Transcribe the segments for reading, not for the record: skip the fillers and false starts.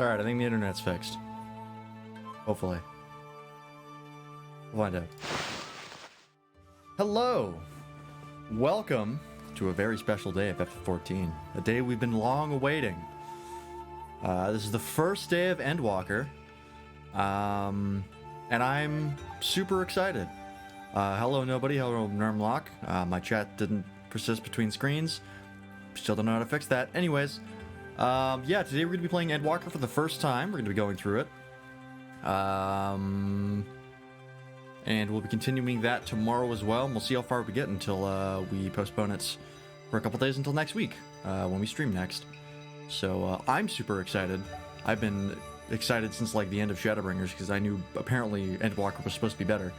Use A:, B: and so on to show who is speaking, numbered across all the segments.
A: Alright, I think the internet's fixed. Hopefully. We'll find out. Hello! Welcome to a very special day of FF14. A day we've been long awaiting. This is the first day of Endwalker. And I'm super excited. Hello nobody, hello Nermlock. My chat didn't persist between screens. Still don't know how to fix that. Anyways, yeah, today we're going to be playing Endwalker for the first time. We're going to be going through it. And we'll be continuing that tomorrow as well. And we'll see how far we get until we postpone it for a couple days until next week, when we stream next. So I'm super excited. I've been excited since like the end of Shadowbringers because I knew apparently Endwalker was supposed to be better.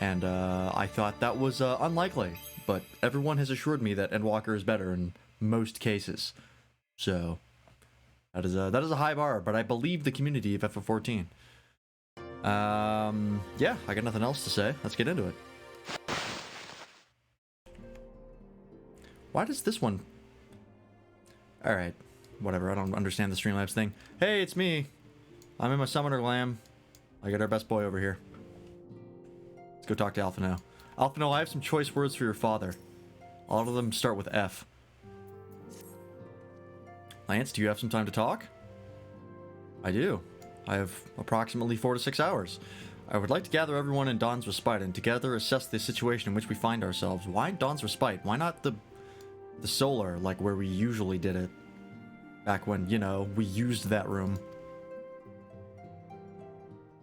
A: And I thought that was unlikely. But everyone has assured me that Endwalker is better in most cases. So that is a high bar, but I believe the community of FF14. Yeah, I got nothing else to say. Let's get into it. Why does this one... Alright, whatever, I don't understand the Streamlabs thing. Hey, it's me! I'm in my Summoner Glam. I got our best boy over here. Let's go talk to Alphino. Alphino, I have some choice words for your father. A lot of them start with F. Lance, do you have some time to talk? I do. I have approximately 4 to 6 hours. I would like to gather everyone in Dawn's Respite and together assess the situation in which we find ourselves. Why Dawn's Respite? Why not the Solar, like where we usually did it? Back when, you know, we used that room.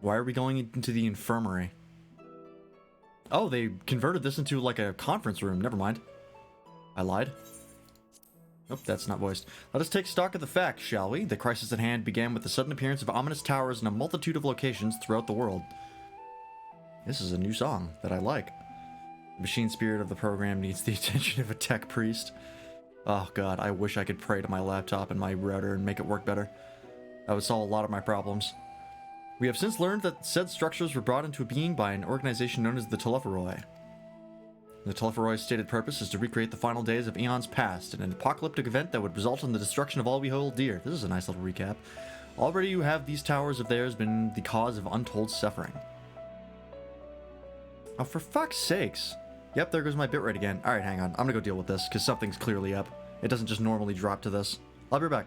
A: Why are we going into the infirmary? Oh, they converted this into like a conference room. Never mind. I lied. Nope, that's not voiced. Let us take stock of the facts, shall we? The crisis at hand began with the sudden appearance of ominous towers in a multitude of locations throughout the world. This is a new song that I like. The machine spirit of the program needs the attention of a tech priest. Oh god, I wish I could pray to my laptop and my router and make it work better. That would solve a lot of my problems. We have since learned that said structures were brought into being by an organization known as the Telepharoi. The Telepharoi's stated purpose is to recreate the final days of eons past in an apocalyptic event that would result in the destruction of all we hold dear. This is a nice little recap. Already you have these towers of theirs been the cause of untold suffering. Oh, for fuck's sakes. Yep, there goes my bitrate again. Alright, hang on. I'm gonna go deal with this, because something's clearly up. It doesn't just normally drop to this. I'll be right back.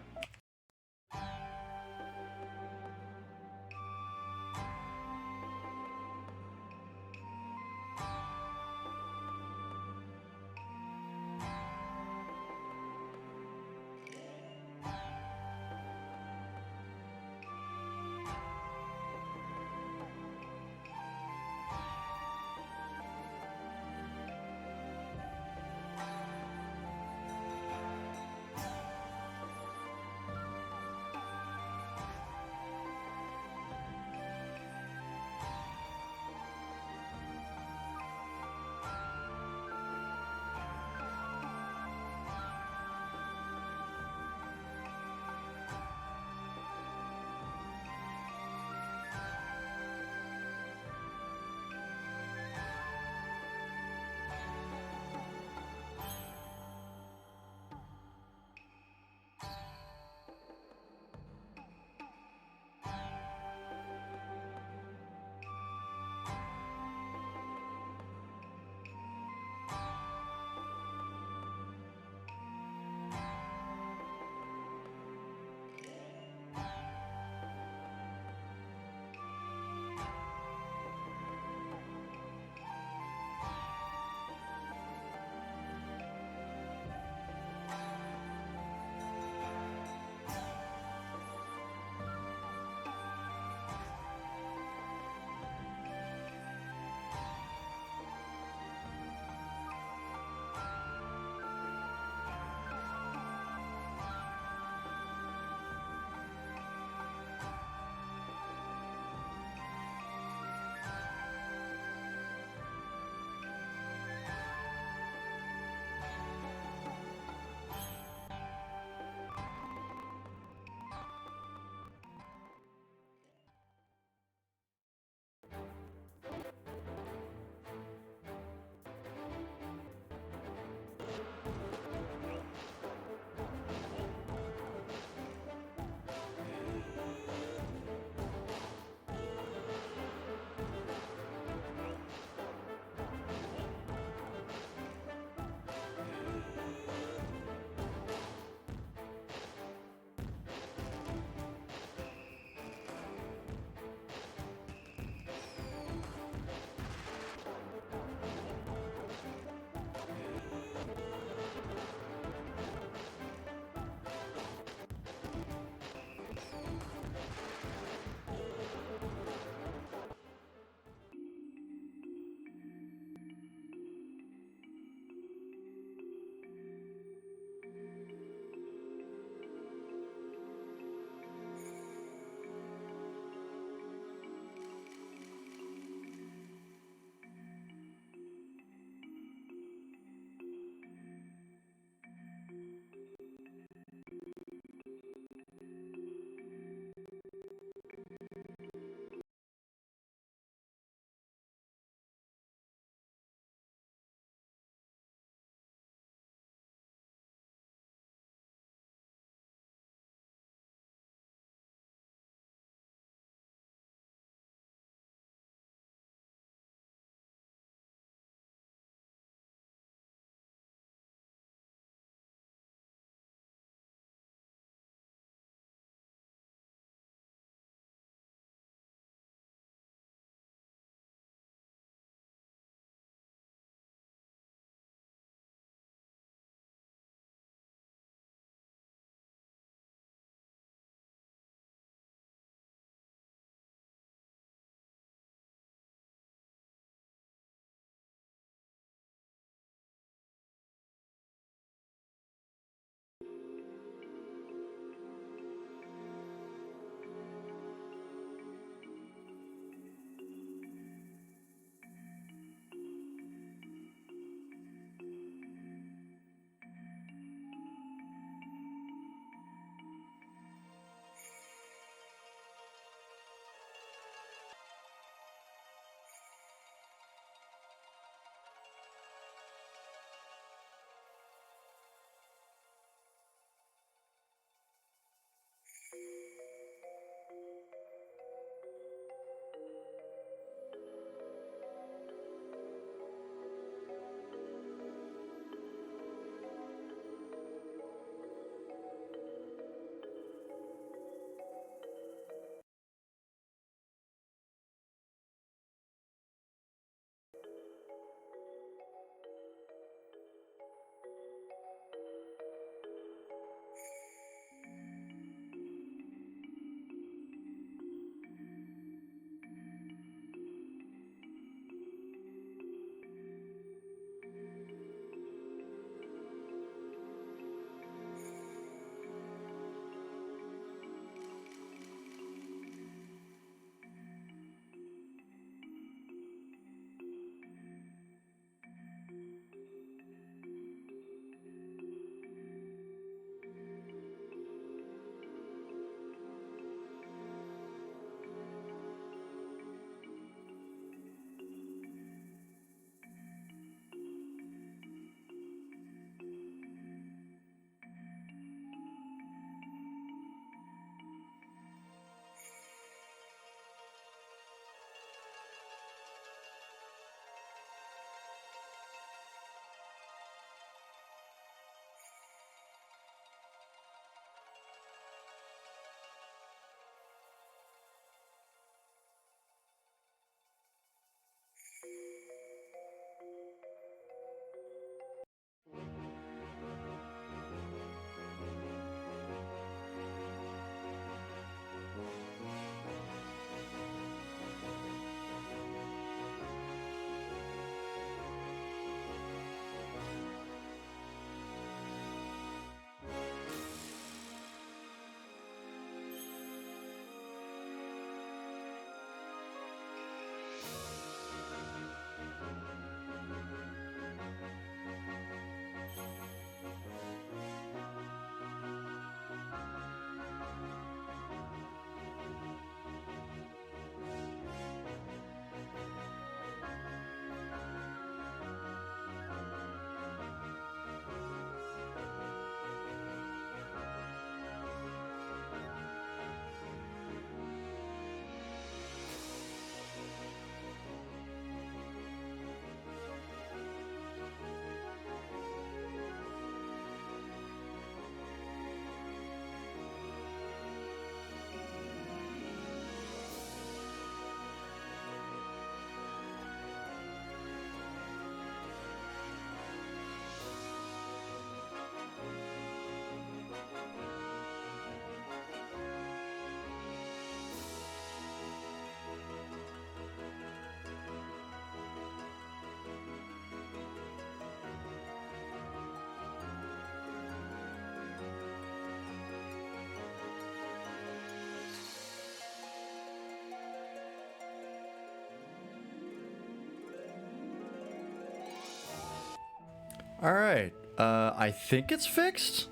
A: Alright, I think it's fixed?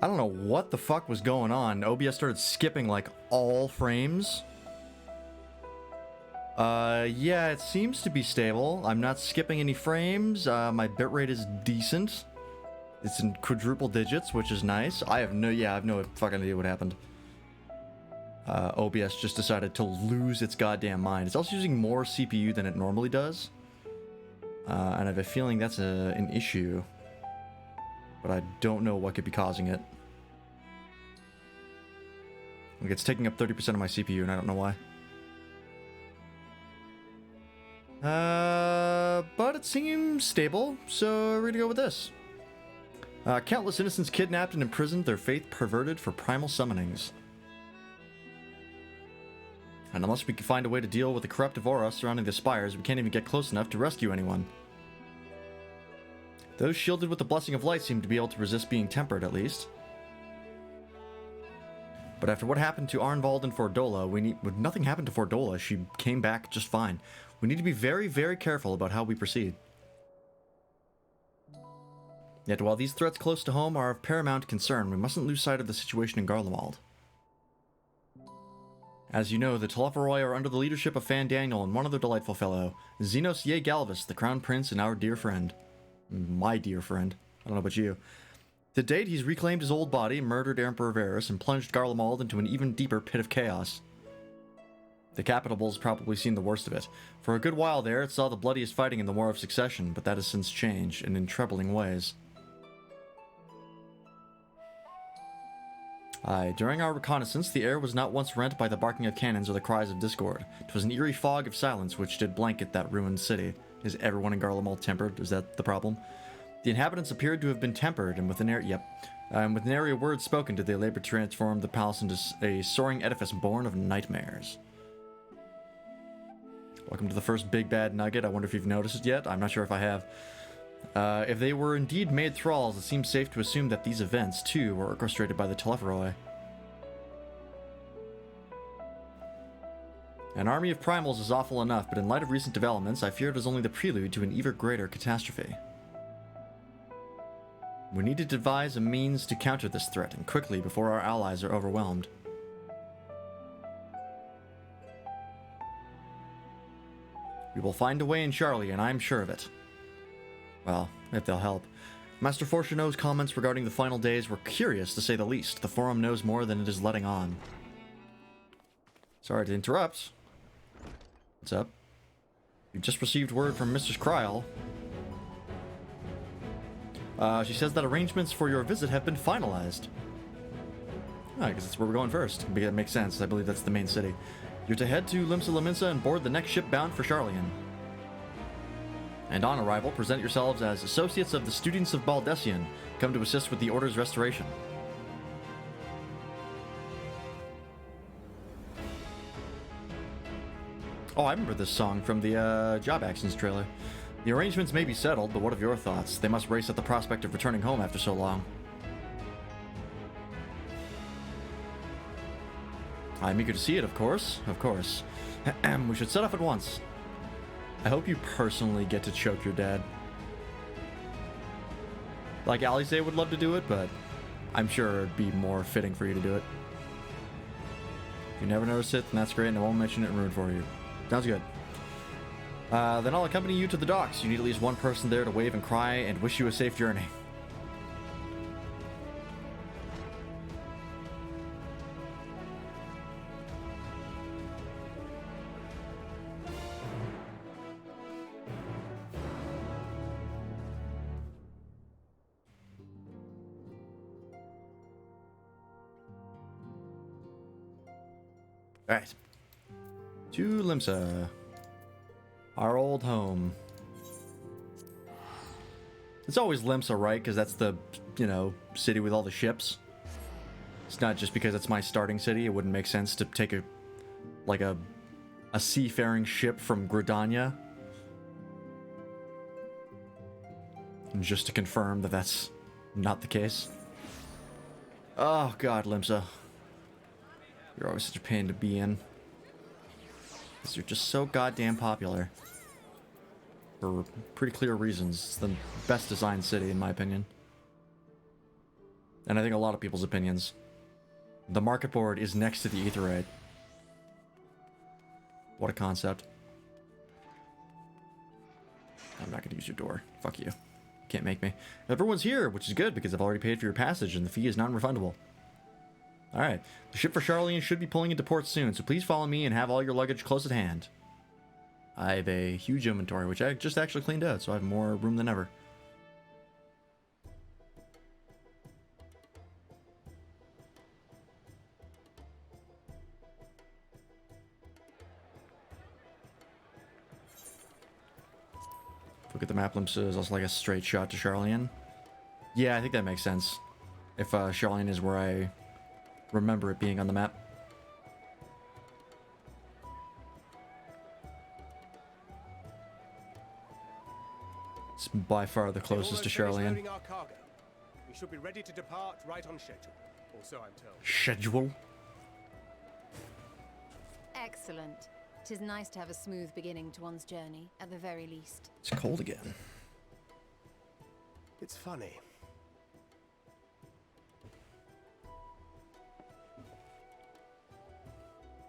A: I don't know what the fuck was going on. OBS started skipping, like, all frames. Yeah, it seems to be stable. I'm not skipping any frames. My bitrate is decent. It's in quadruple digits, which is nice. I have no fucking idea what happened. OBS just decided to lose its goddamn mind. It's also using more CPU than it normally does. And I have a feeling that's an issue. But I don't know what could be causing it. Like, it's taking up 30% of my CPU, and I don't know why. But it seems stable, so we're gonna go with this. Countless innocents kidnapped and imprisoned, their faith perverted for primal summonings. And unless we can find a way to deal with the corruptive aura surrounding the spires, we can't even get close enough to rescue anyone. Those shielded with the blessing of light seem to be able to resist being tempered, at least. But after what happened to Arnvald and Fordola, nothing happened to Fordola. She came back just fine. We need to be very, very careful about how we proceed. Yet while these threats close to home are of paramount concern, we mustn't lose sight of the situation in Garlemald. As you know, the Telephoroi are under the leadership of Fan Daniel and one other delightful fellow, Xenos Ye Galvis, the Crown Prince and our dear friend. My dear friend. I don't know about you. To date, he's reclaimed his old body, murdered Emperor Varus, and plunged Garlemald into an even deeper pit of chaos. The capital's probably seen the worst of it. For a good while there, it saw the bloodiest fighting in the War of Succession, but that has since changed, and in troubling ways. Aye, during our reconnaissance, the air was not once rent by the barking of cannons or the cries of discord. 'Twas an eerie fog of silence which did blanket that ruined city. Is everyone in Garlemald tempered? Is that the problem? The inhabitants appeared to have been tempered, and with an nary a word spoken did they labor to transform the palace into a soaring edifice born of nightmares. Welcome to the first big bad nugget. I wonder if you've noticed it yet. I'm not sure if I have. If they were indeed made thralls, it seems safe to assume that these events, too, were orchestrated by the Telephoroi. An army of primals is awful enough, but in light of recent developments, I fear it is only the prelude to an even greater catastrophe. We need to devise a means to counter this threat, and quickly, before our allies are overwhelmed. We will find a way in Charlie, and I am sure of it. Well, if they'll help. Master Fortuneau's comments regarding the final days were curious, to say the least. The forum knows more than it is letting on. Sorry to interrupt. What's up? You just received word from Mistress Kryl. She says that arrangements for your visit have been finalized. I guess that's where we're going first. That makes sense. I believe that's the main city. You're to head to Limsa Lominsa and board the next ship bound for Charlian. And on arrival, present yourselves as associates of the students of Baldessian, come to assist with the Order's restoration. Oh, I remember this song from the Job Actions trailer. The arrangements may be settled, but what of your thoughts? They must race at the prospect of returning home after so long. I'm eager to see it, of course. Of course. We should set off at once. I hope you personally get to choke your dad. Like Alice would love to do it, but I'm sure it'd be more fitting for you to do it. If you never notice it, then that's great, and I won't mention it and ruin it for you. Sounds good. Then I'll accompany you to the docks. You need at least one person there to wave and cry and wish you a safe journey. Alright. To Limsa. Our old home. It's always Limsa, right? Because that's the, city with all the ships. It's not just because it's my starting city. It wouldn't make sense to take a seafaring ship from Gridania. And just to confirm that that's not the case. Oh god, Limsa. You're always such a pain to be in. Because you're just so goddamn popular. For pretty clear reasons. It's the best designed city, in my opinion. And I think a lot of people's opinions. The market board is next to the Aetheryte. What a concept. I'm not going to use your door. Fuck you. Can't make me. Everyone's here, which is good because I've already paid for your passage and the fee is non-refundable. Alright. The ship for Charlene should be pulling into port soon, so please follow me and have all your luggage close at hand. I have a huge inventory, which I just actually cleaned out, so I have more room than ever. Look at the map glimpse is also like a straight shot to Charlene. Yeah, I think that makes sense. If Charlene is where I remember it being on the map. It's by far the closest to Charlene.
B: We should be ready to depart right on schedule, or so I'm told.
A: Schedule?
C: Excellent. 'Tis nice to have a smooth beginning to one's journey, at the very least.
A: It's cold again.
B: It's funny.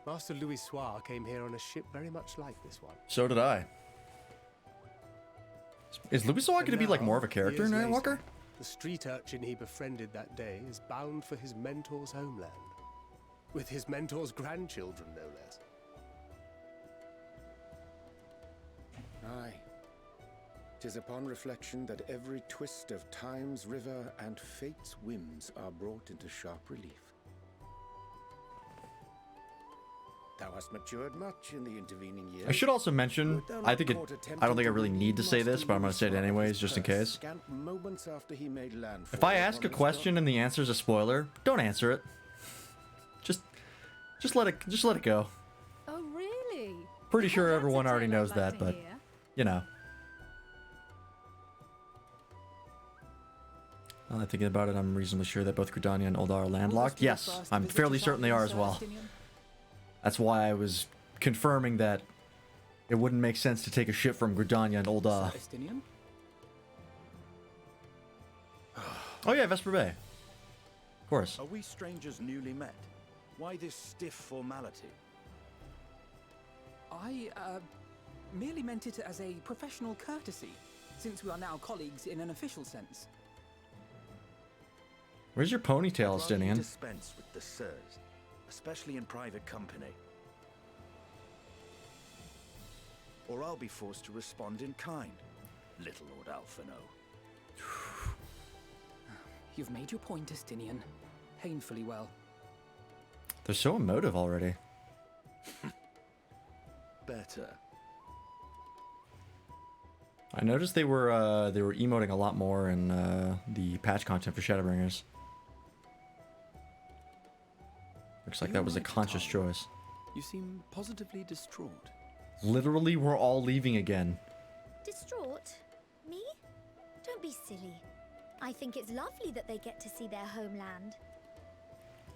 B: Master Louis Soir came here on a ship very much like this one.
A: So did I. Is Louis Soir going to be like more of a character in Endwalker?
B: The street urchin he befriended that day is bound for his mentor's homeland. With his mentor's grandchildren, no less.
D: Aye. 'Tis upon reflection that every twist of time's river and fate's whims are brought into sharp relief. Thou hast matured much in the intervening years.
A: I should also mention, I don't think I really need to say this, but I'm going to say it anyways, just in case. If I ask a question and the answer is a spoiler, don't answer it. Just let it go.
C: Oh, really?
A: Pretty sure
C: Well,
A: everyone
C: that's a
A: already
C: tale I'd
A: knows
C: like
A: that,
C: to
A: but
C: hear.
A: you know. Now that I'm thinking about it, I'm reasonably sure that both Gridania and Uldar are landlocked. Yes, I'm fairly certain they are as well. That's why I was confirming that it wouldn't make sense to take a ship from Gridania and Uldar. Oh yeah, Vesper Bay. Of course.
E: Are we strangers newly met? Why this stiff formality?
F: I merely meant it as a professional courtesy, since we are now colleagues in an official sense.
A: Where's your ponytail,
E: I'd rather you
A: Stinian?
E: dispense with the sirs, especially in private company. Or I'll be forced to respond in kind, little Lord Alphino.
F: You've made your point, Estinian. Painfully well.
A: They're so emotive already.
E: Better.
A: I noticed they were emoting a lot more in the patch content for Shadowbringers. Looks like that was a conscious choice.
E: You seem positively distraught.
A: Literally, we're all leaving again.
G: Distraught? Me? Don't be silly. I think it's lovely that they get to see their homeland.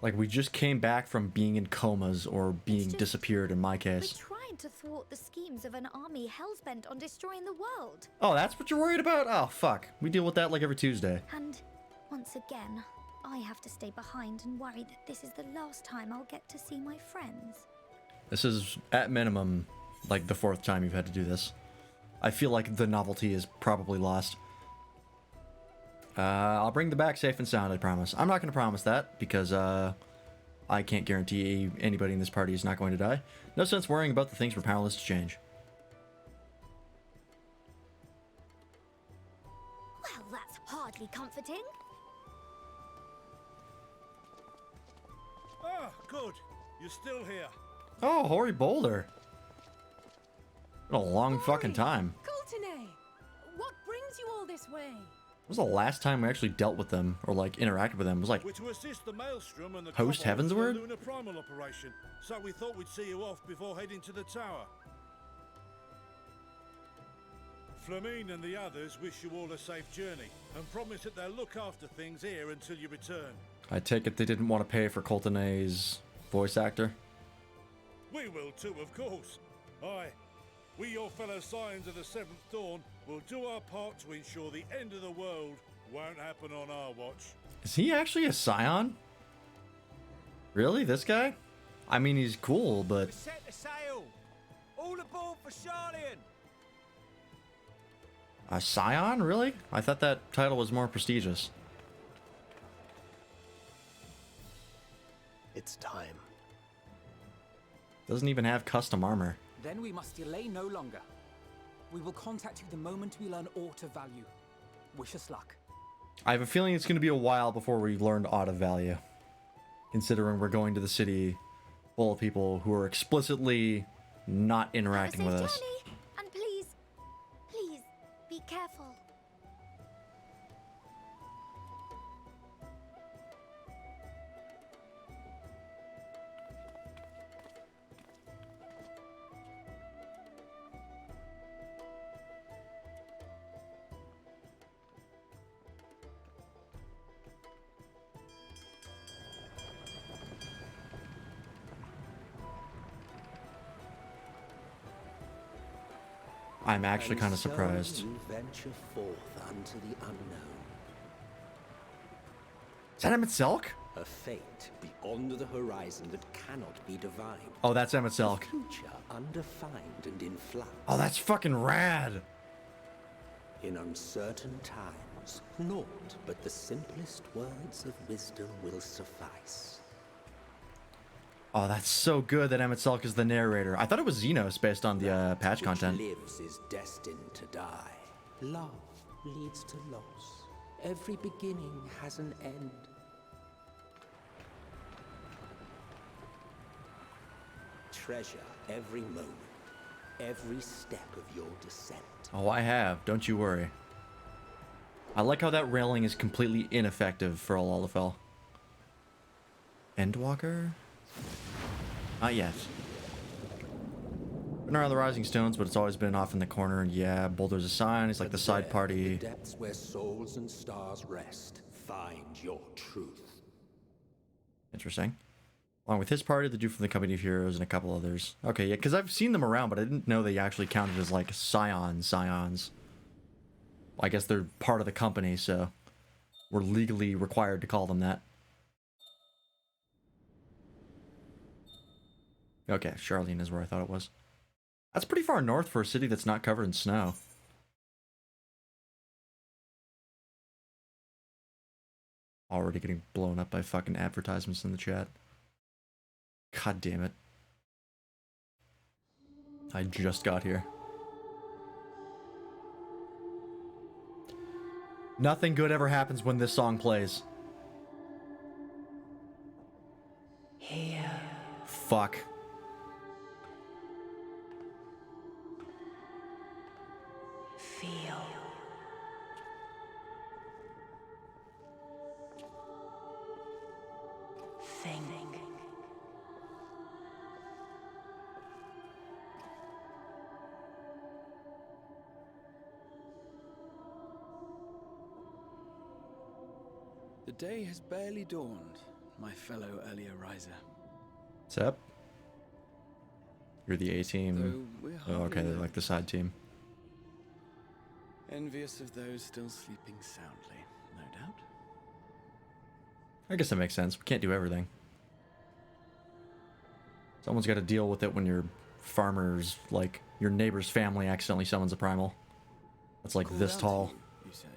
A: Like, we just came back from being in comas or being
G: just-
A: disappeared in my
G: We're
A: case.
G: trying to thwart the schemes of an army hell's-bent on destroying the world.
A: Oh, that's what you're worried about? Oh, fuck. We deal with that like every Tuesday.
G: And once again, I have to stay behind and worry that this is the last time I'll get to see my friends.
A: This is, at minimum, like the 4th time you've had to do this. I feel like the novelty is probably lost. I'll bring them back safe and sound, I promise. I'm not going to promise that, because I can't guarantee anybody in this party is not going to die. No sense worrying about the things we're powerless to change.
G: Well, that's hardly comforting.
H: Ah, good. You're still here.
A: Oh, Hoary Boulder. Been a long fucking time.
C: Coultenay! What brings you all this way?
A: When was the last time we actually dealt with them, or like interacted with them? It was like,
H: We're to assist the Maelstrom and the
A: Host
H: Kobolds in the
A: Heavensward?
H: Lunar Primal operation, so we thought we'd see you off before heading to the tower. Flamine and the others wish you all a safe journey, and promise that they'll look after things here until you return.
A: I take it they didn't want to pay for Coultenay's voice actor.
H: We will too, of course. Aye. We, your fellow Scions of the Seventh Dawn, will do our part to ensure the end of the world won't happen on our watch.
A: Is he actually a Scion? Really? This guy? I mean, he's cool, but...
I: Set the sail! All aboard for Charlian!
A: A Scion? Really? I thought that title was more prestigious.
B: It's time.
A: Doesn't even have custom armor.
F: Then we must delay no longer. We will contact you the moment we learn aught of value. Wish us luck.
A: I have a feeling it's going to be a while before we learned aught of value. Considering we're going to the city full of people who are explicitly not interacting with us.
G: Journey. And please, please, be careful.
A: I'm actually kind of surprised.
J: You venture forth unto the unknown,
A: Is that Emmett Selk?
J: a fate beyond the horizon that cannot be divined.
A: Oh, that's Emmett Selk.
J: Future undefined and in flux.
A: Oh, that's fucking rad.
J: In uncertain times, naught but the simplest words of wisdom will suffice.
A: Oh, that's so good that Emmett Selk is the narrator. I thought it was Xenos based on the patch
J: Which
A: content.
J: lives is destined to die. Love leads to loss. Every beginning has an end. Treasure every moment, every step of your descent.
A: Oh, I have. Don't you worry. I like how that railing is completely ineffective for Alalafell. Endwalker? Not yet. Been around the Rising Stones, but it's always been off in the corner. And yeah, Boulder's a sign. He's like the side
J: There,
A: party.
J: in the depths where souls and stars rest, find your truth.
A: Interesting. Along with his party, the dude from the Company of Heroes, and a couple others. Okay, yeah, because I've seen them around, but I didn't know they actually counted as like scions. I guess they're part of the company, so we're legally required to call them that. Okay, Charlene is where I thought it was. That's pretty far north for a city that's not covered in snow. Already getting blown up by fucking advertisements in the chat. God damn it. I just got here. Nothing good ever happens when this song plays.
J: Here.
A: Fuck.
J: Feel. Think.
K: The day has barely dawned, my fellow earlier riser.
A: What's up? You're the A-team.
K: Though we're
A: Oh, okay,
K: hardly
A: they're
K: there.
A: like the side team.
K: Envious of those still sleeping soundly, no doubt.
A: I guess that makes sense. We can't do everything. Someone's got to deal with it when your farmer's, like, your neighbor's family accidentally summons a primal. That's like
K: Called
A: this
K: out
A: tall.
K: to you say?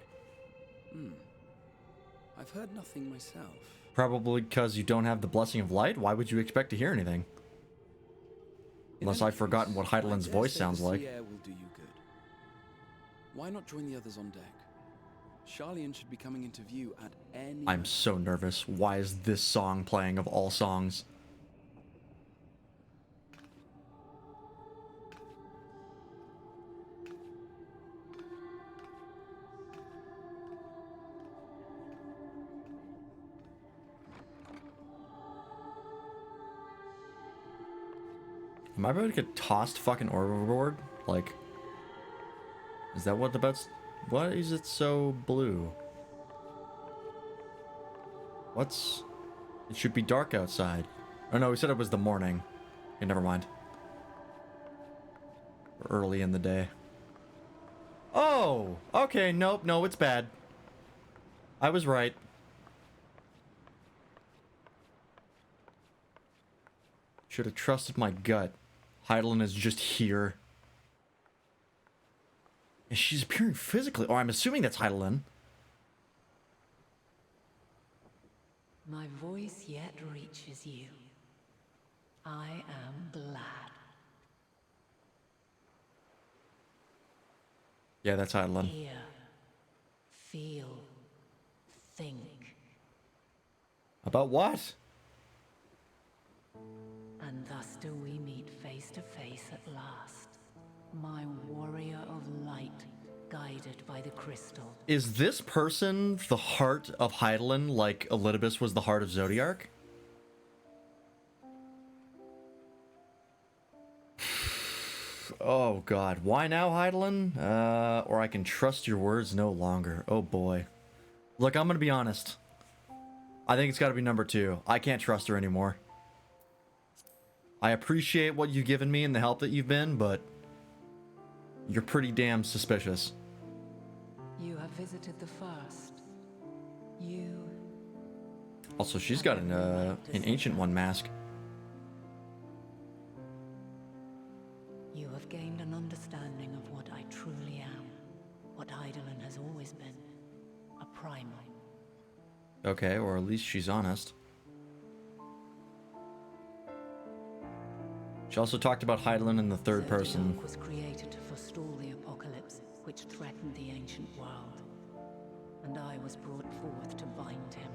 K: I've heard nothing myself.
A: Probably because you don't have the blessing of light? Why would you expect to hear anything? Unless
K: In any
A: I've forgotten
K: case,
A: what
K: I
A: Heidelin's
K: dare
A: voice
K: say
A: sounds
K: the
A: like.
K: sea air will do you good. Why not join the others on deck? Charlian should be coming into view at any...
A: I'm so nervous. Why is this song playing of all songs? Am I about to get tossed fucking overboard? Like, is that what the boat's... Why is it so blue? What's... It should be dark outside. Oh no, we said it was the morning. Okay, never mind. early in the day. Oh! Okay, nope, no, it's bad. I was right. Should have trusted my gut. Heidelin is just here. And she's appearing physically. Oh, I'm assuming that's Heidelin.
L: My voice yet reaches you. I am glad.
A: Yeah, that's Heidelin.
L: Hear, feel, think.
A: About what?
L: And thus do we meet face to face at last. My warrior of light, guided by the crystal.
A: Is this person the heart of Heidelin like Elidibus was the heart of Zodiark? Oh god, why now, Heidelin? Or I can trust your words no longer. Oh boy. Look, I'm gonna be honest. I think it's gotta be number 2. I can't trust her anymore. I appreciate what you've given me and the help that you've been, but you're pretty damn suspicious.
L: You have visited the first. You...
A: Also, she's got an Ancient One mask.
L: You have gained an understanding of what I truly am. What Heidelin has always been. A primal.
A: Okay, or at least she's honest. She also talked about Heidelin in the third person.
L: Zodiark was created to forestall the apocalypse, which threatened the ancient world. And I was brought forth to bind him.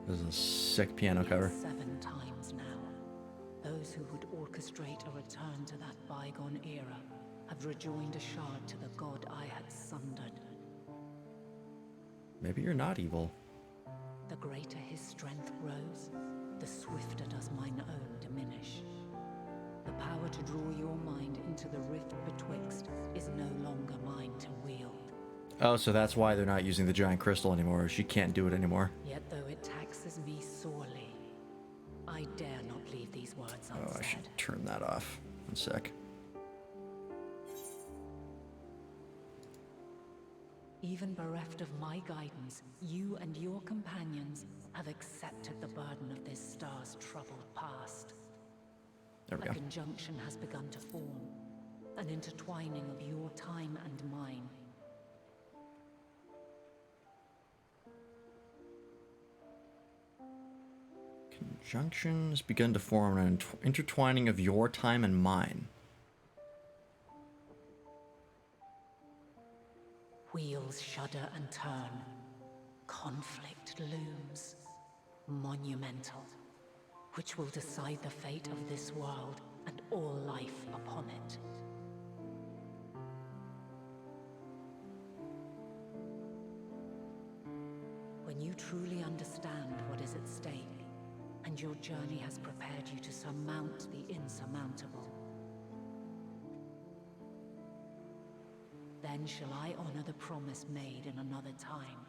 A: This is a sick piano cover.
L: 7 times now. Those who would orchestrate a return to that bygone era have rejoined a shard to the god I had sundered.
A: Maybe you're not evil.
L: The greater his strength grows, the swifter does mine own diminish. The power to draw your mind into the rift betwixt is no longer mine to wield.
A: Oh, so that's why they're not using the giant crystal anymore. She can't do it anymore.
L: Yet though it taxes me sorely, I dare not leave these words unsaid.
A: Oh, I should turn that off. 1 sec.
L: Even bereft of my guidance, you and your companions have accepted the burden of this star's troubled past.
A: There we
L: A
A: go.
L: conjunction has begun to form, an intertwining of your time and mine.
A: Conjunction has begun to form an intertwining of your time and mine.
L: Wheels shudder and turn. Conflict looms. Monumental. Which will decide the fate of this world and all life upon it. When you truly understand what is at stake, and your journey has prepared you to surmount the insurmountable, then shall I honor the promise made in another time,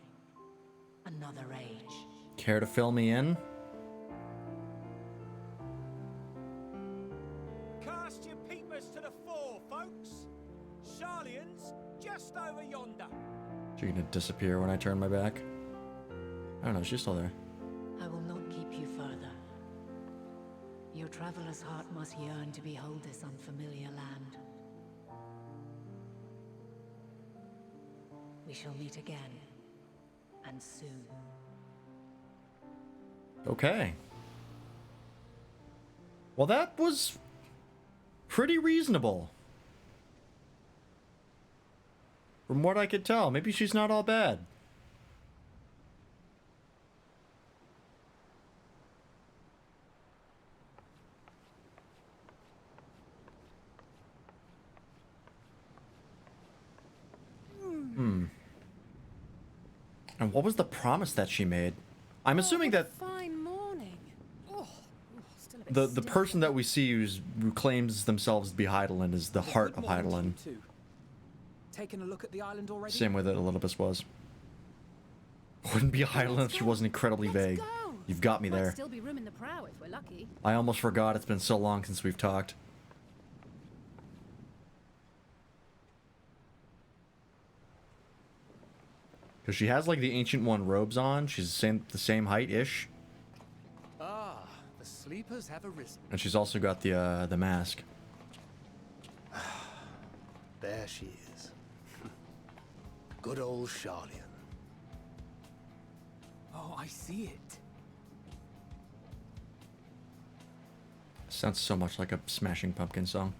L: another age.
A: Care to fill me in?
I: Cast your peepers to the fore, folks. Sharlian's just over yonder.
A: She's gonna disappear when I turn my back. I don't know, she's still there.
L: I will not keep you further. Your traveler's heart must yearn to behold this unfamiliar land. We shall meet again, and soon.
A: Okay. Well, that was pretty reasonable. From what I could tell, maybe she's not all bad. And what was the promise that she made? I'm assuming that
M: Fine morning. Oh, still a bit
A: the person that we see who claims themselves to be Heidelin is the heart of Heidelin.
F: Taking a look at the island already?
A: Same way that Elidibus was. Wouldn't be a Heidelin if she wasn't incredibly vague. You've got me
M: Might
A: there.
M: still be room in the prow if we're lucky.
A: I almost forgot, it's been so long since we've talked. Because she has like the Ancient One robes on. She's the same height-ish.
B: Ah, the sleepers have arisen.
A: And she's also got the mask.
B: There she is. Good old Charlian.
F: Oh, I see it.
A: Sounds so much like a Smashing Pumpkin song.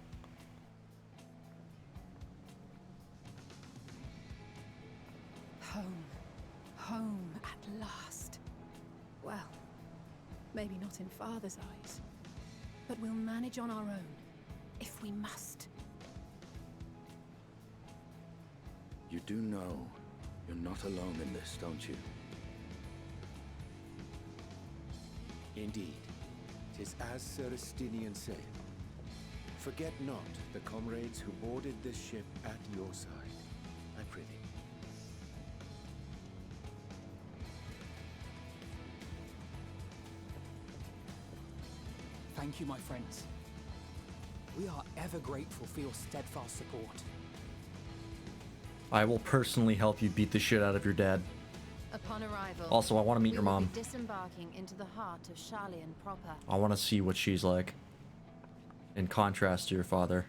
M: Home. Home at last. Well, maybe not in Father's eyes, but we'll manage on our own, if we must.
D: You do know you're not alone in this, don't you? Indeed. 'Tis as Sir Estinian said. Forget not the comrades who boarded this ship at your side, I prithee.
F: Thank you, my friends. We are ever grateful for your steadfast support.
A: I will personally help you beat the shit out of your dad.
C: Upon arrival,
A: Also, I want to meet your
C: we will
A: mom.
C: be disembarking into the heart of Charlian proper.
A: I want to see what she's like. In contrast to your father.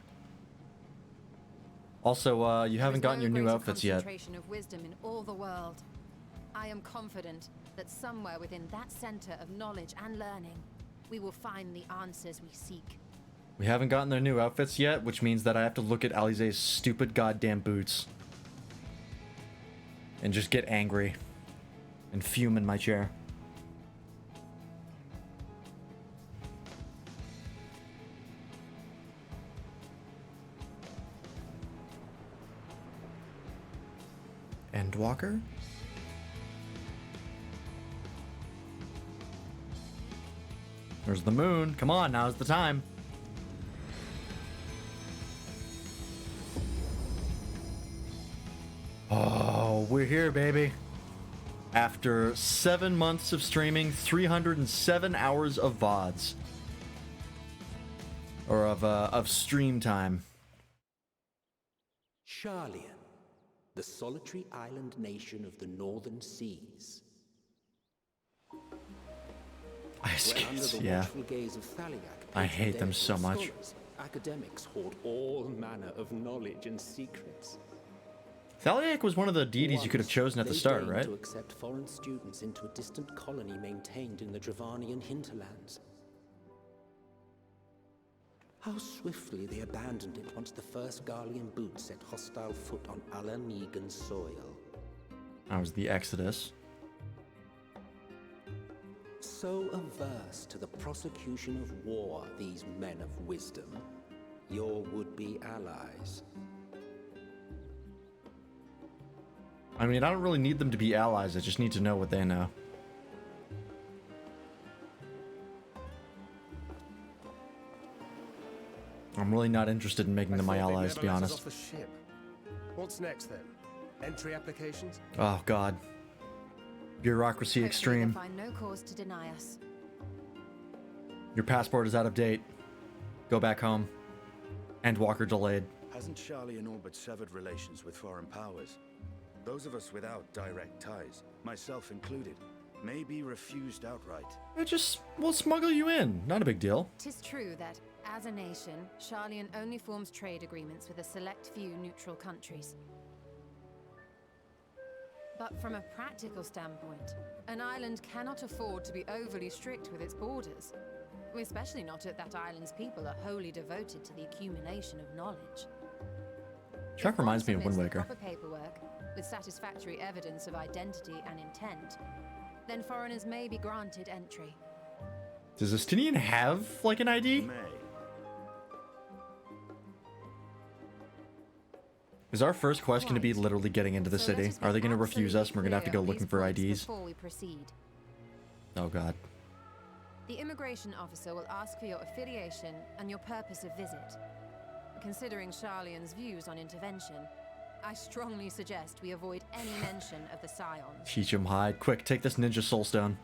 A: Also, you haven't gotten your new outfits yet.
C: Concentration of wisdom in all the world. I am confident that somewhere within that center of knowledge and learning, we will find the answers we seek.
A: We haven't gotten their new outfits yet, which means that I have to look at Alize's stupid goddamn boots. And just get angry. And fume in my chair. Endwalker? There's the moon. Come on, now's the time. Oh, we're here, baby. After 7 months of streaming, 307 hours of VODs. Or of stream time.
J: Charlian, the solitary island nation of the northern seas. Where under the watchful gaze of Thaliak,
A: I hate them so much.
J: scholars, academics hoard all manner of knowledge and secrets.
A: Thaliak was one of the deities you could have chosen at the start,
J: They deigned
A: right?
J: to accept foreign students into a distant colony maintained in the Dravanian hinterlands. How swiftly they abandoned it once the first Garlean boot set hostile foot on Alanegan soil.
A: That was the Exodus.
J: So averse to the prosecution of war, these men of wisdom, your would-be allies.
A: I mean, I don't really need them to be allies, I just need to know what they know. I'm really not interested in making them my allies, to be honest.
B: Off the ship. What's next then? Entry applications?
A: Oh, God. Bureaucracy extreme.
C: Hopefully they'll find no cause to deny us.
A: Your passport is out of date. Go back home. Endwalker delayed.
E: Hasn't Charlian all but severed relations with foreign powers? Those of us without direct ties, myself included, may be refused outright.
A: We'll smuggle you in. Not a big deal.
C: 'Tis true that, as a nation, Charlian only forms trade agreements with a select few neutral countries. But from a practical standpoint, an island cannot afford to be overly strict with its borders. Especially not if that island's people are wholly devoted to the accumulation of knowledge.
A: Chuck reminds me of Wind
C: Submits the
A: Waker.
C: proper paperwork, with satisfactory evidence of identity and intent, then foreigners may be granted entry.
A: Does Estinian have, like, an ID?
E: May.
A: Is our first quest going to be literally getting into the
C: So let
A: city?
C: us be
A: Are they going to refuse us and we're going to have to go
C: absolutely
A: looking
C: clear
A: for
C: on these
A: IDs?
C: points before we proceed.
A: Oh, God.
C: The immigration officer will ask for your affiliation and your purpose of visit. Considering Charlian's views on intervention, I strongly suggest we avoid any mention of the Scions.
A: Teach him hide. Quick, take this ninja soulstone.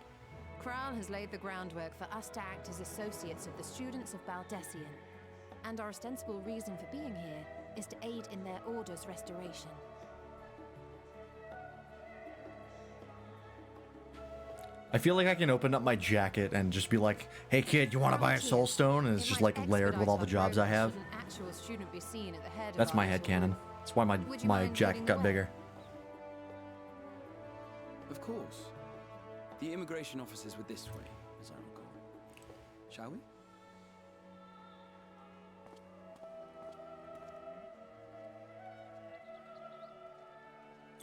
C: Crown has laid the groundwork for us to act as associates of the students of Baldessian, and our ostensible reason for being here is to aid in their order's restoration.
A: I feel like I can open up my jacket and just be like, hey kid, you want to buy a soul stone? And it's just like layered with all the jobs I have. That's my headcanon. That's why my jacket got bigger.
K: Of course. The immigration officers were this way, as I recall. Shall we?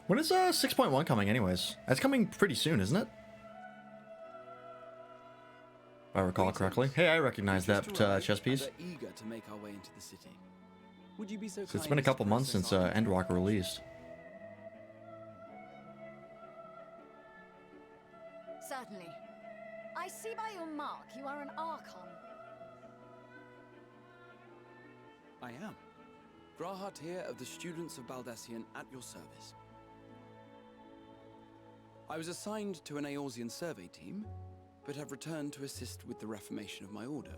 A: When is 6.1 coming anyways? That's coming pretty soon, isn't it? If I recall correctly. Hey, I recognize that chess piece.
K: Eager to make our way into the city. Would you be so
A: So it's been a couple months since Endwalker released.
N: Certainly. I see by your mark you are an Archon.
K: I am. Grahat here of the students of Baldassian at your service. I was assigned to an Eorzean survey team, but have returned to assist with the reformation of my order.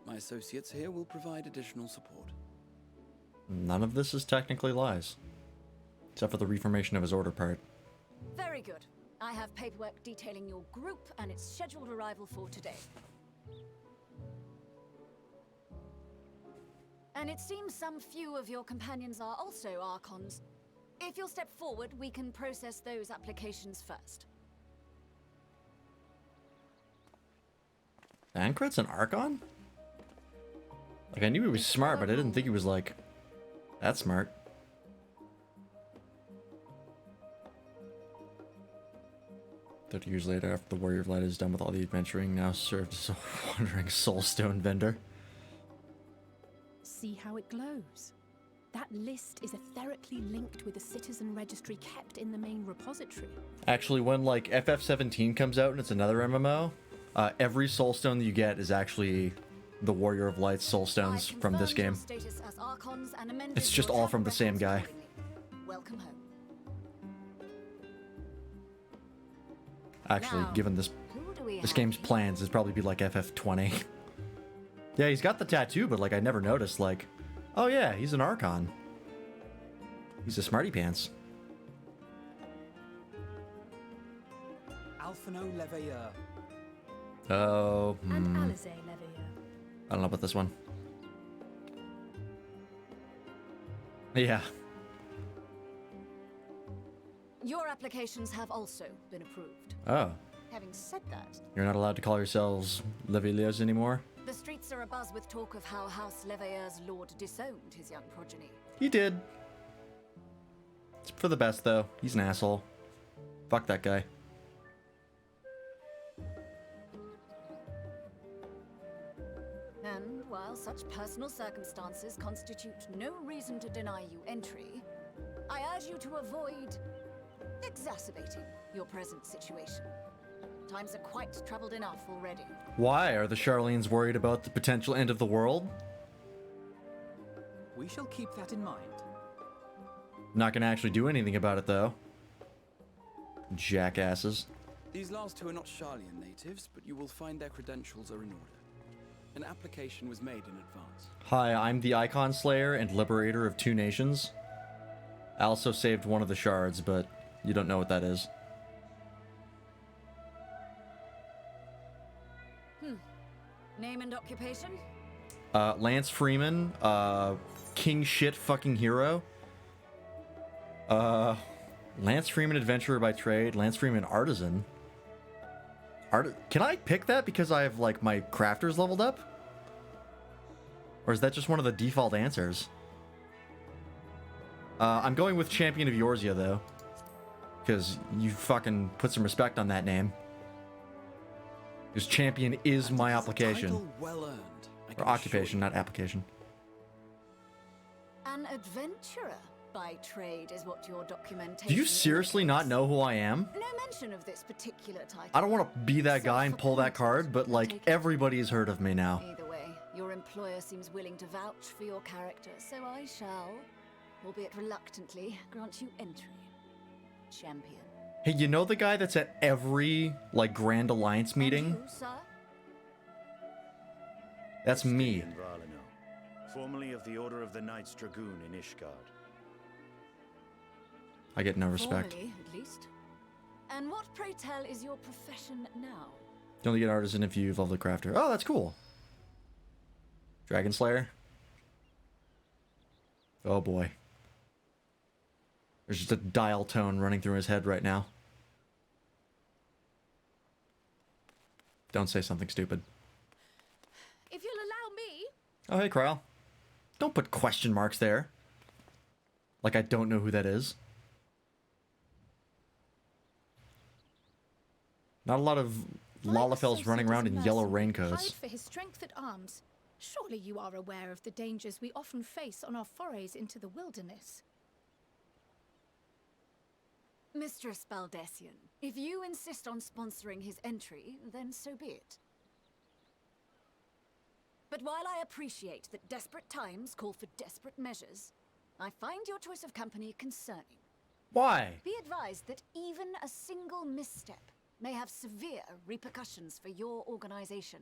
K: My associates here will provide additional support.
A: None of this is technically lies. Except for the reformation of his order part.
N: Very good. I have paperwork detailing your group and its scheduled arrival for today. And it seems some few of your companions are also Archons. If you'll step forward, we can process those applications first.
A: Thancred's an Archon? Like, I knew he was smart, but I didn't think he was, like, that smart. "30 years later, after the Warrior of Light is done with all the adventuring, now served as a wandering soulstone vendor."
M: See how it glows. That list is etherically linked with the citizen registry kept in the main repository.
A: Actually, when, like, FF17 comes out and it's another MMO, every soulstone that you get is actually the Warrior of Light's soulstones from this game. It's just all from the same guy.
N: Welcome home.
A: Actually,
N: Now,
A: given this game's plans, it'd probably be like FF20. Yeah, he's got the tattoo, but like I never noticed. Like, oh yeah, he's an Archon. He's a smarty pants.
F: Alphino Leveilleur.
A: Oh.
M: And Alize Leveilleur.
A: I don't know about this one. Yeah.
N: Your applications have also been approved.
A: Oh.
N: Having said that,
A: You're not allowed to call yourselves Leveilleurs anymore?
N: the streets are abuzz with talk of how House Leveilleur's lord disowned his young progeny.
A: He did. It's for the best, though. He's an asshole. Fuck that guy.
N: And while such personal circumstances constitute no reason to deny you entry, I urge you to avoid exacerbating your present situation. Times are quite troubled enough already.
A: Why? Are the Charlenes worried about the potential end of the world?
F: We shall keep that in mind.
A: Not gonna actually do anything about it, though. Jackasses.
K: These last two are not Charlian natives, but you will find their credentials are in order. An application was made in advance.
A: Hi, I'm the Icon Slayer and Liberator of 2 nations. I also saved one of the shards, but you don't know what that is.
N: Name and occupation?
A: Lance Freeman, king shit fucking hero. Lance Freeman adventurer by trade, Lance Freeman artisan. Can I pick that because I have, like, my crafters leveled up? Or is that just one of the default answers? I'm going with Champion of Eorzea, though. Because you fucking put some respect on that name. Because Champion is my application.
K: Well earned.
A: Or occupation, not application.
N: An adventurer by trade is what your documentation.
A: Do you seriously not know who I am?
N: No mention of this particular title.
A: I don't want to be that guy and pull that card, but like everybody's heard of me now.
N: Either way, your employer seems willing to vouch for your character, so I shall, albeit reluctantly, grant you entry. Champion.
A: Hey, you know the guy that's at every like Grand Alliance meeting?
N: And you, sir?
A: That's me.
E: Formerly of the Order of the Knights Dragoon in Ishgard.
A: I get no respect.
N: Formally, at least. And what, pray tell, is your profession now?
A: You only get artisan if you evolve the crafter. Oh, that's cool. Dragon Slayer. Oh boy. There's just a dial tone running through his head right now. Don't say something stupid.
M: If you'll allow me...
A: Oh, hey, Kryl. Don't put question marks there. Like I don't know who that is. Not a lot of Lalafels running around in yellow raincoats.
M: For his strength at arms. Surely you are aware of the dangers we often face on our forays into the wilderness.
N: Mistress Baldessian, if you insist on sponsoring his entry, then so be it. But while I appreciate that desperate times call for desperate measures, I find your choice of company concerning.
A: Why?
N: Be advised that even a single misstep may have severe repercussions for your organization.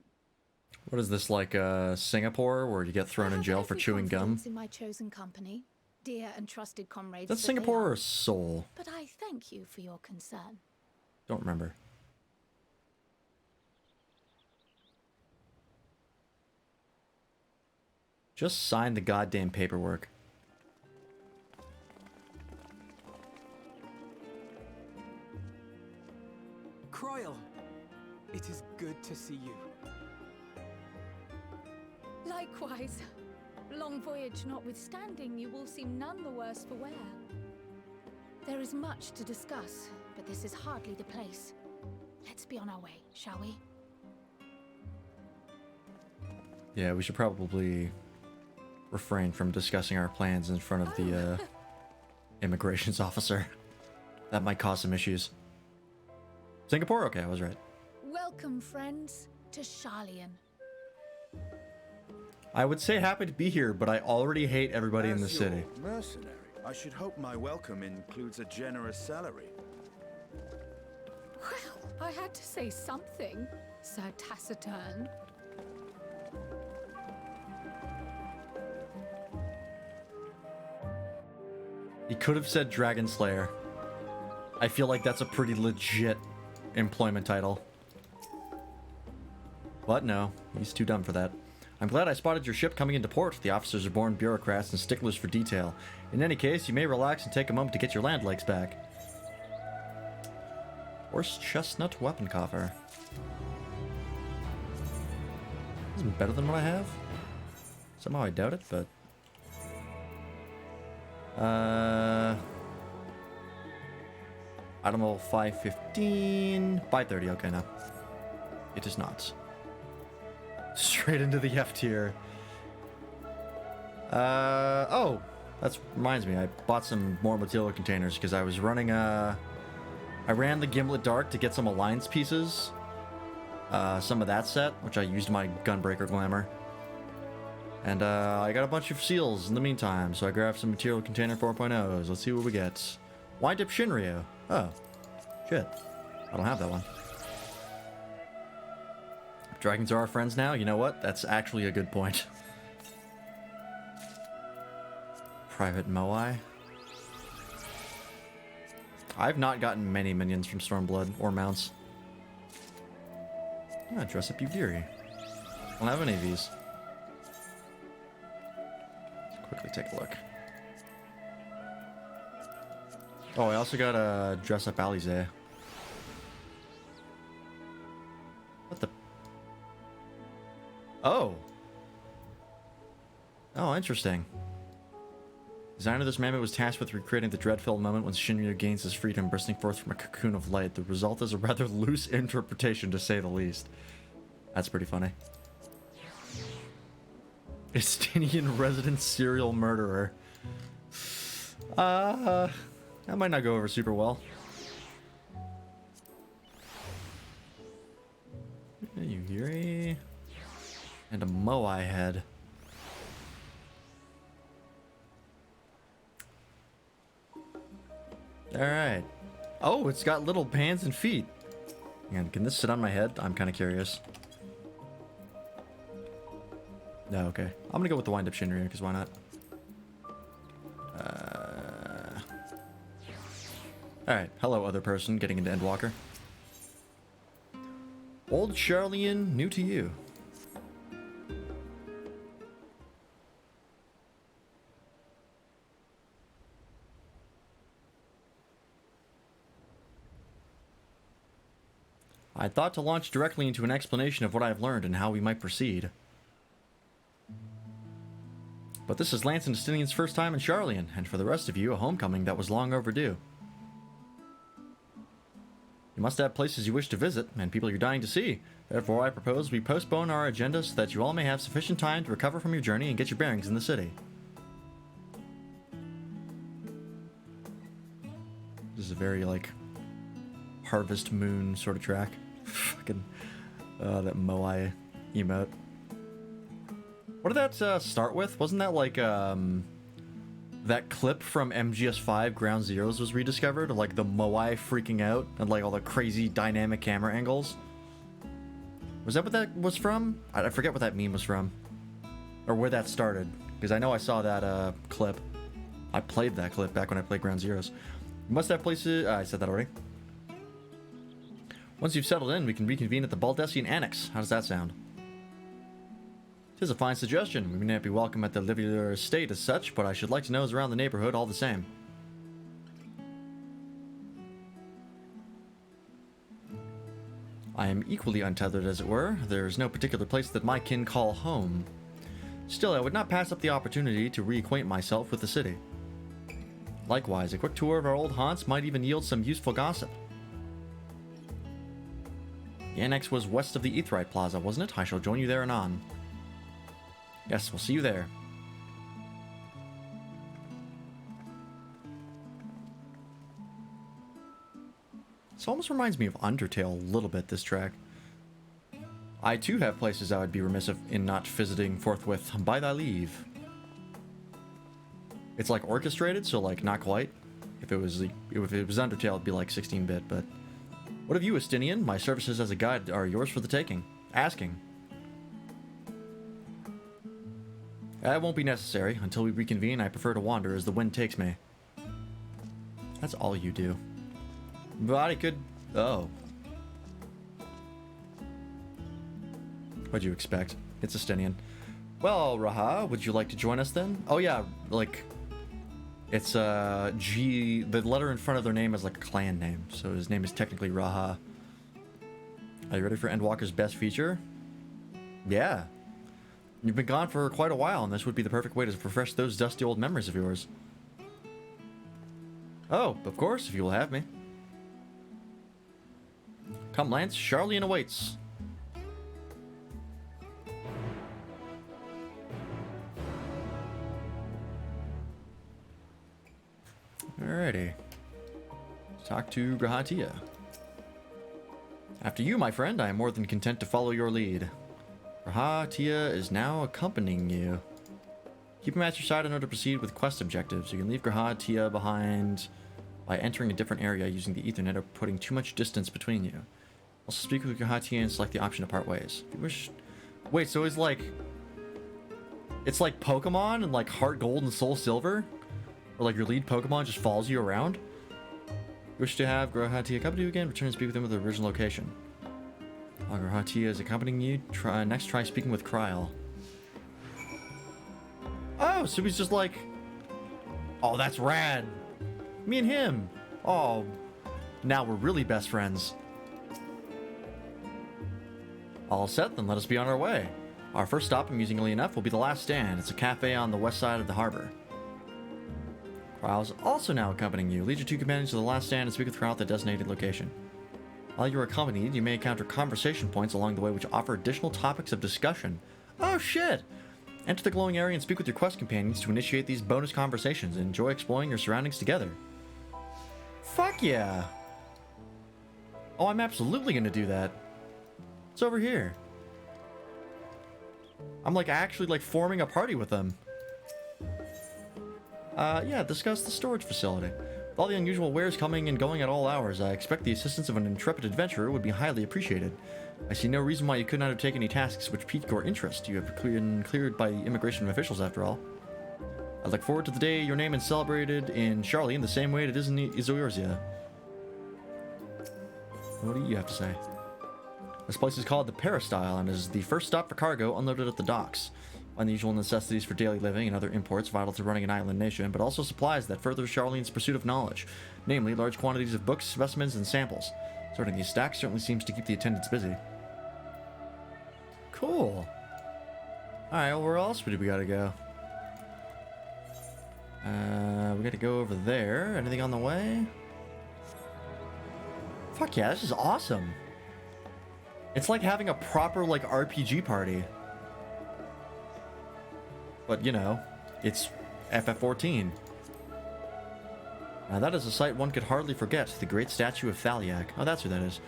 A: What is this, like Singapore, where you get thrown in jail for chewing gum?
M: In my chosen company, dear and trusted comrades.
A: That's Singapore or Seoul?
M: But I thank you for your concern.
A: Don't remember. Just sign the goddamn paperwork.
F: Kryl, it is good to see you.
M: Likewise. Long voyage notwithstanding, you will seem none the worse for wear. There is much to discuss, but this is hardly the place. Let's be on our way, shall we?
A: Yeah, we should probably refrain from discussing our plans in front of the immigrations officer. That might cause some issues. Singapore? Okay, I was right.
M: Welcome, friends, to Sharlayan.
A: I would say happy to be here, but I already hate everybody in the city.
E: Mercenary, I should hope my welcome includes a generous salary.
M: Well, I had to say something, Sir Taciturn.
A: He could have said Dragon Slayer. I feel like that's a pretty legit employment title. But no, he's too dumb for that. I'm glad I spotted your ship coming into port. The officers are born bureaucrats and sticklers for detail. In any case, you may relax and take a moment to get your land legs back. Horse chestnut weapon coffer. This is better than what I have. Somehow I doubt it, but... Item level 515. 530, okay, no. It is not. Straight into the F tier. Oh, that reminds me. I bought some more material containers because I was running, I ran the Gimlet Dark to get some Alliance pieces. Some of that set, which I used my Gunbreaker Glamour. And, I got a bunch of seals in the meantime, so I grabbed some material container 4.0s. Let's see what we get. Wind-up Shinryu. Oh, shit. I don't have that one. Dragons are our friends now? You know what? That's actually a good point. Private Moai. I've not gotten many minions from Stormblood or mounts. I'm gonna dress up Yugiri. I don't have any of these. Let's quickly take a look. Oh, I also got a dress up Alize. What the? Oh. Oh, interesting. Designer of this mammoth was tasked with recreating the dread-filled moment when Shinryu gains his freedom, bursting forth from a cocoon of light. The result is a rather loose interpretation, to say the least. That's pretty funny. Estinian resident serial murderer. That might not go over super well. Yugiri. And a Moai head. Alright. Oh, it's got little hands and feet. Man, can this sit on my head? I'm kind of curious. No, okay. I'm gonna go with the wind-up Shinryu, because why not? Alright, hello other person getting into Endwalker. Old Charlian, new to you. I thought to launch directly into an explanation of what I've learned and how we might proceed. But this is Lance and Justinian's first time in Charlian, and for the rest of you, a homecoming that was long overdue. You must have places you wish to visit, and people you're dying to see. Therefore, I propose we postpone our agenda so that you all may have sufficient time to recover from your journey and get your bearings in the city. This is a very, like, Harvest Moon sort of track. Fucking, that Moai emote. What did that start with? Wasn't that like, that clip from MGS5 Ground Zeroes was rediscovered? Of, like, the Moai freaking out and, like, all the crazy dynamic camera angles? Was that what that was from? I forget what that meme was from. Or where that started. Because I know I saw that, clip. I played that clip back when I played Ground Zeroes. You must have places... I said that already. Once you've settled in, we can reconvene at the Baldessian Annex. How does that sound? 'Tis a fine suggestion. We may not be welcome at the Livier estate as such, but I should like to know is around the neighborhood all the same. I am equally untethered, as it were. There is no particular place that my kin call home. Still, I would not pass up the opportunity to reacquaint myself with the city. Likewise, a quick tour of our old haunts might even yield some useful gossip. The annex was west of the Aetheryte Plaza, wasn't it? I shall join you there anon. Yes, we'll see you there. This almost reminds me of Undertale a little bit, this track. I too have places I would be remiss in not visiting forthwith, by thy leave. It's like orchestrated, so like not quite. If it was Undertale, it'd be like 16-bit, but... What of you, Estinian? My services as a guide are yours for the taking. Asking. That won't be necessary. Until we reconvene, I prefer to wander as the wind takes me. That's all you do. But I could... Oh. What'd you expect? It's Estinian. Well, Raha, would you like to join us then? Oh yeah, like... It's G... The letter in front of their name is like a clan name, so his name is technically Raha. Are you ready for Endwalker's best feature? Yeah. You've been gone for quite a while, and this would be the perfect way to refresh those dusty old memories of yours. Oh, of course, if you will have me. Come, Lance, Charlian awaits. Alrighty. Let's talk to Grahatia. After you, my friend, I am more than content to follow your lead. Grahatia is now accompanying you. Keep him at your side in order to proceed with quest objectives. You can leave Grahatia behind by entering a different area using the Ethernet or putting too much distance between you. Also speak with Grahatia and select the option to part ways. If you wish... Wait, so it's like Pokemon and like Heart Gold and Soul Silver? Or like your lead Pokemon just follows you around? You wish to have Grahatia accompany you again? Return and speak with him at the original location. While Grahatia is accompanying you, try speaking with Kryl. Oh, so he's just like... Oh, that's rad. Me and him. Oh, now we're really best friends. All set, then let us be on our way. Our first stop, amusingly enough, will be the Last Stand. It's a cafe on the west side of the harbor. Kryl is also now accompanying you. Lead your two companions to the Last Stand and speak with Kryl at the designated location. While you are accompanied, you may encounter conversation points along the way which offer additional topics of discussion. Oh shit! Enter the glowing area and speak with your quest companions to initiate these bonus conversations and enjoy exploring your surroundings together. Fuck yeah! Oh, I'm absolutely gonna do that. It's over here. I'm like actually like forming a party with them. Yeah, discuss the storage facility. With all the unusual wares coming and going at all hours, I expect the assistance of an intrepid adventurer would be highly appreciated. I see no reason why you could not undertake any tasks which pique your interest. You have been cleared by the immigration officials, after all. I look forward to the day your name is celebrated in Charlian the same way it is in Ezorzia. What do you have to say? This place is called the Peristyle and is the first stop for cargo unloaded at the docks. Unusual necessities for daily living and other imports vital to running an island nation, but also supplies that further Charlene's pursuit of knowledge, namely large quantities of books, specimens, and samples. Sorting these stacks certainly seems to keep the attendants busy. Cool. Alright, well, where else do we gotta go? We gotta go over there. Anything on the way? Fuck yeah, this is awesome. It's like having a proper, like, RPG party. But, you know, it's FF14. Now that is a sight one could hardly forget, the great statue of Thaliak. Oh, that's who that is.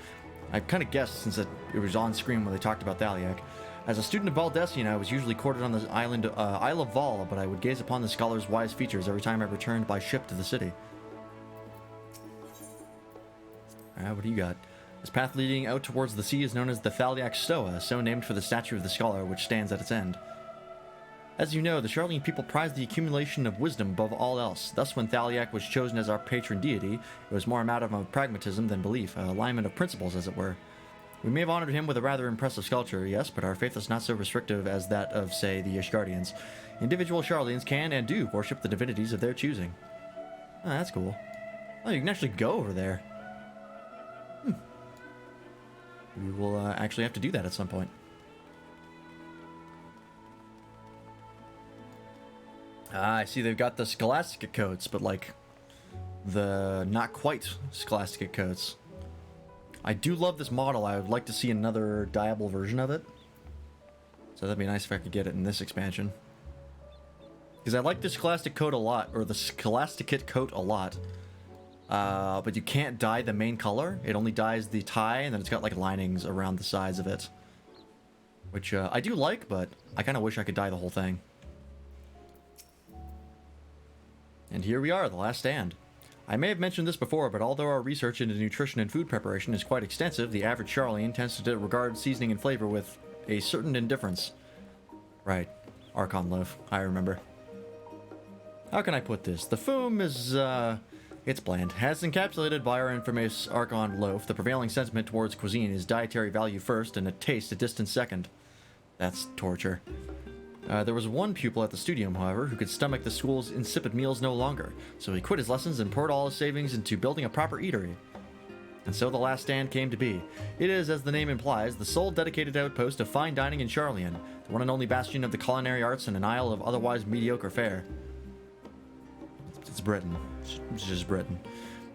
A: I kind of guessed since it was on screen when they talked about Thaliak. As a student of Valdesian, I was usually quartered on the island Isle of Val, but I would gaze upon the scholar's wise features every time I returned by ship to the city. Alright, what do you got? This path leading out towards the sea is known as the Thaliak Stoa, so named for the statue of the scholar which stands at its end. As you know, the Charlene people prize the accumulation of wisdom above all else. Thus, when Thaliak was chosen as our patron deity, it was more a matter of pragmatism than belief, a alignment of principles, as it were. We may have honored him with a rather impressive sculpture, yes, but our faith is not so restrictive as that of, say, the Ishgardians. Individual Charlenes can and do worship the divinities of their choosing. Oh, that's cool. Oh, you can actually go over there. We will actually have to do that at some point. I see they've got the Scholastica coats, but like the not quite Scholastica coats. I do love this model. I would like to see another dyeable version of it. So that'd be nice if I could get it in this expansion. Because I like the Scholastic coat a lot, or the Scholasticate coat a lot. But you can't dye the main color. It only dyes the tie, and then it's got like linings around the sides of it. Which I do like, but I kind of wish I could dye the whole thing. And here we are, the last stand. I may have mentioned this before, but although our research into nutrition and food preparation is quite extensive, the average Charlene tends to regard seasoning and flavor with a certain indifference. Right. Archon loaf. I remember. How can I put this? The foom is, it's bland. As encapsulated by our infamous Archon loaf, the prevailing sentiment towards cuisine is dietary value first and a taste a distant second. That's torture. There was one pupil at the studium, however, who could stomach the school's insipid meals no longer, so he quit his lessons and poured all his savings into building a proper eatery. And so the last stand came to be. It is, as the name implies, the sole dedicated outpost of fine dining in Charleon, the one and only bastion of the culinary arts in an isle of otherwise mediocre fare. It's Britain. It's just Britain.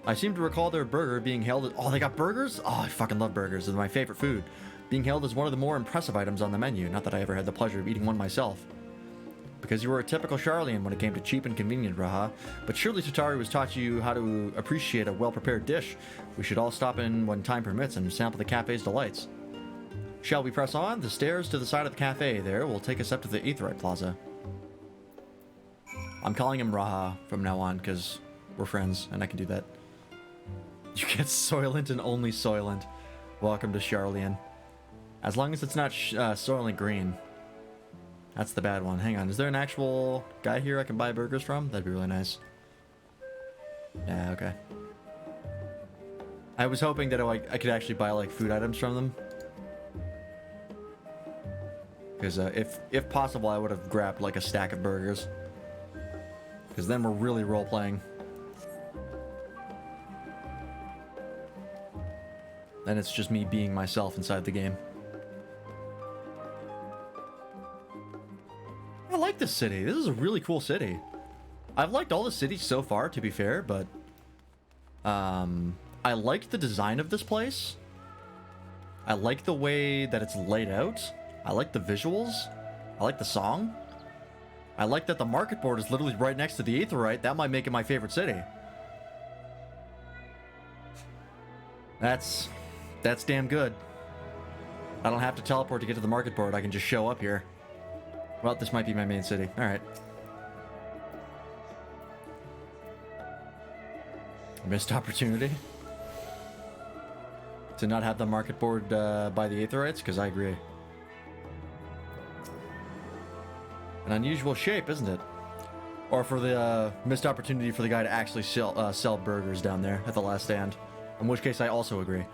A: I seem to recall their burger being held at... Oh, they got burgers? Oh, I fucking love burgers. They're my favorite food. Being held as one of the more impressive items on the menu. Not that I ever had the pleasure of eating one myself. Because you were a typical Charlean when it came to cheap and convenient, Raha. But surely Tatari has taught you how to appreciate a well-prepared dish. We should all stop in when time permits and sample the cafe's delights. Shall we press on? The stairs to the side of the cafe there will take us up to the Aetherite Plaza. I'm calling him Raha from now on because we're friends and I can do that. You get Soylent and only Soylent. Welcome to Charlean. As long as it's not Soylent Green. That's the bad one. Hang on, is there an actual guy here I can buy burgers from? That'd be really nice. Yeah, okay. I was hoping that I could actually buy like food items from them. Because if possible, I would have grabbed like a stack of burgers. Because then we're really role-playing. Then it's just me being myself inside the game. I like this city. This is a really cool city. I've liked all the cities so far, to be fair, but... I like the design of this place. I like the way that it's laid out. I like the visuals. I like the song. I like that the market board is literally right next to the Aetherite. That might make it my favorite city. That's damn good. I don't have to teleport to get to the market board. I can just show up here. Well, this might be my main city. Alright. Missed opportunity. To not have the market board by the Aetherites, because I agree. An unusual shape, isn't it? Or for the missed opportunity for the guy to actually sell burgers down there at the last stand. In which case, I also agree.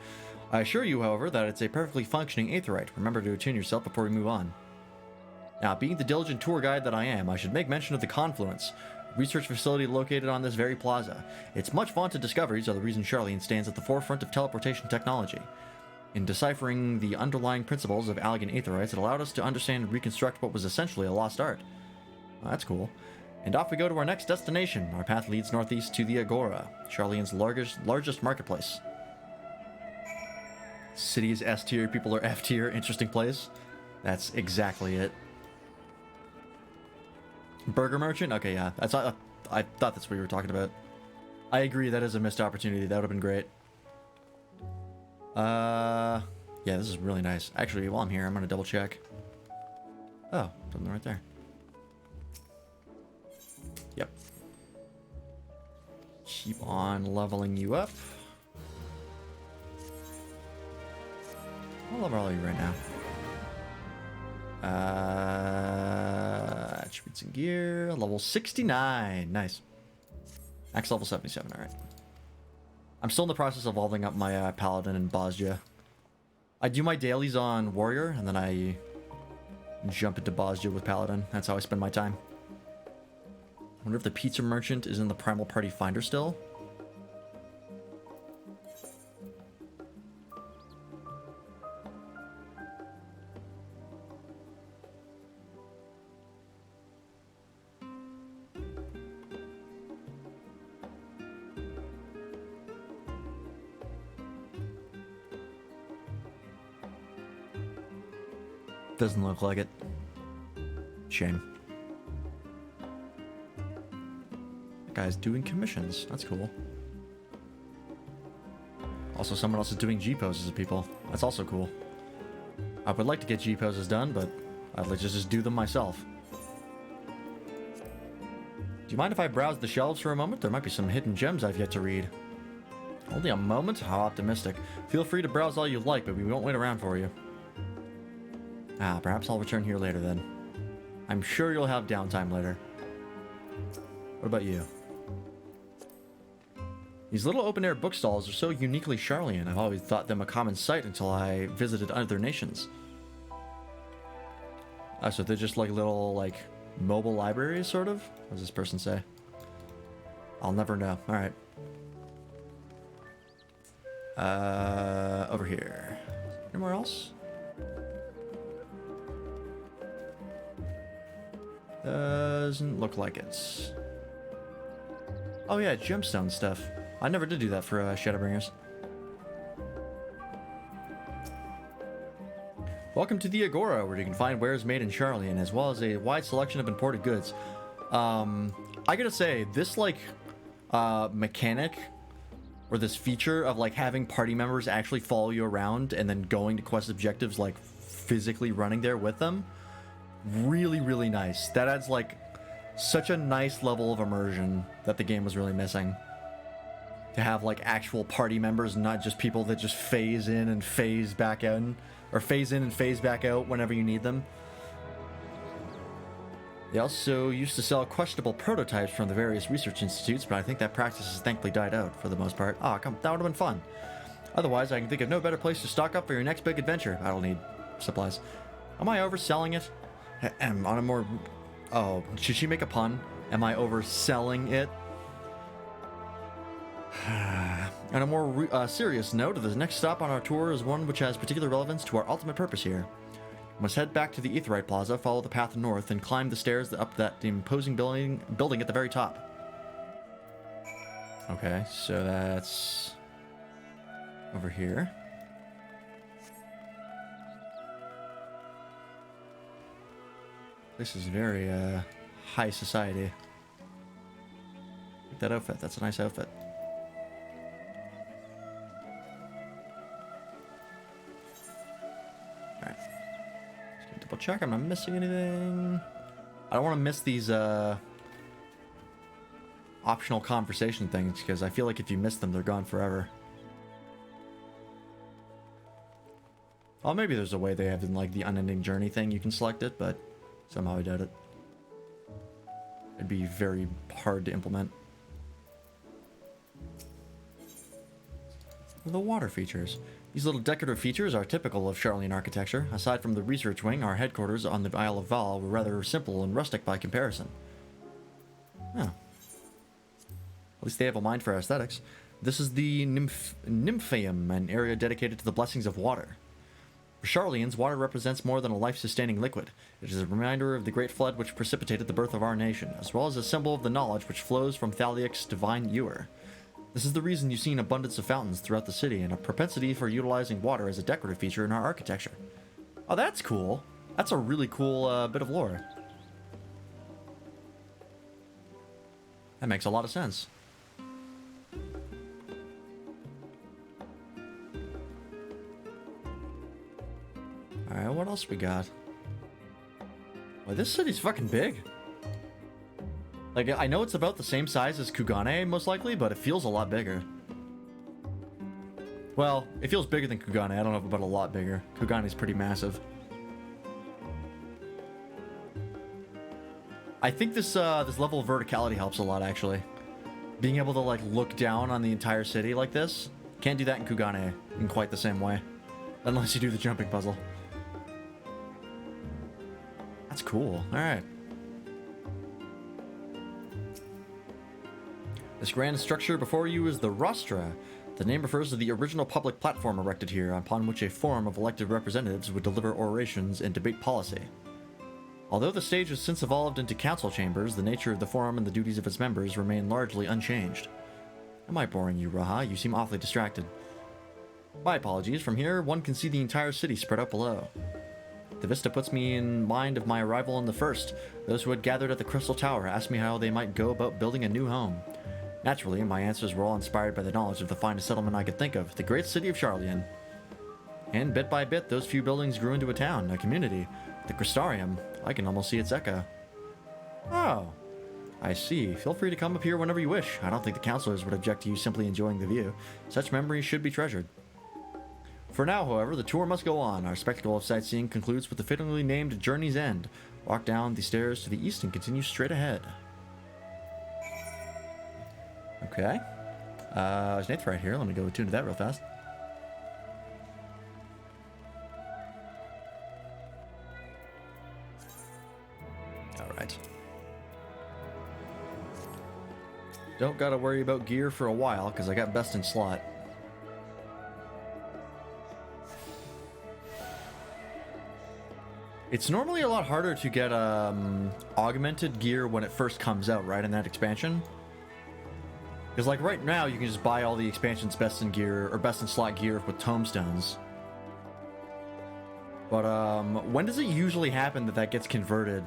A: I assure you, however, that it's a perfectly functioning aetheryte. Remember to attune yourself before we move on. Now, being the diligent tour guide that I am, I should make mention of the Confluence, research facility located on this very plaza. Its much vaunted discoveries are the reason Charlian stands at the forefront of teleportation technology. In deciphering the underlying principles of Allegan aetherites, it allowed us to understand and reconstruct what was essentially a lost art. Well, that's cool. And off we go to our next destination. Our path leads northeast to the Agora, Charlian's largest marketplace. City is S tier, people are F tier. Interesting place. That's exactly it. Burger merchant? Okay, yeah. I thought that's what you were talking about. I agree, that is a missed opportunity. That would have been great. Yeah, this is really nice. Actually, while I'm here, I'm gonna double check. Oh, something right there. Yep. Keep on leveling you up. I'll level you right now. Attributes and gear. Level 69. Nice. Max level 77. Alright. I'm still in the process of leveling up my Paladin and Bosja. I do my dailies on Warrior, and then I jump into Bosja with Paladin. That's how I spend my time. I wonder if the pizza merchant is in the Primal Party Finder still. Doesn't look like it. Shame. That guy's doing commissions. That's cool. Also, someone else is doing G-poses of people. That's also cool. I would like to get G-poses done, but I'd like to just do them myself. Do you mind if I browse the shelves for a moment? There might be some hidden gems I've yet to read. Only a moment? How optimistic. Feel free to browse all you like, but we won't wait around for you. Ah, perhaps I'll return here later then. I'm sure you'll have downtime later. What about you? These little open-air bookstalls are so uniquely Charlian. I've always thought them a common sight until I visited other nations. So they're just like little, like, mobile libraries, sort of? What does this person say? I'll never know. Alright. Over here. Anywhere else? Doesn't look like it. Oh yeah, gemstone stuff. I never did do that for Shadowbringers. Welcome to the Agora, where you can find wares made in Charlian, as well as a wide selection of imported goods. I gotta say, this like mechanic, or this feature of like having party members actually follow you around and then going to quest objectives, like physically running there with them, really, really nice. That adds like such a nice level of immersion that the game was really missing. To have like actual party members, not just people that just phase in and phase back out, or phase in and phase back out whenever you need them. They also used to sell questionable prototypes from the various research institutes, but I think that practice has thankfully died out for the most part. Ah, come, that would have been fun. Otherwise, I can think of no better place to stock up for your next big adventure. I don't need supplies. Am I overselling it? On a more... Oh, should she make a pun? Am I overselling it? On a more serious note, the next stop on our tour is one which has particular relevance to our ultimate purpose here. We must head back to the Aetherite Plaza, follow the path north, and climb the stairs up that imposing building at the very top. Okay, so that's over here. This is very high society. Look at that outfit. That's a nice outfit. Alright. Just gonna double check. I'm not missing anything. I don't want to miss these optional conversation things, because I feel like if you miss them, they're gone forever. Oh, maybe there's a way they have in like the unending journey thing. You can select it, but somehow I doubt it. It'd be very hard to implement. The water features. These little decorative features are typical of Charlian architecture. Aside from the research wing, our headquarters on the Isle of Val were rather simple and rustic by comparison. Oh. At least they have a mind for aesthetics. This is the Nymphaeum, an area dedicated to the blessings of water. For Charlians, water represents more than a life-sustaining liquid. It is a reminder of the great flood which precipitated the birth of our nation, as well as a symbol of the knowledge which flows from Thaliak's divine ewer. This is the reason you see an abundance of fountains throughout the city and a propensity for utilizing water as a decorative feature in our architecture. Oh, that's cool. That's a really cool bit of lore. That makes a lot of sense. Alright, what else we got? Well, this city's fucking big. Like, I know it's about the same size as Kugane, most likely, but it feels a lot bigger. Well, it feels bigger than Kugane. I don't know about a lot bigger. Kugane's pretty massive. I think this level of verticality helps a lot, actually. Being able to, like, look down on the entire city like this. Can't do that in Kugane in quite the same way. Unless you do the jumping puzzle. That's cool. Alright. This grand structure before you is the Rostra. The name refers to the original public platform erected here, upon which a forum of elected representatives would deliver orations and debate policy. Although the stage has since evolved into council chambers, the nature of the forum and the duties of its members remain largely unchanged. Am I boring you, Raha? You seem awfully distracted. My apologies. From here, one can see the entire city spread out below. The vista puts me in mind of my arrival in the first. Those who had gathered at the Crystal Tower asked me how they might go about building a new home. Naturally, my answers were all inspired by the knowledge of the finest settlement I could think of, the great city of Charlian. And bit by bit, those few buildings grew into a town, a community. The Crystarium. I can almost see its echo. Oh, I see. Feel free to come up here whenever you wish. I don't think the counselors would object to you simply enjoying the view. Such memories should be treasured. For now, however, the tour must go on. Our spectacle of sightseeing concludes with the fittingly named Journey's End. Walk down the stairs to the east and continue straight ahead. Okay. There's Nath right here. Let me go tune to that real fast. Alright. Don't gotta worry about gear for a while, because I got best in slot. It's normally a lot harder to get augmented gear when it first comes out, right, in that expansion? Because like right now, you can just buy all the expansion's best in gear, or best in slot gear with tomestones. But when does it usually happen that that gets converted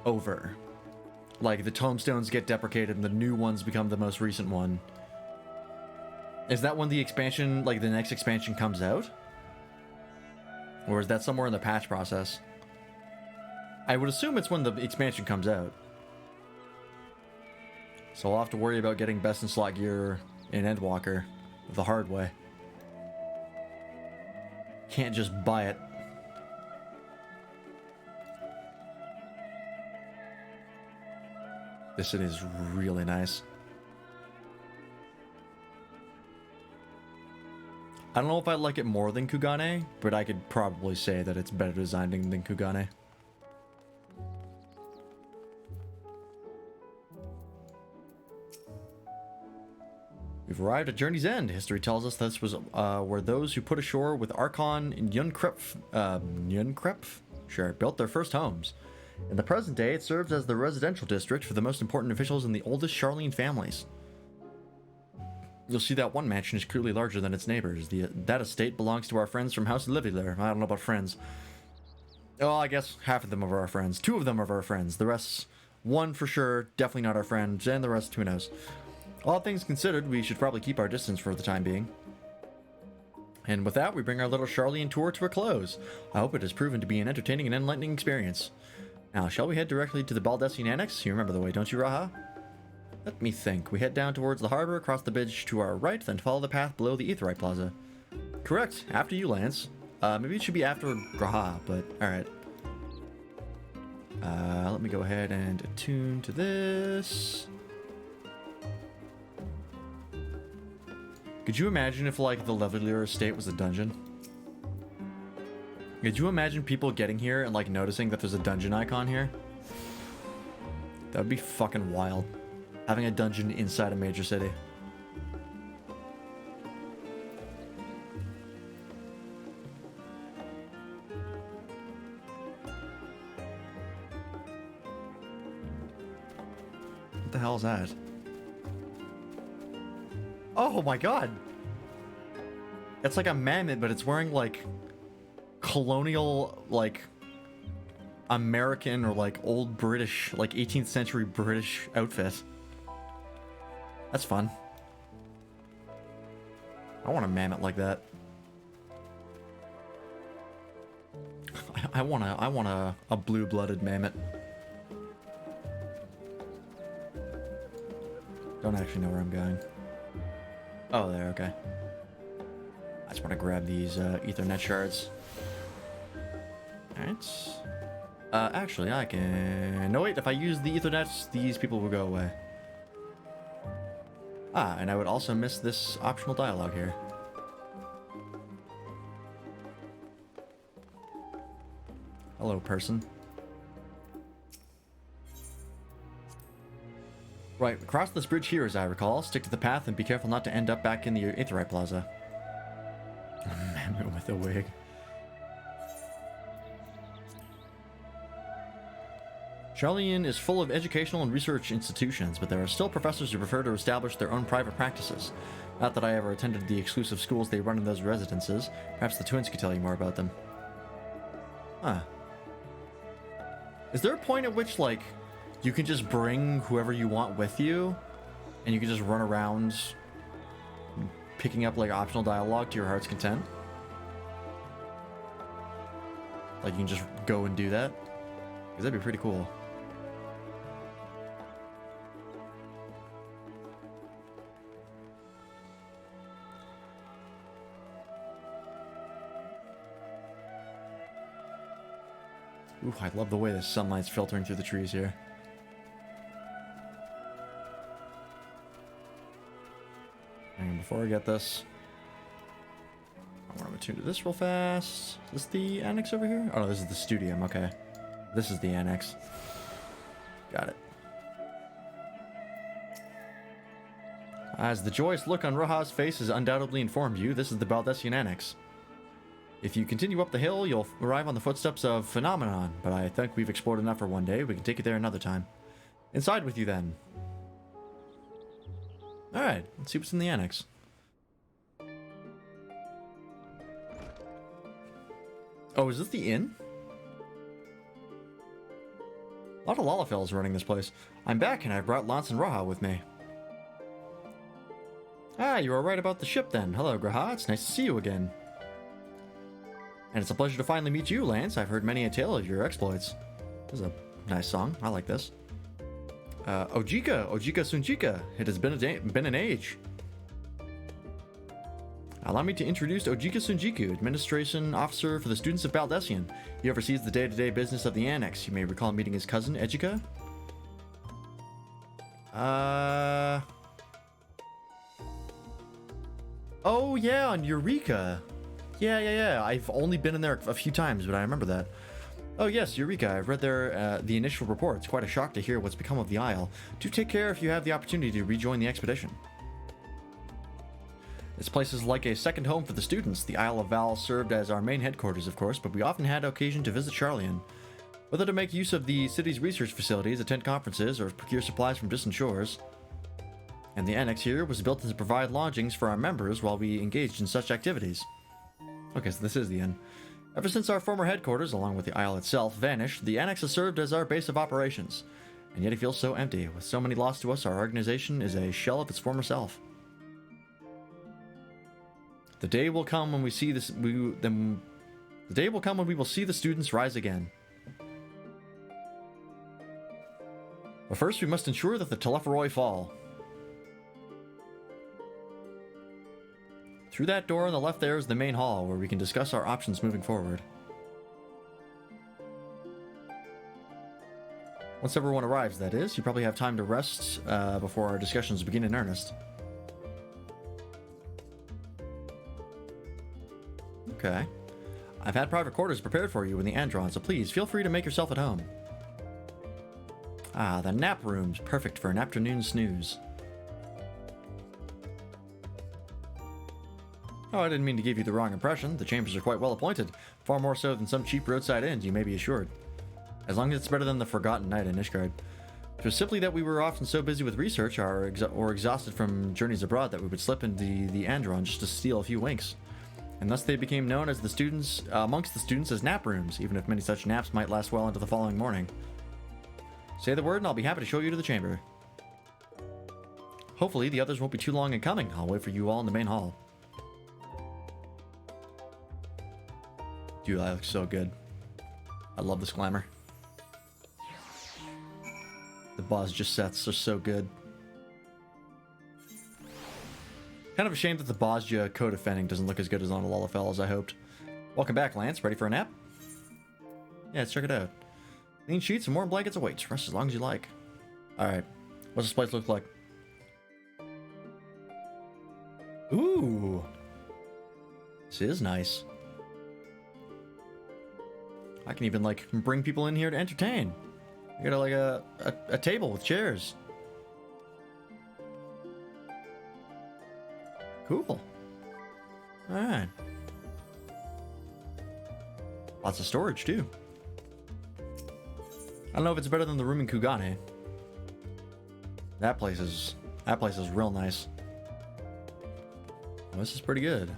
A: over? Like the tomestones get deprecated and the new ones become the most recent one. Is that when the expansion, like the next expansion comes out? Or is that somewhere in the patch process? I would assume it's when the expansion comes out. So I'll have to worry about getting best in slot gear in Endwalker the hard way. Can't just buy it. This is really nice. I don't know if I like it more than Kugane, but I could probably say that it's better designed than Kugane. We've arrived at Journey's End. History tells us this was where those who put ashore with Archon and Yunkrep, sure, built their first homes. In the present day, it serves as the residential district for the most important officials and the oldest Charlian families. You'll see that one mansion is clearly larger than its neighbors. That estate belongs to our friends from House Liviller. I don't know about friends. Oh, I guess half of them are our friends. 2 of them are our friends. The rest, 1 for sure, definitely not our friend, and the rest, who knows. All things considered, we should probably keep our distance for the time being. And with that, we bring our little Charlian tour to a close. I hope it has proven to be an entertaining and enlightening experience. Now, shall we head directly to the Baldessian Annex? You remember the way, don't you, Raha? Let me think. We head down towards the harbor, across the bridge to our right, then follow the path below the Aetheryte Plaza. Correct. After you, Lance. Maybe it should be after Graha, but alright. Let me go ahead and attune to this. Could you imagine if, like, the Levelier estate was a dungeon? Could you imagine people getting here and, like, noticing that there's a dungeon icon here? That would be fucking wild. Having a dungeon inside a major city. What the hell is that? Oh my god! It's like a mammoth, but it's wearing, like, colonial, like, American or, like, old British, like, 18th century British outfit. That's fun. I want a mammoth like that. I want a blue-blooded mammoth. Don't actually know where I'm going. Oh, there, okay. I just want to grab these Ethernet shards. Alright. Actually, I can... No, wait, if I use the Ethernets, these people will go away. Ah, and I would also miss this optional dialogue here. Hello, person. Right, cross this bridge here as I recall. Stick to the path and be careful not to end up back in the Aetheryte Plaza. Mammoth with a wig. Charlian is full of educational and research institutions, but there are still professors who prefer to establish their own private practices. Not that I ever attended the exclusive schools they run in those residences. Perhaps the twins could tell you more about them. Huh. Is there a point at which, like, you can just bring whoever you want with you, and you can just run around picking up, like, optional dialogue to your heart's content? Like, you can just go and do that? Because that'd be pretty cool. Ooh, I love the way the sunlight's filtering through the trees here. And before I get this, I want to attune to this real fast. Is this the annex over here? Oh, no, this is the studium. Okay. This is the annex. Got it. As the joyous look on Roja's face has undoubtedly informed you, this is the Baldessian Annex. If you continue up the hill, you'll arrive on the footsteps of Phenomenon, but I think we've explored enough for one day. We can take you there another time. Inside with you, then. Alright, let's see what's in the annex. Oh, is this the inn? A lot of Lalafels running this place. I'm back, and I've brought Lance and Roja with me. Ah, you were right about the ship, then. Hello, Graha. It's nice to see you again. And it's a pleasure to finally meet you, Lance. I've heard many a tale of your exploits. This is a nice song. I like this. Ojika Sunjika. It has been an age. Allow me to introduce Ojika Sunjiku, Administration Officer for the students of Baldessian. He oversees the day-to-day business of the Annex. You may recall meeting his cousin, Ejika. Oh yeah, on Eureka. Yeah. I've only been in there a few times, but I remember that. Oh yes, Eureka. I've read the initial report. It's quite a shock to hear what's become of the Isle. Do take care if you have the opportunity to rejoin the expedition. This place is like a second home for the students. The Isle of Val served as our main headquarters, of course, but we often had occasion to visit Charlian. Whether to make use of the city's research facilities, attend conferences, or procure supplies from distant shores. And the annex here was built to provide lodgings for our members while we engaged in such activities. Okay, so this is the inn. Ever since our former headquarters, along with the Isle itself, vanished, the annex has served as our base of operations. And yet it feels so empty. With so many lost to us, our organization is a shell of its former self. The day will come when we see this. The day will come when we will see the students rise again. But first, we must ensure that the Telepharoi fall. Through that door on the left there is the main hall, where we can discuss our options moving forward. Once everyone arrives, that is. You probably have time to rest before our discussions begin in earnest. Okay. I've had private quarters prepared for you in the Andron, so please feel free to make yourself at home. Ah, the nap room's perfect for an afternoon snooze. Oh, I didn't mean to give you the wrong impression. The chambers are quite well appointed, far more so than some cheap roadside inns, you may be assured. As long as it's better than the Forgotten Night in Ishgard. It was simply that we were often so busy with research or exhausted from journeys abroad that we would slip into the Andron just to steal a few winks. And thus they became known as amongst the students as nap rooms, even if many such naps might last well into the following morning. Say the word and I'll be happy to show you to the chamber. Hopefully the others won't be too long in coming. I'll wait for you all in the main hall. Dude, that looks so good. I love this glamour. The boss just sets are so good. Kind of a shame that the Bosja co-defending doesn't look as good as on Lalafell as I hoped. Welcome back, Lance. Ready for a nap? Yeah, let's check it out. Clean sheets and warm blankets await. Rest as long as you like. Alright. What's this place look like? Ooh. This is nice. I can even, like, bring people in here to entertain. I got, like, a table with chairs. Cool. Alright. Lots of storage, too. I don't know if it's better than the room in Kugane. That place is real nice. Oh, this is pretty good.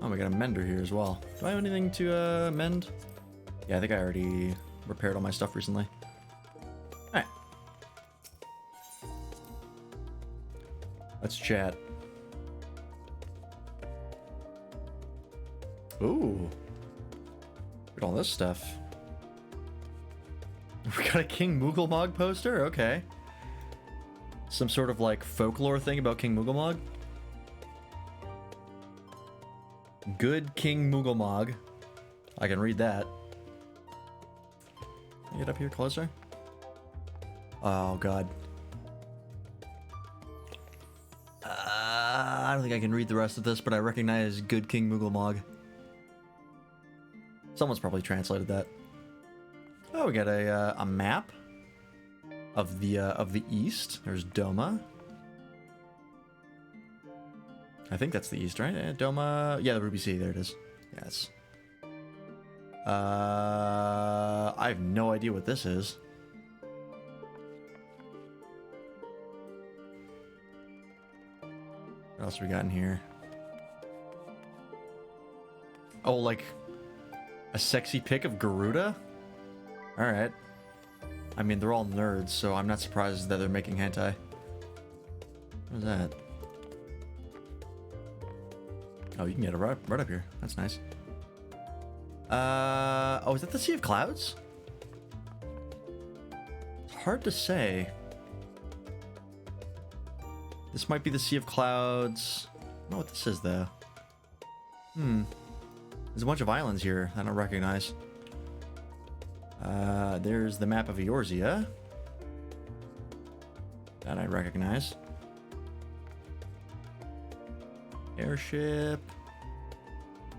A: Oh, we got a mender here as well. Do I have anything to mend? Yeah, I think I already repaired all my stuff recently. Alright. Let's chat. Ooh. Look at all this stuff. We got a King Moogelmog poster? Okay. Some sort of, like, folklore thing about King Moogelmog? Good King Moogelmog. I can read that. Can I get up here closer? Oh, God. I don't think I can read the rest of this, but I recognize Good King Moogelmog. Someone's probably translated that. Oh, we got a map of the east. There's Doma. I think that's the east, right? Doma. Yeah, the Ruby Sea. There it is. Yes. I have no idea what this is. What else we got in here? Oh, like a sexy pic of Garuda? Alright. I mean, they're all nerds, so I'm not surprised that they're making hentai. What is that? Oh, you can get it right up here. That's nice. Oh, is that the Sea of Clouds? It's hard to say. This might be the Sea of Clouds. I don't know what this is, though. There's a bunch of islands here I don't recognize. There's the map of Eorzea. That I recognize. Airship.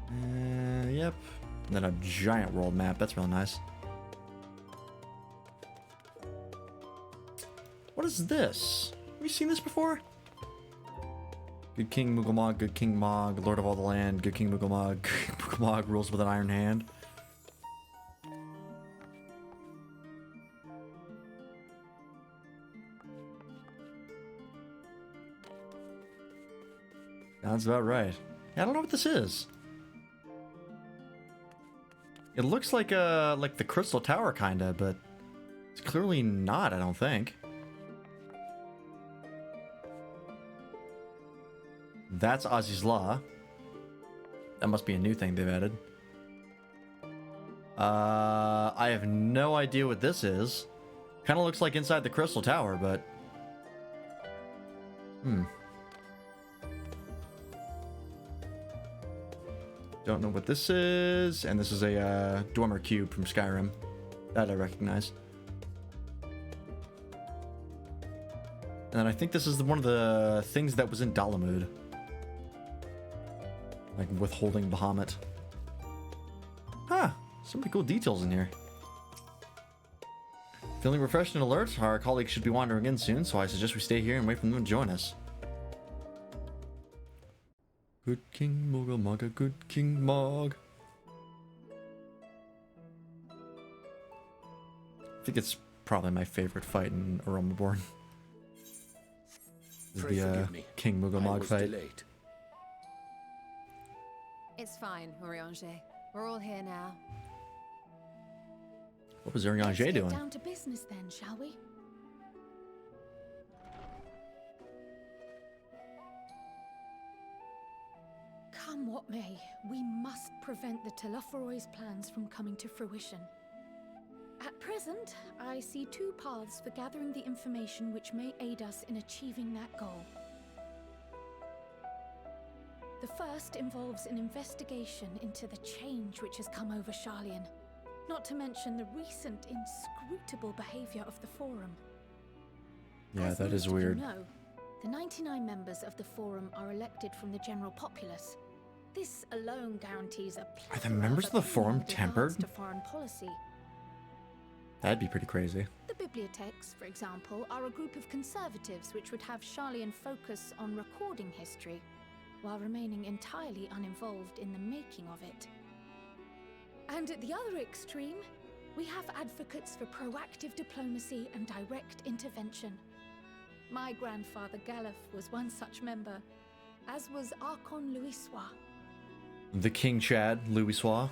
A: Yep. And then a giant world map. That's real nice. What is this? Have you seen this before? Good King Moogelmog, Good King Mog, Lord of all the land, Good King Moogelmog, Moogelmog rules with an iron hand. Sounds about right. Yeah, I don't know what this is. It looks like the Crystal Tower kinda, but it's clearly not, I don't think. That's Ozzy's Law. That must be a new thing they've added. I have no idea what this is. Kinda looks like inside the Crystal Tower, but... Don't know what this is. And this is a Dwemer Cube from Skyrim. That I recognize. And then I think this is one of the things that was in Dalamud. Like withholding Bahamut. Some pretty cool details in here. Feeling refreshed and alert? Our colleagues should be wandering in soon, so I suggest we stay here and wait for them to join us. Good King Mogul Mog, good King Mog. I think it's probably my favorite fight in Aromaborn. The King Mugamog fight.
C: Delayed. It's fine, Urianger. We're all here now.
A: What was Urianger doing?
M: Down to business then, shall we? Come what may, we must prevent the Telophoroid's plans from coming to fruition. At present, I see two paths for gathering the information which may aid us in achieving that goal. The first involves an investigation into the change which has come over Sharlayan, not to mention the recent inscrutable behavior of the Forum.
A: Yeah,
M: As
A: that is
M: most of you
A: weird.
M: know, the 99 members of the Forum are elected from the general populace. This alone guarantees a
A: Are the members of the Forum tempered?
M: to foreign policy.
A: That'd be pretty crazy.
M: The bibliotheques, for example, are a group of conservatives which would have Sharlayan focus on recording history, while remaining entirely uninvolved in the making of it. And at the other extreme, we have advocates for proactive diplomacy and direct intervention. My grandfather Galef was one such member, as was Archon Louisois.
A: The King Chad, Louisois.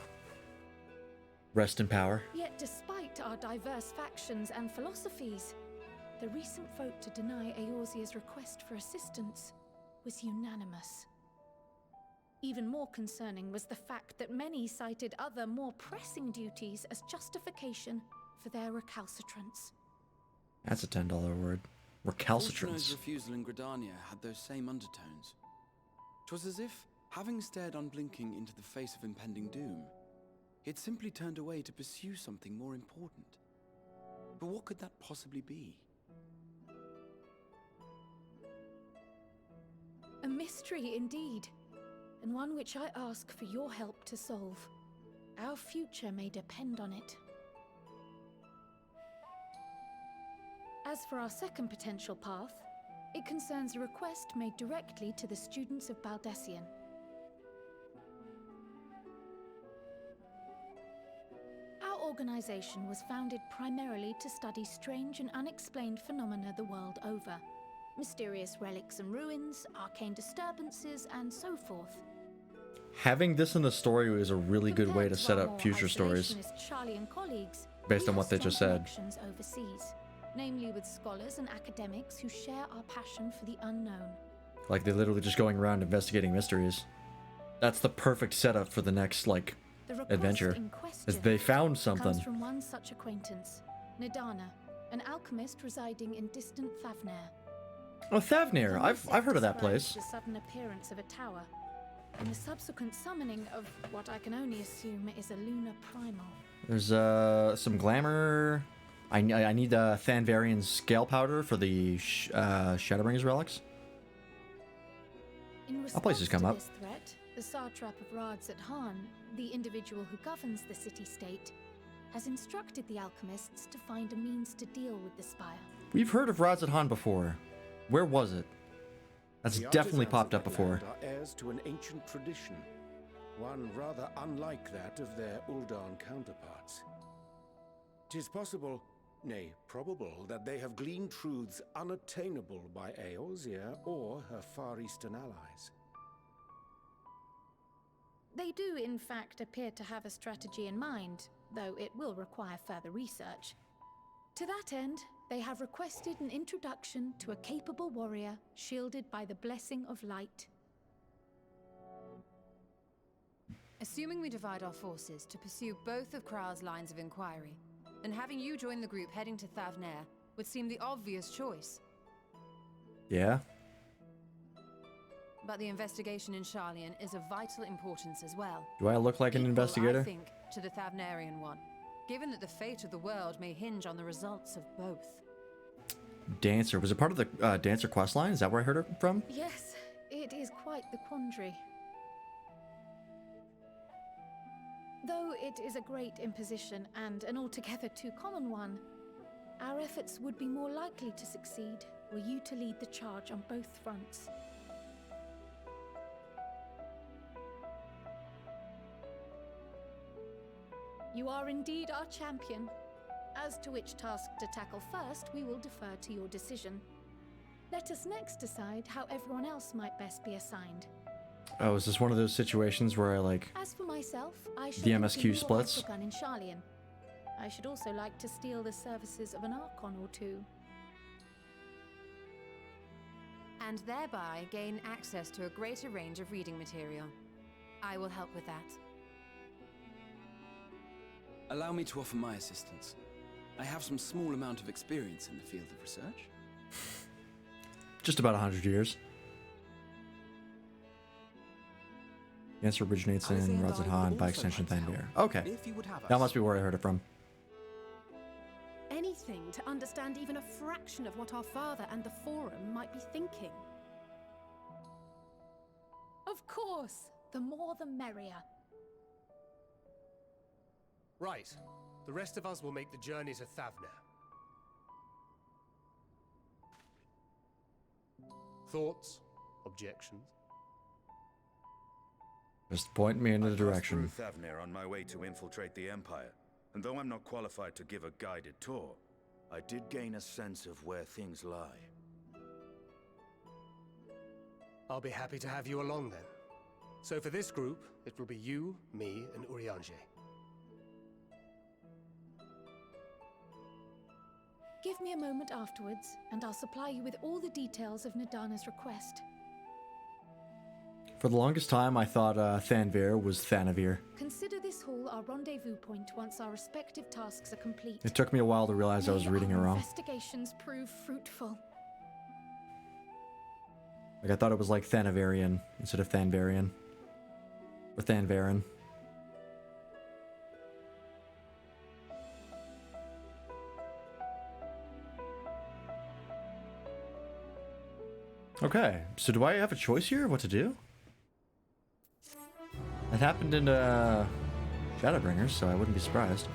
A: Rest in power.
M: Yet despite our diverse factions and philosophies, the recent vote to deny Eorzea's request for assistance was unanimous. Even more concerning was the fact that many cited other, more pressing duties as justification for their recalcitrance.
A: That's a $10 word.
K: Fortuno's
A: Recalcitrance.
K: refusal in Gridania had those same undertones. 'Twas as if, having stared unblinking into the face of impending doom, he had simply turned away to pursue something more important. But what could that possibly be?
M: A mystery indeed, and one which I ask for your help to solve. Our future may depend on it. As for our second potential path, it concerns a request made directly to the students of Baldessian. Our organization was founded primarily to study strange and unexplained phenomena the world over. Mysterious relics and ruins, arcane disturbances, and so forth.
A: Having this in the story is a really good way to set up future stories.
M: Sharlayan colleagues,
A: Based
M: we
A: on what
M: have
A: they just
M: strong
A: said.
M: connections overseas, namely with scholars and academics who share our passion for the unknown.
A: Like, they're literally just going around investigating mysteries. That's the perfect setup for the next, like,
M: The request
A: adventure.
M: in
A: Is
M: question
A: they found
M: comes
A: something.
M: from one such acquaintance, Nidana, an alchemist residing in distant Thavnair.
A: Oh, Thavnair.
M: The
A: I've heard of that
M: describes
A: place.
M: The sudden appearance of a tower, and the subsequent summoning of what I can only assume is a lunar primal.
A: There's some glamour. I need Thanvarian scale powder for the Shadowbringers relics.
M: In
A: That
M: response
A: place has come
M: to
A: up.
M: this threat, the satrap of Radzat-Han, the individual who governs the city-state, has instructed the alchemists to find a means to deal with the spire.
A: We've heard of Radzat-Han before. Where was it? That's
D: The
A: definitely
D: artisans
A: popped
D: of
A: up
D: that
A: before.
D: land are heirs to an ancient tradition, one rather unlike that of their Uldan counterparts. 'Tis possible, nay, probable, that they have gleaned truths unattainable by Eorzea or her Far Eastern allies.
M: They do, in fact, appear to have a strategy in mind, though it will require further research. To that end, they have requested an introduction to a capable warrior shielded by the blessing of light.
C: Assuming we divide our forces to pursue both of Kral's lines of inquiry, then having you join the group heading to Thavnair would seem the obvious choice.
A: Yeah.
C: But the investigation in Sharlayan is of vital importance as well.
A: Do I look like an
C: Equal,
A: investigator?
C: I think, to the Thavnarian one, given that the fate of the world may hinge on the results of both.
A: Dancer. Was it part of the Dancer quest line? Is that where I heard it from?
M: Yes, it is quite the quandary. Though it is a great imposition and an altogether too common one, our efforts would be more likely to succeed were you to lead the charge on both fronts. You are indeed our champion. As to which task to tackle first, we will defer to your decision. Let us next decide how everyone else might best be assigned.
A: Oh, is this one of those situations where I like...
M: As for myself, I shall
A: the MSQ splits?
M: gun in Charlian. I should also like to steal the services of an Archon or two.
C: And thereby gain access to a greater range of reading material. I will help with that.
K: Allow me to offer my assistance. I have some small amount of experience in the field of research.
A: Just about 100 years. The answer originates in Radzahan, by extension Thandir. Okay. That must be where I heard it from.
O: Anything to understand even a fraction of what our father and the Forum might be thinking.
M: Of course! The more the merrier.
B: Right. The rest of us will make the journey to Thavner. Thoughts? Objections?
A: Just point me in the direction.
E: I passed through Thavner on my way to infiltrate the Empire, and though I'm not qualified to give a guided tour, I did gain a sense of where things lie.
B: I'll be happy to have you along then. So for this group, it will be you, me, and Urianger.
M: Give me a moment afterwards, and I'll supply you with all the details of Nadana's request.
A: For the longest time, I thought Thanvir was Thanavir.
M: Consider this hall our rendezvous point once our respective tasks are complete.
A: It took me a while to realize I was reading it wrong.
M: Investigations prove fruitful.
A: Like, I thought it was like Thanavirian instead of Thanvarian. Or Thanvarin. Okay, so do I have a choice here? What to do? It happened in Shadowbringers, so I wouldn't be surprised.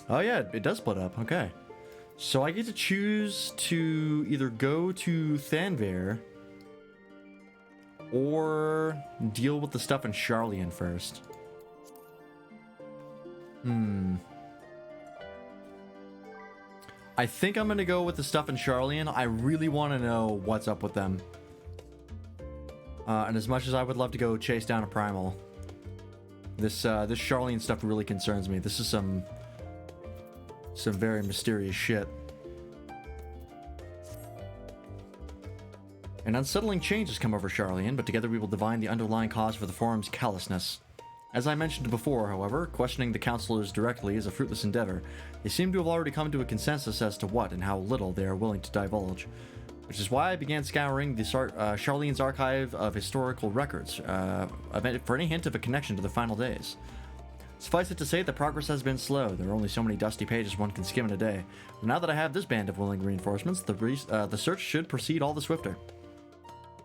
A: Oh yeah, it does split up. Okay. So I get to choose to either go to Thanvir or deal with the stuff in Charlian first. I think I'm gonna go with the stuff in Charlian. I really want to know what's up with them. And as much as I would love to go chase down a primal, this Charlian stuff really concerns me. This is some very mysterious shit. An unsettling change has come over Charlian, but together we will divine the underlying cause for the Forum's callousness. As I mentioned before, however, questioning the counselors directly is a fruitless endeavor. They seem to have already come to a consensus as to what and how little they are willing to divulge, which is why I began scouring the Charlian's archive of historical records for any hint of a connection to the final days. Suffice it to say that progress has been slow. There are only so many dusty pages one can skim in a day. But now that I have this band of willing reinforcements, the search should proceed all the swifter.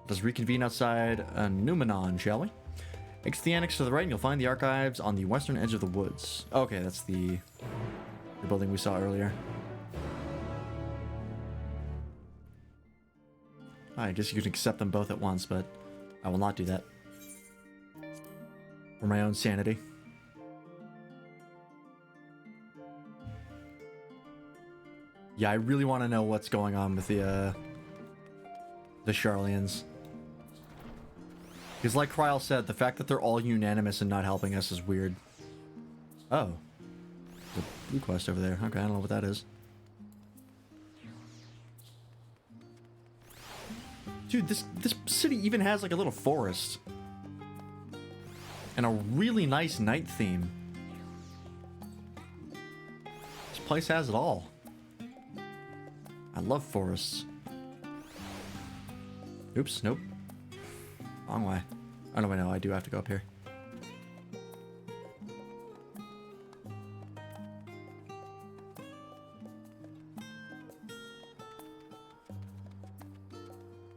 A: Let us reconvene outside Numenon, shall we? Exit the annex to the right and you'll find the archives on the western edge of the woods. Okay, that's the building we saw earlier. I guess you can accept them both at once, but I will not do that. For my own sanity. Yeah, I really want to know what's going on with the Charlians. Because like Kryl said, the fact that they're all unanimous and not helping us is weird. Oh. The blue quest over there. Okay, I don't know what that is. Dude, this city even has like a little forest. And a really nice night theme. This place has it all. I love forests. Oops, nope. Wrong way. Oh no, wait, no, I do have to go up here.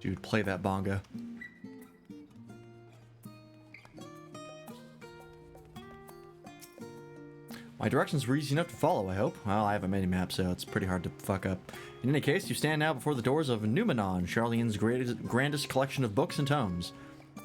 A: Dude, play that bongo. My directions were easy enough to follow, I hope. Well, I have a mini-map, so it's pretty hard to fuck up. In any case, you stand now before the doors of Numenon, Charlene's grandest collection of books and tomes.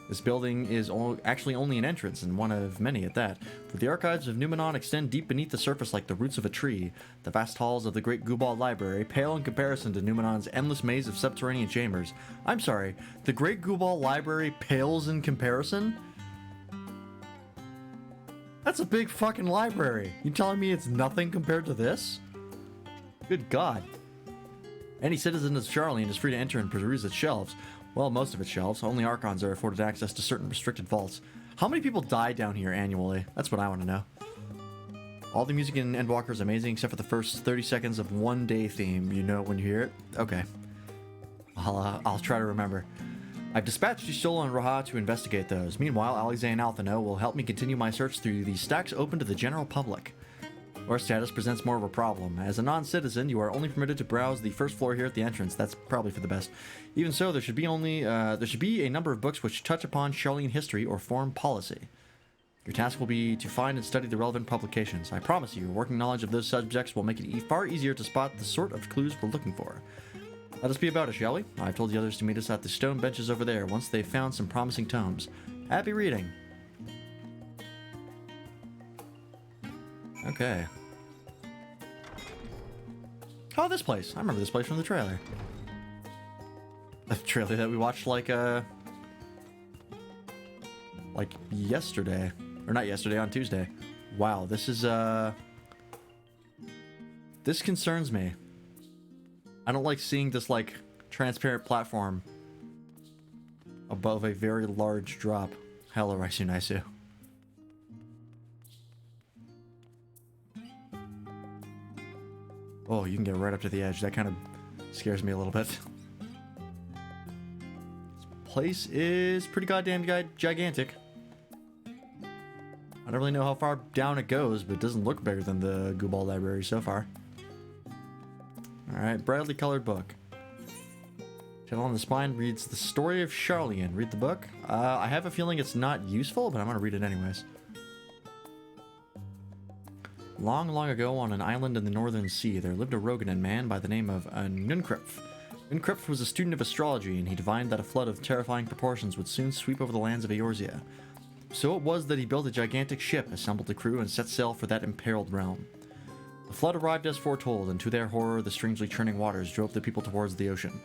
A: This building is actually only an entrance, and one of many at that, for the archives of Numenon extend deep beneath the surface like the roots of a tree. The vast halls of the Great Gubal Library pale in comparison to Numenon's endless maze of subterranean chambers. I'm sorry, the Great Gubal Library pales in comparison? That's a big fucking library. You telling me it's nothing compared to this? Good God. Any citizen of Charlene is free to enter and peruse its shelves. Well, most of its shelves. Only Archons are afforded access to certain restricted vaults. How many people die down here annually? That's what I want to know. All the music in Endwalker is amazing except for the first 30 seconds of One Day theme. You know it when you hear it? Okay. I'll try to remember. I've dispatched Ystola and Raha to investigate those. Meanwhile, Alize and Althano will help me continue my search through the stacks open to the general public. Your status presents more of a problem. As a non-citizen, you are only permitted to browse the first floor here at the entrance. That's probably for the best. Even so, there should be a number of books which touch upon Charlene history or foreign policy. Your task will be to find and study the relevant publications. I promise you, working knowledge of those subjects will make it far easier to spot the sort of clues we're looking for. Let us be about it, shall we? I've told the others to meet us at the stone benches over there once they've found some promising tomes. Happy reading! Okay. Oh, this place. I remember this place from the trailer. The trailer that we watched like yesterday. Or not yesterday, on Tuesday. Wow, this is, this concerns me. I don't like seeing this, like, transparent platform above a very large drop. Hello, Raisu Naisu. Oh, you can get right up to the edge. That kind of scares me a little bit. This place is pretty goddamn gigantic. I don't really know how far down it goes, but it doesn't look bigger than the Gubal Library so far. Alright, brightly colored book. Channel on the spine reads The Story of Charlene. Read the book. I have a feeling it's not useful, but I'm going to read it anyways. Long, long ago, on an island in the northern sea, there lived a Roganan man by the name of Nunkrepf. Nunkrepf was a student of astrology, and he divined that a flood of terrifying proportions would soon sweep over the lands of Eorzea. So it was that he built a gigantic ship, assembled a crew, and set sail for that imperiled realm. The flood arrived as foretold, and to their horror, the strangely churning waters drove the people towards the ocean.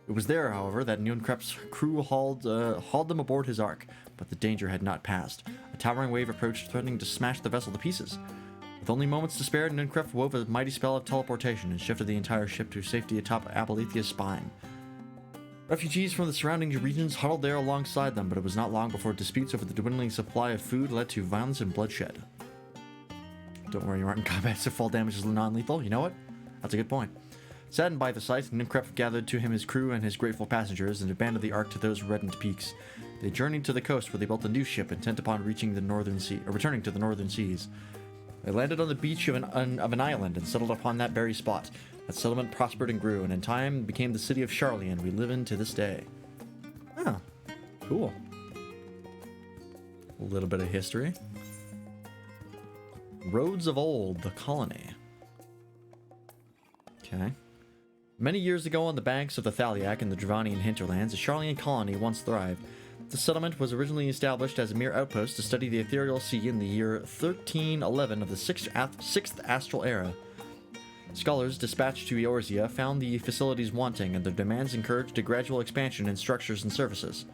A: It was there, however, that Nunkrepf's crew hauled them aboard his ark, but the danger had not passed. A towering wave approached, threatening to smash the vessel to pieces. With only moments to spare, Nunkrepf wove a mighty spell of teleportation and shifted the entire ship to safety atop Apolethia's spine. Refugees from the surrounding regions huddled there alongside them, but it was not long before disputes over the dwindling supply of food led to violence and bloodshed. Don't worry, you aren't in combat, so fall damage is non-lethal. You know what? That's a good point. Saddened by the sight, Nunkrepf gathered to him his crew and his grateful passengers and abandoned the ark to those reddened peaks. They journeyed to the coast where they built a new ship, intent upon returning to the northern seas. They landed on the beach of an island and settled upon that very spot. That settlement prospered and grew, and in time became the city of Charlene we live in to this day. Oh, cool. A little bit of history. Roads of Old, the colony. Okay. Many years ago on the banks of the Thaliak in the Dravanian hinterlands, a Charlene colony once thrived. The settlement was originally established as a mere outpost to study the ethereal sea in the year 1311 of the 6th Astral Era. Scholars dispatched to Eorzea found the facilities wanting, and their demands encouraged a gradual expansion in structures and services.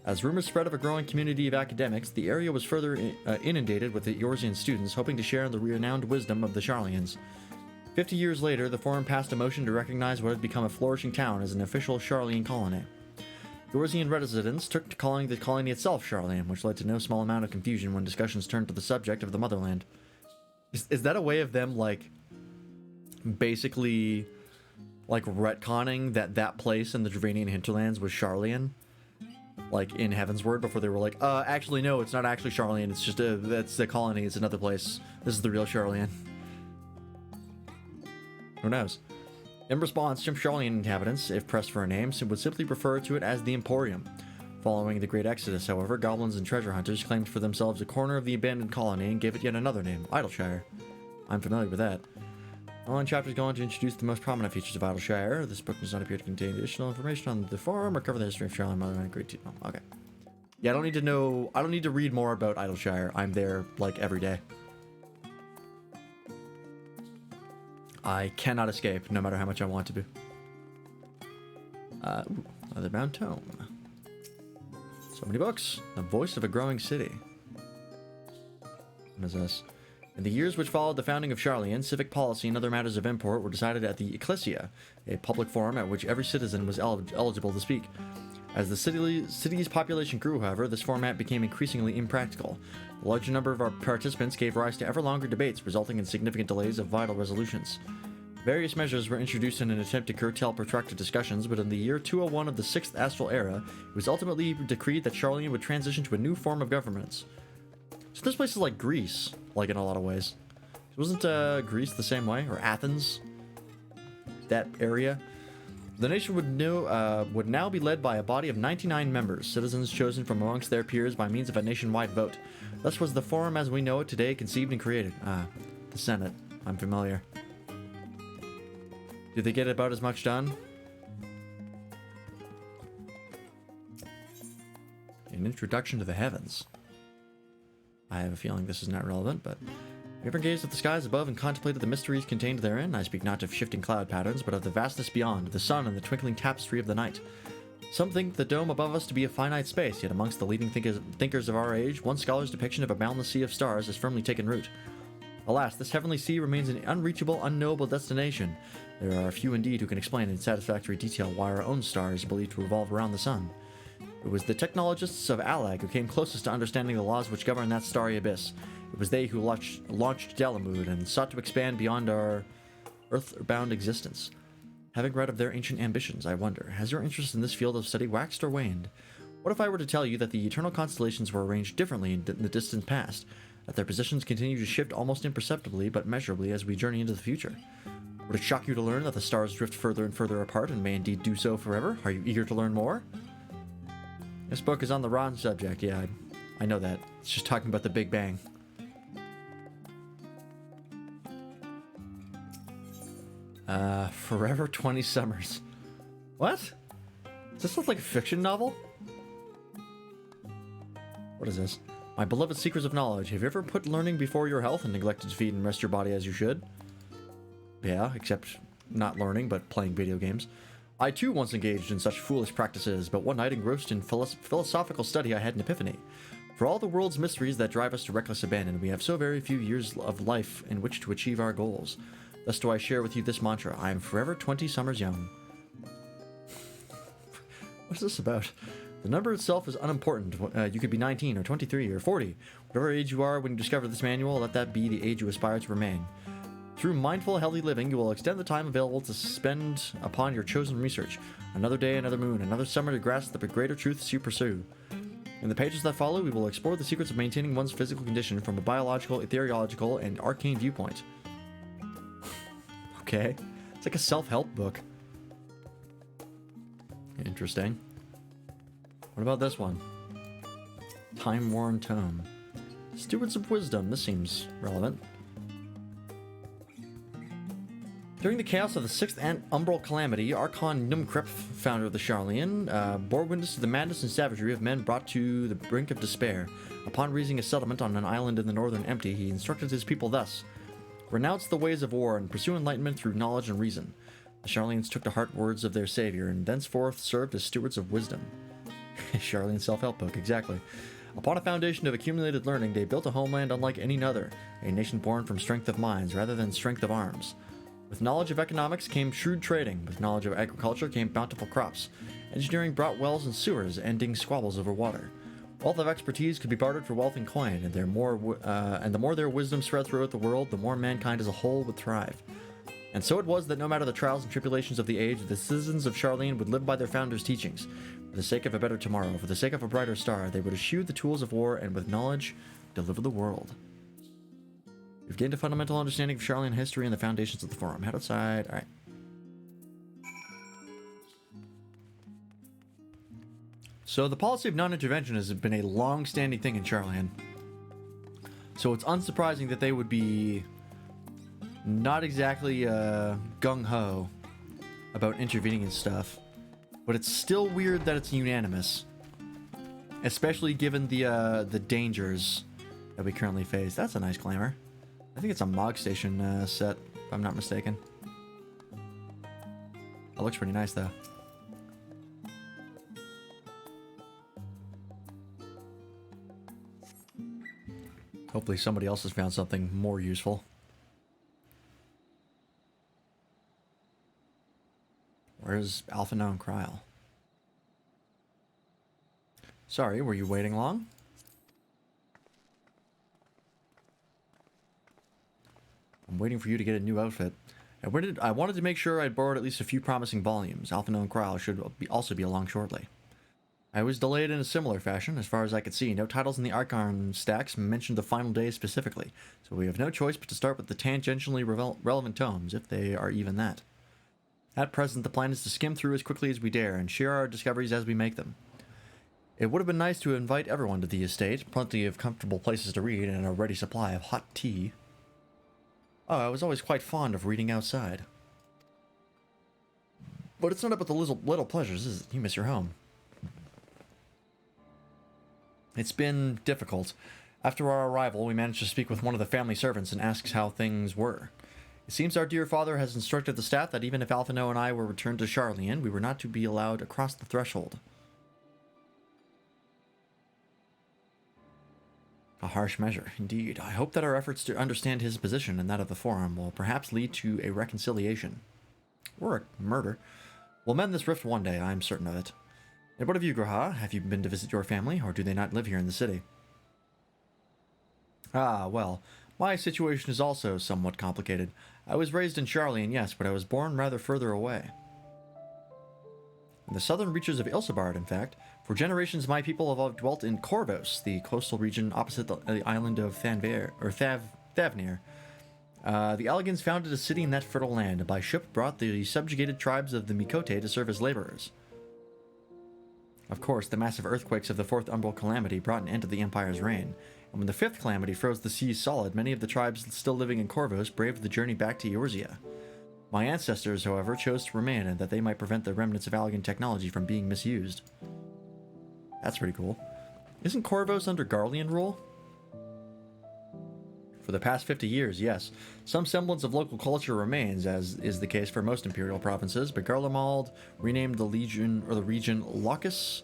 A: As rumors spread of a growing community of academics, the area was further inundated with the Eorzean students hoping to share in the renowned wisdom of the Charleans. 50 years later, the Forum passed a motion to recognize what had become a flourishing town as an official Charlene colony. Eorzean residents took to calling the colony itself Charlene, which led to no small amount of confusion when discussions turned to the subject of the motherland. Is that a way of them, like, basically, like, retconning that place in the Dravanian hinterlands was Charlene? Like, in Heavensward, before they were like, actually, no, it's not actually Charlene, it's just that's the colony, it's another place. This is the real Charlene. Who knows? In response, some Charlene inhabitants, if pressed for a name, would simply refer to it as the Emporium. Following the Great Exodus, however, goblins and treasure hunters claimed for themselves a corner of the abandoned colony and gave it yet another name, Idleshire. I'm familiar with that. The following chapters go on to introduce the most prominent features of Idleshire. This book does not appear to contain additional information on the forum or cover the history of Charlotte Mother and Great Teeth. Okay. Yeah, I don't need to know. I don't need to read more about Idleshire. I'm there like every day. I cannot escape, no matter how much I want to be. Leather bound tome. So many books. The voice of a growing city. What is this? In the years which followed the founding of Charlian, civic policy and other matters of import were decided at the Ecclesia, a public forum at which every citizen was eligible to speak. As the city's population grew, however, this format became increasingly impractical. The larger number of our participants gave rise to ever longer debates, resulting in significant delays of vital resolutions. Various measures were introduced in an attempt to curtail protracted discussions, but in the year 201 of the 6th Astral Era, it was ultimately decreed that Charlian would transition to a new form of governance. So this place is like Greece, like in a lot of ways. Wasn't Greece the same way? Or Athens? That area? The nation would now be led by a body of 99 members, citizens chosen from amongst their peers by means of a nationwide vote. Thus was the forum as we know it today conceived and created. The Senate. I'm familiar. Do they get about as much done? An introduction to the heavens. I have a feeling this is not relevant, but... Have you ever gazed at the skies above and contemplated the mysteries contained therein? I speak not of shifting cloud patterns, but of the vastness beyond, the sun and the twinkling tapestry of the night. Some think the dome above us to be a finite space, yet amongst the leading thinkers of our age, one scholar's depiction of a boundless sea of stars has firmly taken root. Alas, this heavenly sea remains an unreachable, unknowable destination. There are a few indeed who can explain in satisfactory detail why our own star is believed to revolve around the sun. It was the technologists of Alag who came closest to understanding the laws which govern that starry abyss. It was they who launched Delamud and sought to expand beyond our earthbound existence. Having read of their ancient ambitions, I wonder, has your interest in this field of study waxed or waned? What if I were to tell you that the eternal constellations were arranged differently in the distant past, that their positions continue to shift almost imperceptibly but measurably as we journey into the future? Would it shock you to learn that the stars drift further and further apart and may indeed do so forever? Are you eager to learn more? This book is on the wrong subject, yeah, I know that. It's just talking about the Big Bang. Forever 20 Summers. What? Does this look like a fiction novel? What is this? My beloved seekers of knowledge, have you ever put learning before your health and neglected to feed and rest your body as you should? Yeah, except not learning, but playing video games. I too once engaged in such foolish practices, but one night engrossed in philosophical study I had an epiphany. For all the world's mysteries that drive us to reckless abandon, we have so very few years of life in which to achieve our goals. Thus do I share with you this mantra, I am forever 20 summers young. What is this about? The number itself is unimportant. You could be 19 or 23 or 40. Whatever age you are when you discover this manual, let that be the age you aspire to remain. Through mindful, healthy living, you will extend the time available to spend upon your chosen research. Another day, another moon, another summer to grasp the greater truths you pursue. In the pages that follow, we will explore the secrets of maintaining one's physical condition from a biological, ethereological, and arcane viewpoint. Okay. It's like a self-help book. Interesting. What about this one? Time-worn tome. Stewards of Wisdom. This seems relevant. During the chaos of the 6th Umbral Calamity, Archon Numkrep, founder of the Charlian, bore witness to the madness and savagery of men brought to the brink of despair. Upon raising a settlement on an island in the northern empty, he instructed his people thus: renounce the ways of war and pursue enlightenment through knowledge and reason. The Charlians took to heart words of their savior, and thenceforth served as stewards of wisdom. Charlian self-help book, exactly. Upon a foundation of accumulated learning, they built a homeland unlike any other, a nation born from strength of minds rather than strength of arms. With knowledge of economics came shrewd trading. With knowledge of agriculture came bountiful crops. Engineering brought wells and sewers, ending squabbles over water. Wealth of expertise could be bartered for wealth and coin, and the more their wisdom spread throughout the world, the more mankind as a whole would thrive. And so it was that no matter the trials and tribulations of the age, the citizens of Charlian would live by their founders' teachings. For the sake of a better tomorrow, for the sake of a brighter star, they would eschew the tools of war and with knowledge, deliver the world. We've gained a fundamental understanding of Charlian history and the foundations of the forum. Head outside. Alright. So the policy of non-intervention has been a long-standing thing in Charlian. So it's unsurprising that they would be not exactly gung-ho about intervening and stuff. But it's still weird that it's unanimous. Especially given the dangers that we currently face. That's a nice glamour. I think it's a Mog Station set, if I'm not mistaken. That looks pretty nice, though. Hopefully somebody else has found something more useful. Where's Alpha Known Kryl? Sorry, were you waiting long? I'm waiting for you to get a new outfit. I wanted to make sure I'd borrowed at least a few promising volumes. Alpha Known Kryl should also be along shortly. I was delayed in a similar fashion, as far as I could see. No titles in the Archon stacks mentioned the final day specifically, so we have no choice but to start with the tangentially relevant tomes, if they are even that. At present, the plan is to skim through as quickly as we dare, and share our discoveries as we make them. It would have been nice to invite everyone to the estate, plenty of comfortable places to read, and a ready supply of hot tea. Oh, I was always quite fond of reading outside. But it's not about the little pleasures, is it? You miss your home. It's been difficult. After our arrival, we managed to speak with one of the family servants and asked how things were. It seems our dear father has instructed the staff that even if Alphino and I were returned to Charlian, we were not to be allowed across the threshold. A harsh measure, indeed. I hope that our efforts to understand his position and that of the Forum will perhaps lead to a reconciliation. Or a murder. We'll mend this rift one day, I am certain of it. And what of you, Graha? Have you been to visit your family, or do they not live here in the city? Ah, well, my situation is also somewhat complicated. I was raised in Charlian, yes, but I was born rather further away. In the southern reaches of Ilsabard, in fact. For generations, my people have dwelt in Corvos, the coastal region opposite the island of Thavnir. The Elegans founded a city in that fertile land, and by ship brought the subjugated tribes of the Mikote to serve as laborers. Of course, the massive earthquakes of the Fourth Umbral Calamity brought an end to the Empire's reign, and when the Fifth Calamity froze the seas solid, many of the tribes still living in Corvos braved the journey back to Eorzea. My ancestors, however, chose to remain, and that they might prevent the remnants of Allegan technology from being misused. That's pretty cool. Isn't Corvos under Garlean rule? For the past 50 years, yes. Some semblance of local culture remains, as is the case for most imperial provinces, but Garlemald renamed the region Locus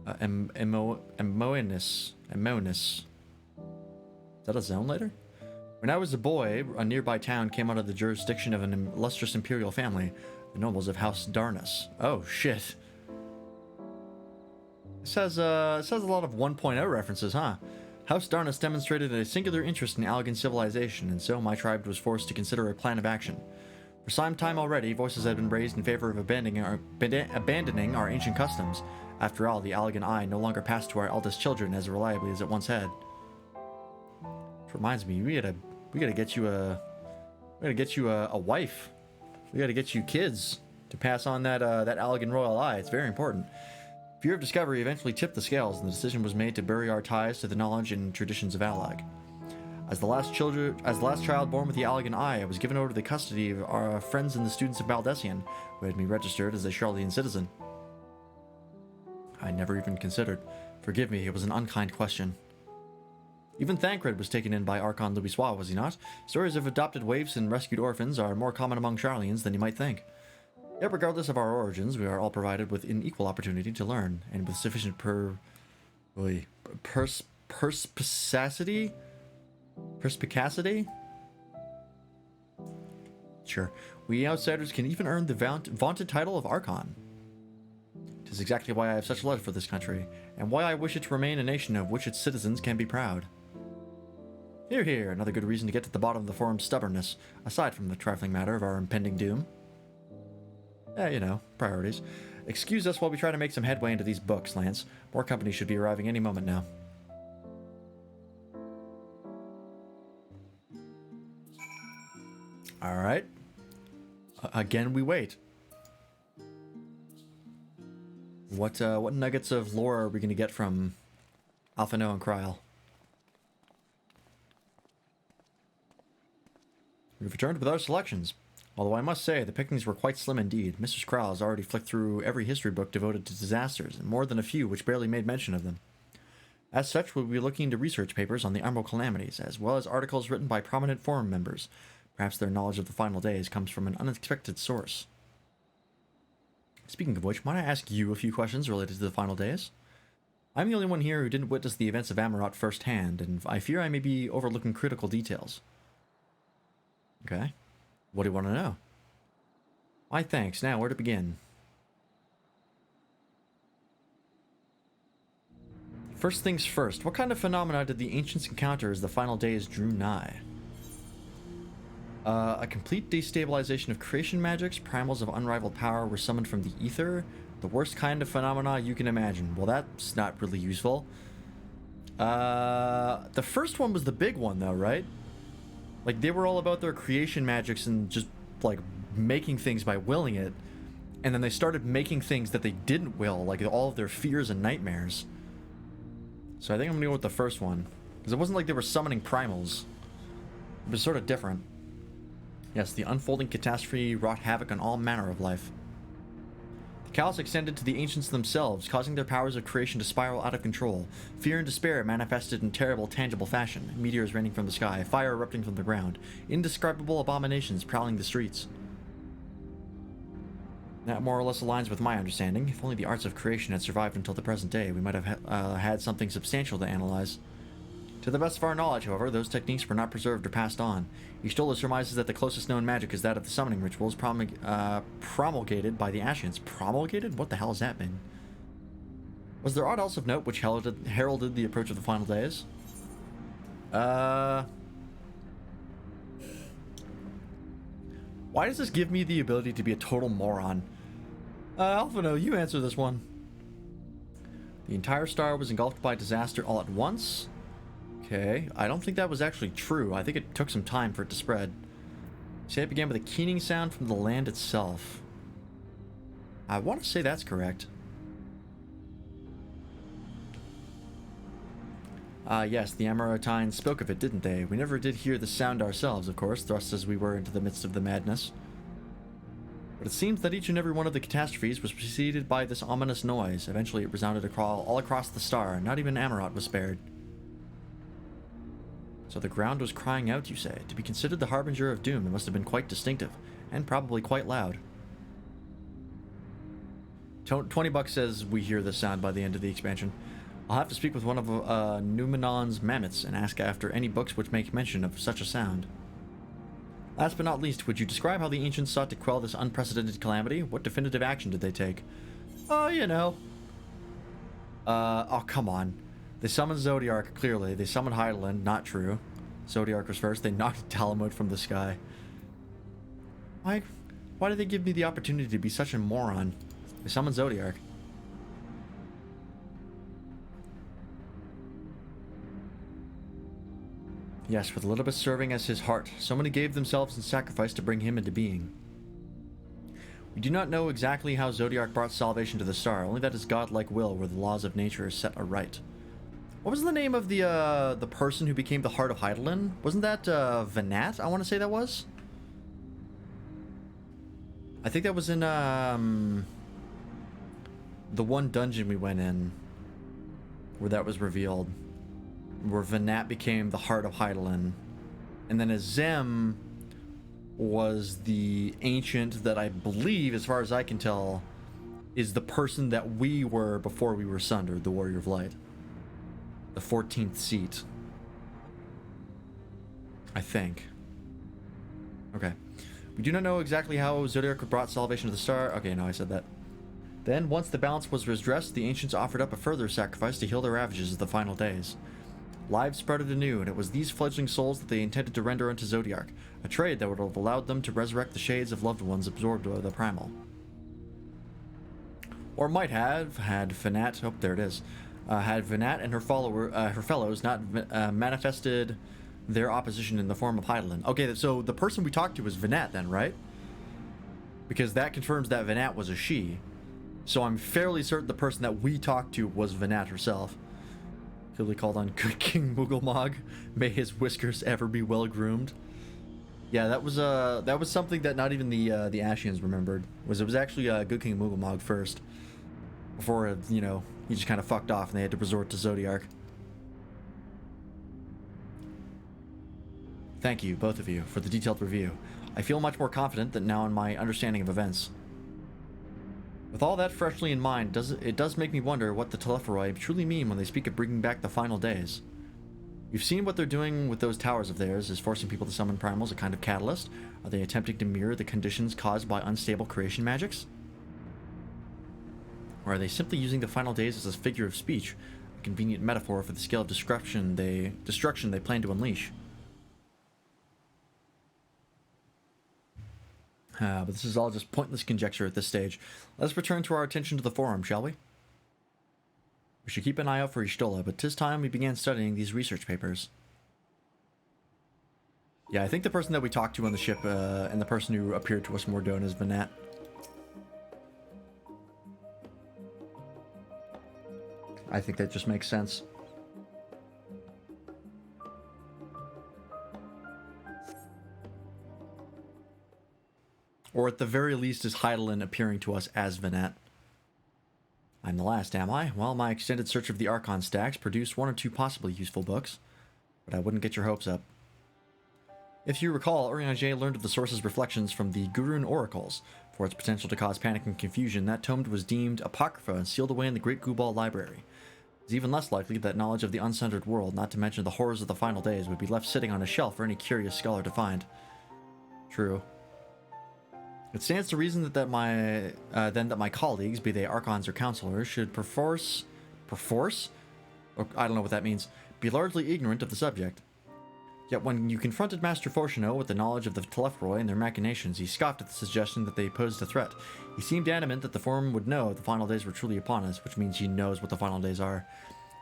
A: Emonis. Is that a zone later? When I was a boy, a nearby town came under the jurisdiction of an illustrious imperial family, the nobles of House Darnus. Oh, shit. This has a lot of 1.0 references, huh? House Darnus demonstrated a singular interest in Allegan civilization, and so my tribe was forced to consider a plan of action. For some time already, voices had been raised in favor of abandoning our ancient customs. After all, the Allegan eye no longer passed to our eldest children as reliably as it once had. Which reminds me, we gotta get you a wife. We gotta get you kids to pass on that Allegan royal eye. It's very important. Fear of discovery eventually tipped the scales, and the decision was made to bury our ties to the knowledge and traditions of Allag. As the last child born with the Allegan eye, I was given over to the custody of our friends and the students of Baldessian, who had me registered as a Charlian citizen. I never even considered. Forgive me, it was an unkind question. Even Thancred was taken in by Archon Louisois, was he not? Stories of adopted waifs and rescued orphans are more common among Charlians than you might think. Yet regardless of our origins, we are all provided with an equal opportunity to learn, and with sufficient perspicacity? Sure. We outsiders can even earn the vaunted title of Archon. It is exactly why I have such love for this country, and why I wish it to remain a nation of which its citizens can be proud. Hear, hear, another good reason to get to the bottom of the Forum's stubbornness, aside from the trifling matter of our impending doom. You know, priorities. Excuse us while we try to make some headway into these books, Lance. More company should be arriving any moment now. Alright. Again, we wait. What nuggets of lore are we going to get from Alphino and Kryl? We've returned with our selections. Although I must say, the pickings were quite slim indeed. Mrs. Kryl has already flicked through every history book devoted to disasters, and more than a few which barely made mention of them. As such, we'll be looking into research papers on the Emerald Calamities, as well as articles written by prominent forum members. Perhaps their knowledge of the final days comes from an unexpected source. Speaking of which, might I ask you a few questions related to the final days? I'm the only one here who didn't witness the events of Amarot firsthand, and I fear I may be overlooking critical details. Okay. What do you want to know? Why, thanks. Now, where to begin? First things first, what kind of phenomena did the ancients encounter as the final days drew nigh? A complete destabilization of creation magics, primals of unrivaled power were summoned from the ether. The worst kind of phenomena you can imagine. Well, that's not really useful. The first one was the big one, though, right? Like, they were all about their creation magics and just, like, making things by willing it. And then they started making things that they didn't will, like all of their fears and nightmares. So I think I'm gonna go with the first one. Because it wasn't like they were summoning primals. It was sort of different. Yes, the unfolding catastrophe wrought havoc on all manner of life. The chaos extended to the ancients themselves, causing their powers of creation to spiral out of control. Fear and despair manifested in terrible, tangible fashion. Meteors raining from the sky, fire erupting from the ground, indescribable abominations prowling the streets. That more or less aligns with my understanding. If only the arts of creation had survived until the present day, we might have had something substantial to analyze. To the best of our knowledge, however, those techniques were not preserved or passed on. Y'shtola surmises that the closest known magic is that of the summoning rituals promulgated by the Ascians. Promulgated? What the hell does that mean? Was there aught else of note which heralded the approach of the final days? Why does this give me the ability to be a total moron? Alphino, you answer this one. The entire star was engulfed by disaster all at once. Okay, I don't think that was actually true. I think it took some time for it to spread. Say it began with a keening sound from the land itself. I want to say that's correct. Yes, the Amarotines spoke of it, didn't they? We never did hear the sound ourselves, of course, thrust as we were into the midst of the madness. But it seems that each and every one of the catastrophes was preceded by this ominous noise. Eventually it resounded all across the star. Not even Amarot was spared. So the ground was crying out, you say. To be considered the harbinger of doom, it must have been quite distinctive, and probably quite loud. 20 bucks says we hear this sound by the end of the expansion. I'll have to speak with one of Numenon's mammoths and ask after any books which make mention of such a sound. Last but not least, would you describe how the ancients sought to quell this unprecedented calamity? What definitive action did they take? Oh, you know. Oh, come on. They summoned Zodiark, clearly. They summoned Hydaelyn, not true. Zodiark was first. They knocked Talamud from the sky. Why did they give me the opportunity to be such a moron? They summoned Zodiark. Yes, with Elizabeth serving as his heart, so many gave themselves in sacrifice to bring him into being. We do not know exactly how Zodiark brought salvation to the star, only that his godlike will where the laws of nature are set aright. What was the name of the person who became the heart of Hydaelyn? Wasn't that Venat? I want to say that was. I think that was in the one dungeon we went in where that was revealed, where Venat became the heart of Hydaelyn, and then Azem was the ancient that I believe, as far as I can tell, is the person that we were before we were sundered, the Warrior of Light. The 14th seat. I think. Okay. We do not know exactly how Zodiark brought salvation to the star. Okay, no, I said that. Then, once the balance was redressed, the ancients offered up a further sacrifice to heal the ravages of the final days. Lives sprouted anew, and it was these fledgling souls that they intended to render unto Zodiark, a trade that would have allowed them to resurrect the shades of loved ones absorbed by the primal. Or might have, had Venat, oh, there it is, had Venat and her fellows not manifested their opposition in the form of Hydaelyn. Okay, so the person we talked to was Venat then, right? Because that confirms that Venat was a she. So I'm fairly certain the person that we talked to was Vanat herself. Clearly called on Good King Mugglemog. May his whiskers ever be well groomed. Yeah, that was something that not even the Ashians remembered. It was actually Good King Mugglemog first, before you know, he just kind of fucked off and they had to resort to Zodiark. Thank you, both of you, for the detailed review. I feel much more confident than now in my understanding of events. With all that freshly in mind, it does make me wonder what the Telepharoi truly mean when they speak of bringing back the final days. We've seen what they're doing with those towers of theirs, is forcing people to summon primals a kind of catalyst. Are they attempting to mirror the conditions caused by unstable creation magics? Or are they simply using the final days as a figure of speech, a convenient metaphor for the scale of destruction they plan to unleash? But this is all just pointless conjecture at this stage. Let's return to our attention to the forum, shall we? We should keep an eye out for Y'shtola, but 'tis time we began studying these research papers. Yeah, I think the person that we talked to on the ship, and the person who appeared to us more known as Vanat. I think that just makes sense. Or at the very least is Heidelin appearing to us as Vanat. I'm the last, am I? Well, my extended search of the Archon stacks produced one or two possibly useful books, but I wouldn't get your hopes up. If you recall, Urianger learned of the source's reflections from the Gurun oracles. For its potential to cause panic and confusion, that tome was deemed apocrypha and sealed away in the Great Gubal Library. It's even less likely that knowledge of the uncentered world, not to mention the horrors of the final days, would be left sitting on a shelf for any curious scholar to find. True. It stands to reason that my colleagues, be they archons or counselors, should perforce, or I don't know what that means, be largely ignorant of the subject. Yet when you confronted Master Fortuno with the knowledge of the Telepharoi and their machinations, he scoffed at the suggestion that they posed a threat. He seemed adamant that the Forum would know the final days were truly upon us, which means he knows what the final days are,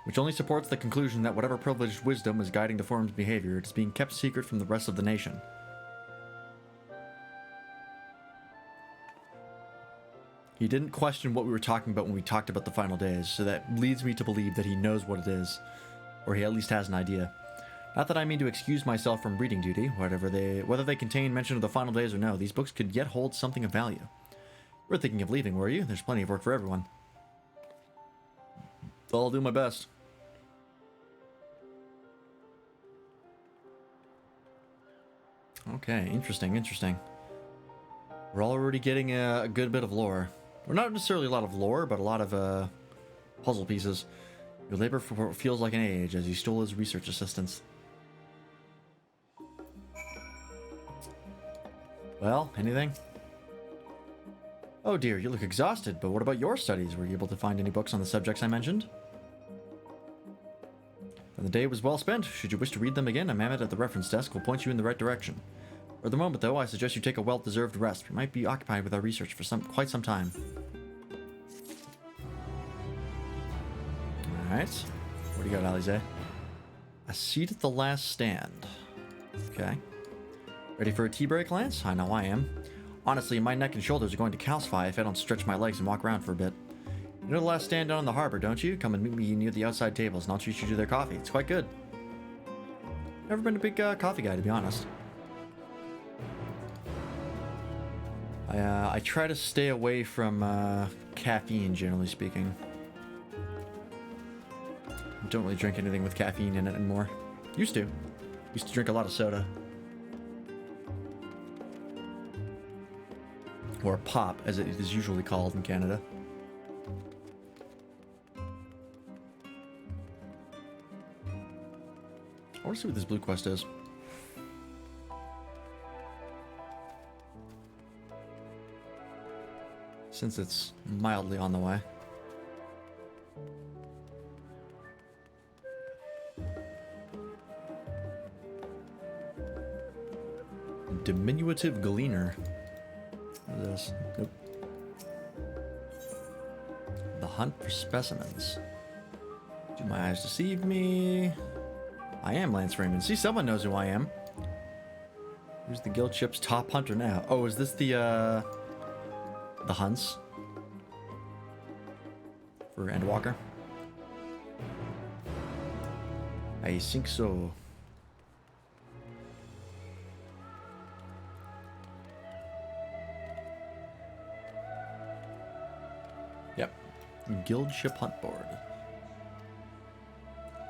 A: which only supports the conclusion that whatever privileged wisdom is guiding the Forum's behavior, it is being kept secret from the rest of the nation. He didn't question what we were talking about when we talked about the final days, so that leads me to believe that he knows what it is, or he at least has an idea. Not that I mean to excuse myself from reading duty, whether they contain mention of the final days or no, these books could yet hold something of value. You were thinking of leaving, were you? There's plenty of work for everyone. I'll do my best. Okay, interesting. We're already getting a good bit of lore. Well, not necessarily a lot of lore, but a lot of puzzle pieces. Your labor feels like an age as you stole his research assistants. Well, anything? Oh dear, you look exhausted, but what about your studies? Were you able to find any books on the subjects I mentioned? And the day was well spent. Should you wish to read them again, a mammoth at the reference desk will point you in the right direction. For the moment, though, I suggest you take a well-deserved rest. We might be occupied with our research for quite some time. Alright. What do you got, Alize? A seat at the last stand. Okay. Ready for a tea break, Lance? I know I am. Honestly, my neck and shoulders are going to calcify if I don't stretch my legs and walk around for a bit. You know the last stand down in the harbor, don't you? Come and meet me near the outside tables, and I'll treat you to their coffee. It's quite good. Never been a big coffee guy, to be honest. I try to stay away from caffeine, generally speaking. Don't really drink anything with caffeine in it anymore. Used to drink a lot of soda. Or pop, as it is usually called in Canada. I want to see what this blue quest is. Since it's mildly on the way. Diminutive Gleaner. What is this? Nope. The hunt for specimens. Do my eyes deceive me? I am Lance Raymond. See, someone knows who I am. Who's the guild ship's top hunter now? Oh, is this the hunts? For Endwalker. I think so. Yep. Guild ship hunt board.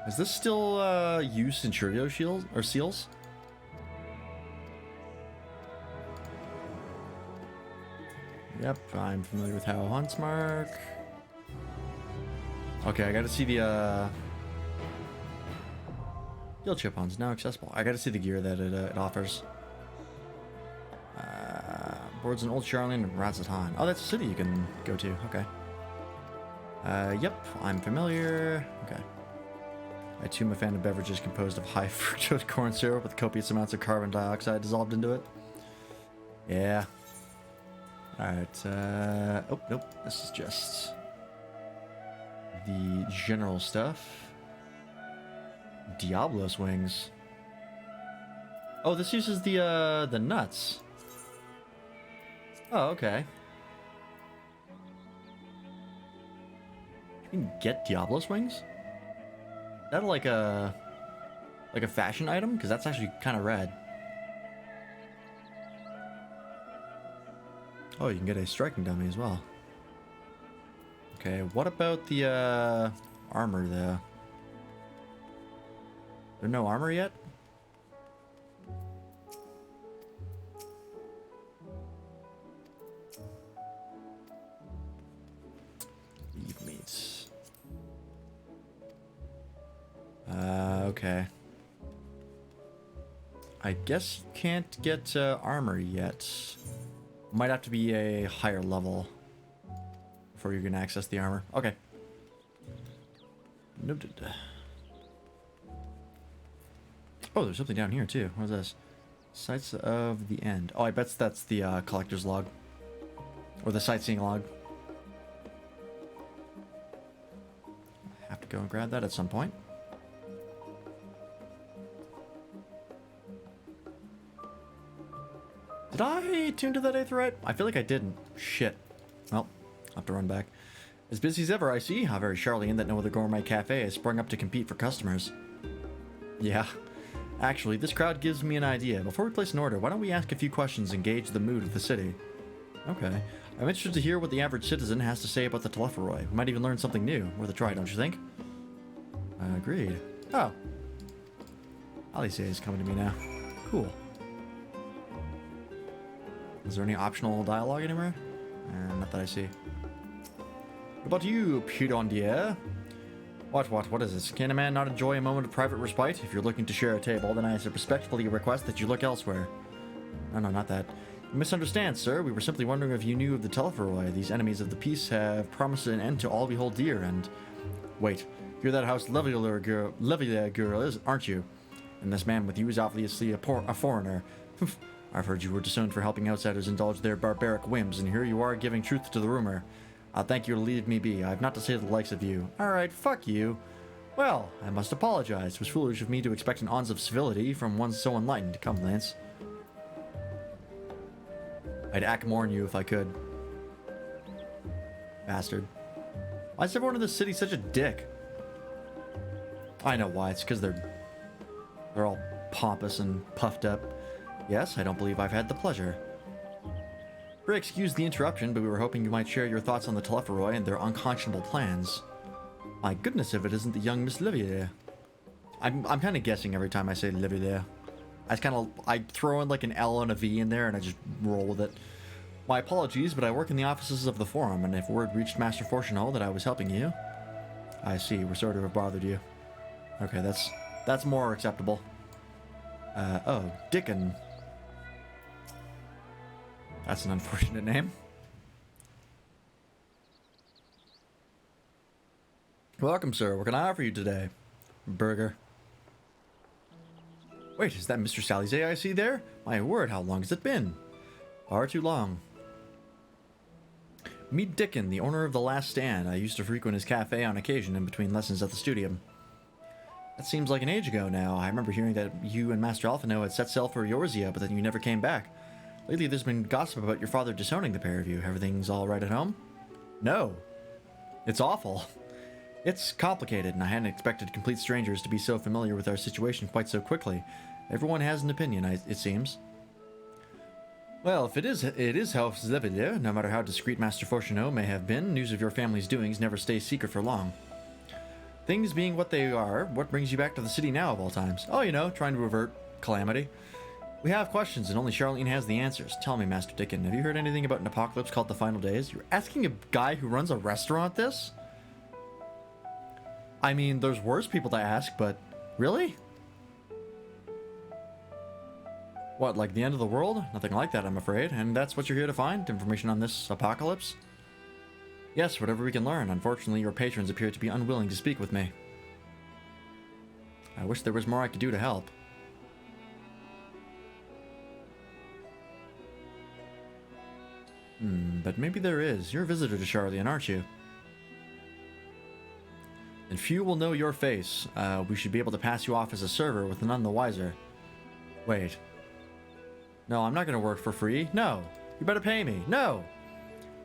A: Is this still used in Churio shields or seals? Yep, I'm familiar with how hunts mark. Okay, I gotta see the guild ship hunts now accessible. I gotta see the gear that it offers. Boards in Old Charlene and Razatan. Oh, that's a city you can go to. Okay. Yep, I'm familiar. Okay. I too am a fan of beverages composed of high fructose corn syrup with copious amounts of carbon dioxide dissolved into it. Yeah. Alright, oh, nope, this is just the general stuff. Diablos wings. Oh, this uses the nuts. Oh, okay. You can get Diablos wings? Is that like a fashion item? Because that's actually kind of rad. Oh, you can get a striking dummy as well. Okay, what about the armor though? There's no armor yet? Eve meats. Okay. I guess you can't get armor yet. Might have to be a higher level before you can access the armor. Okay. Noted. Oh, there's something down here too. What is this? Sights of the End. Oh, I bet that's the collector's log. Or the sightseeing log. I have to go and grab that at some point. Did I tune to that Aetheryte? I feel like I didn't. Shit. Well, I'll have to run back. As busy as ever, I see. How very Charlene that no other gourmet cafe has sprung up to compete for customers. Yeah. Actually, this crowd gives me an idea. Before we place an order, why don't we ask a few questions and gauge the mood of the city? Okay. I'm interested to hear what the average citizen has to say about the Telepharoi. We might even learn something new. Worth a try, don't you think? Agreed. Oh. Alice is coming to me now. Cool. Is there any optional dialogue anywhere? Not that I see. What about you, Pudandier? What is this? Can a man not enjoy a moment of private respite? If you're looking to share a table, then I respectfully request that you look elsewhere. No, not that. You misunderstand, sir. We were simply wondering if you knew of the Telepharoi. These enemies of the peace have promised an end to all we hold dear, and... Wait, you're that house Levier girl, aren't you? And this man with you is obviously a foreigner. I've heard you were disowned for helping outsiders indulge their barbaric whims, and here you are giving truth to the rumor. I'll thank you to leave me be. I have not to say the likes of you. Alright, fuck you. Well, I must apologize. It was foolish of me to expect an ounce of civility from one so enlightened. Come, Lance. I'd act more on you if I could. Bastard. Why is everyone in this city such a dick? I know why. It's because they're all pompous and puffed up. Yes, I don't believe I've had the pleasure. Pray excuse the interruption, but we were hoping you might share your thoughts on the Telepharoi and their unconscionable plans. My goodness, if it isn't the young Miss Livier. I'm kind of guessing every time I say Livier. I throw in like an L and a V in there and I just roll with it. My apologies, but I work in the offices of the Forum, and if word reached Master Fortunal that I was helping you... I see, we're sorry to have bothered you. Okay, that's more acceptable. Oh, Dickon. That's an unfortunate name. Welcome, sir. What can I offer you today? Burger. Wait, is that Mr. Salize I see there? My word, how long has it been? Far too long. Meet Dickon, the owner of The Last Stand. I used to frequent his cafe on occasion in between lessons at the studium. That seems like an age ago now. I remember hearing that you and Master Alphino had set sail for Eorzea, but then you never came back. Lately there's been gossip about your father disowning the pair of you. Everything's all right at home? No. It's awful. It's complicated, and I hadn't expected complete strangers to be so familiar with our situation quite so quickly. Everyone has an opinion, it seems. Well, if it is House Zebedee, no matter how discreet Master Fourcheneau may have been, news of your family's doings never stays secret for long. Things being what they are, what brings you back to the city now of all times? Oh, you know, trying to avert calamity. We have questions, and only Charlene has the answers. Tell me, Master Dickon, have you heard anything about an apocalypse called the Final Days? You're asking a guy who runs a restaurant this? I mean, there's worse people to ask, but really? What, like the end of the world? Nothing like that, I'm afraid. And that's what you're here to find? Information on this apocalypse? Yes, whatever we can learn. Unfortunately, your patrons appear to be unwilling to speak with me. I wish there was more I could do to help. But maybe there is. You're a visitor to Charlian, aren't you? And few will know your face. We should be able to pass you off as a server with none the wiser. Wait. No, I'm not going to work for free. No. You better pay me. No.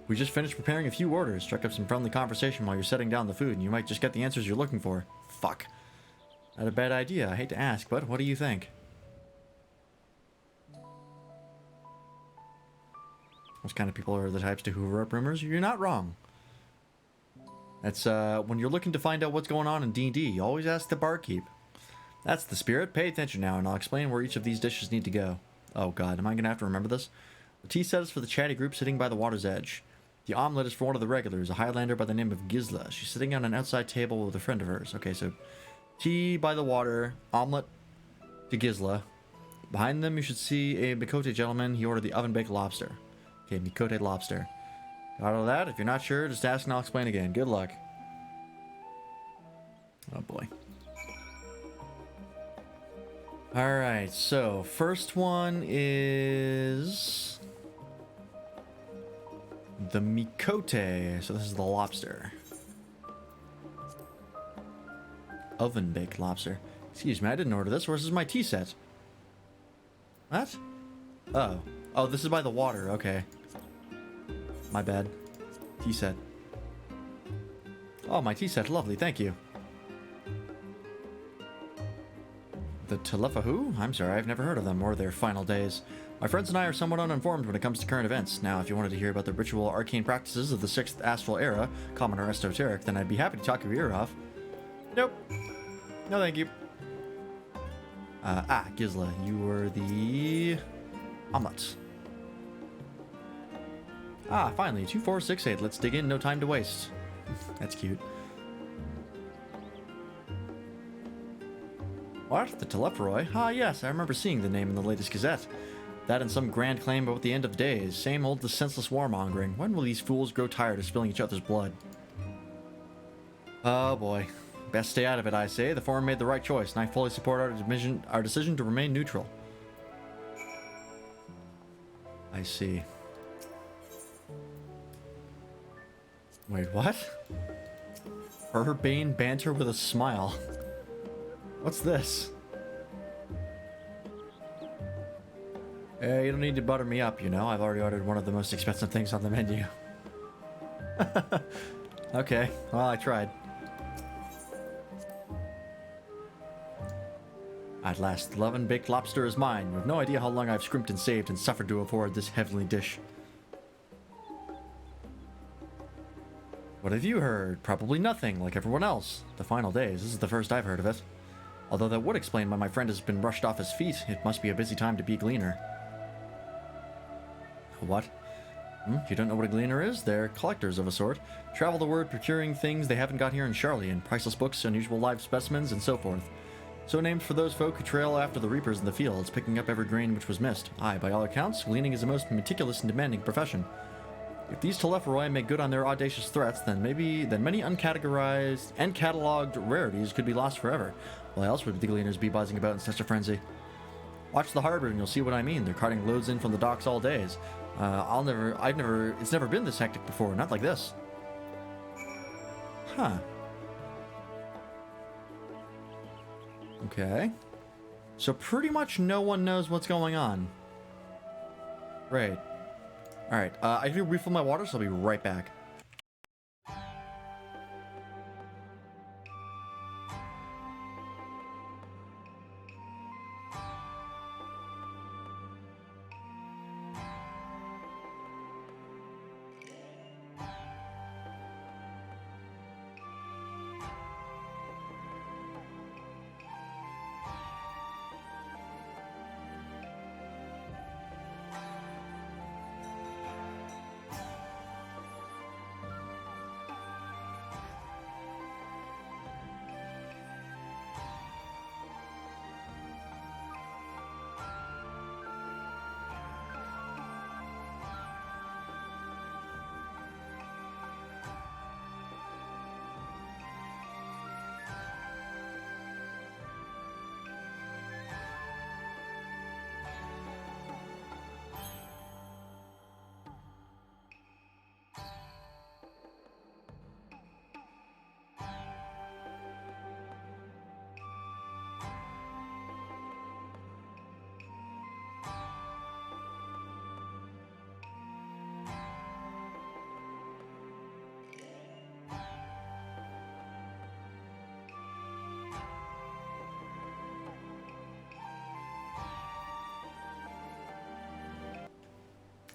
A: We just finished preparing a few orders. Struck up some friendly conversation while you're setting down the food, and you might just get the answers you're looking for. Fuck. Not a bad idea. I hate to ask, but what do you think? Those kind of people are the types to hoover up rumors. You're not wrong. That's, when you're looking to find out what's going on in D&D, you always ask the barkeep. That's the spirit. Pay attention now, and I'll explain where each of these dishes need to go. Oh god, am I going to have to remember this? The tea set is for the chatty group sitting by the water's edge. The omelet is for one of the regulars, a Highlander by the name of Gisla. She's sitting on an outside table with a friend of hers. Okay, so tea by the water, omelet to Gisla. Behind them, you should see a Mikote gentleman. He ordered the oven-baked lobster. Okay, Mikote lobster. Got all that? If you're not sure, just ask and I'll explain again. Good luck. Oh boy. Alright, so first one is the Mikote. So this is the lobster. Oven baked lobster. Excuse me, I didn't order this. Where's my tea set? What? Oh. Oh, this is by the water. Okay. My bad. Tea set. Oh, my tea set. Lovely. Thank you. The Telefahu? I'm sorry, I've never heard of them or their final days. My friends and I are somewhat uninformed when it comes to current events. Now, if you wanted to hear about the ritual arcane practices of the 6th Astral Era, common or esoteric, then I'd be happy to talk your ear off. Nope. No, thank you. Gisla, you were the omelet. Finally, 2468. Let's dig in, no time to waste. That's cute. What? The Telepharoi? Yes, I remember seeing the name in the latest Gazette. That and some grand claim about the end of days. Same old senseless warmongering. When will these fools grow tired of spilling each other's blood? Oh boy. Best stay out of it, I say. The Forum made the right choice, and I fully support our decision to remain neutral. I see. Wait, what? Urbane banter with a smile. What's this? You don't need to butter me up, you know. I've already ordered one of the most expensive things on the menu. Okay, well, I tried. At last, the oven-baked lobster is mine. You have no idea how long I've scrimped and saved and suffered to afford this heavenly dish. What have you heard? Probably nothing, like everyone else. The final days. This is the first I've heard of it. Although that would explain why my friend has been rushed off his feet. It must be a busy time to be a gleaner. What? You don't know what a gleaner is? They're collectors of a sort. Travel the word procuring things they haven't got here in Charlian. Priceless books, unusual live specimens, and so forth. So named for those folk who trail after the reapers in the fields, picking up every grain which was missed. Aye, by all accounts, gleaning is a most meticulous and demanding profession. If these Telepharoi make good on their audacious threats, then many uncategorized and cataloged rarities could be lost forever. Why else would the gleaners be buzzing about in such a frenzy? Watch the harbor and you'll see what I mean. They're carting loads in from the docks all days. It's never been this hectic before, not like this. Huh. Okay. So pretty much no one knows what's going on. Right. Alright, I need to refill my water, so I'll be right back.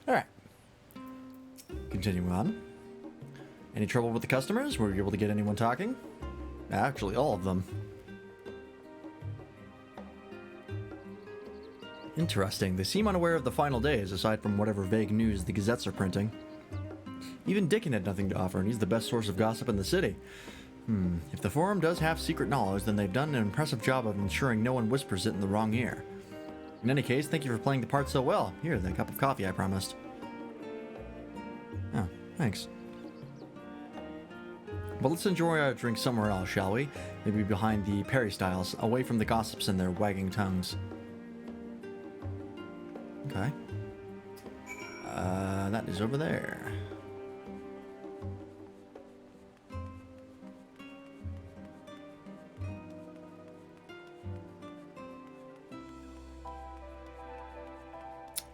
A: Alright. Continuing on. Any trouble with the customers? Were you able to get anyone talking? Actually, all of them. Interesting. They seem unaware of the final days, aside from whatever vague news the gazettes are printing. Even Dickon had nothing to offer, and he's the best source of gossip in the city. If the Forum does have secret knowledge, then they've done an impressive job of ensuring no one whispers it in the wrong ear. In any case, thank you for playing the part so well. Here, that cup of coffee I promised. Oh, thanks. But let's enjoy our drink somewhere else, shall we? Maybe behind the peristyles, away from the gossips and their wagging tongues. Okay. That is over there.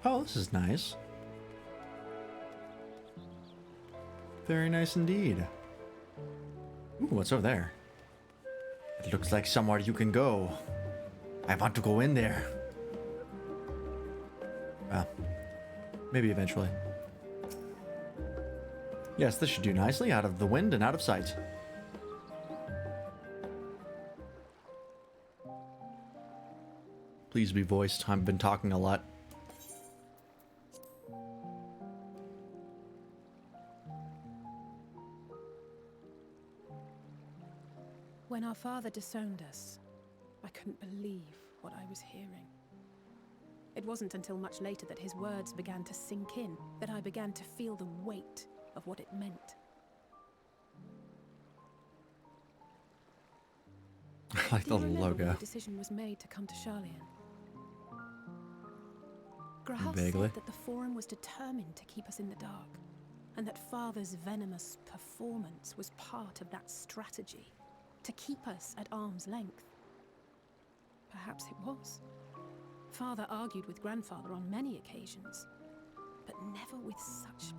A: Oh, this is nice. Very nice indeed. Ooh, what's over there? It looks like somewhere you can go. I want to go in there. Well, maybe eventually. Yes, this should do nicely, out of the wind and out of sight. Please be voiced. I've been talking a lot.
O: When our father disowned us, I couldn't believe what I was hearing. It wasn't until much later that his words began to sink in, that I began to feel the weight of what it meant.
A: I like the logo.
O: The decision was made to come to Charlian. Grahal
A: Vaguely.
O: said that the Forum was determined to keep us in the dark, and that Father's venomous performance was part of that strategy, to keep us at arm's length. Perhaps it was. Father argued with Grandfather on many occasions, but never with such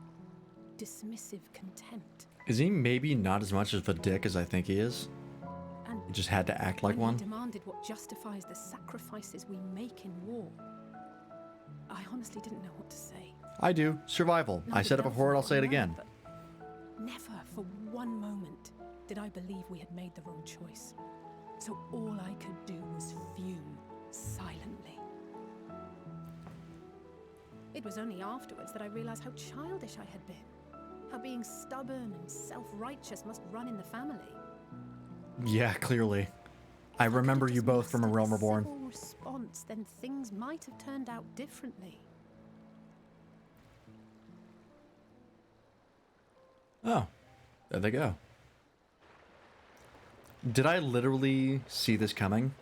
O: dismissive contempt.
A: Is he maybe not as much of a dick as I think he is?
O: And
A: He just had to act like
O: when
A: one?
O: he demanded what justifies the sacrifices we make in war, I honestly didn't know what to say.
A: I do. Survival. I said it before and I'll say it again.
O: Never for one moment did I believe we had made the wrong choice. So all I could do was fume silently. It was only afterwards that I realized how childish I had been. How being stubborn and self-righteous must run in the family.
A: Yeah, clearly. I remember you both from A Realm Reborn.
O: Civil response, then things might have turned out differently.
A: Oh, there they go. Did I literally see this coming?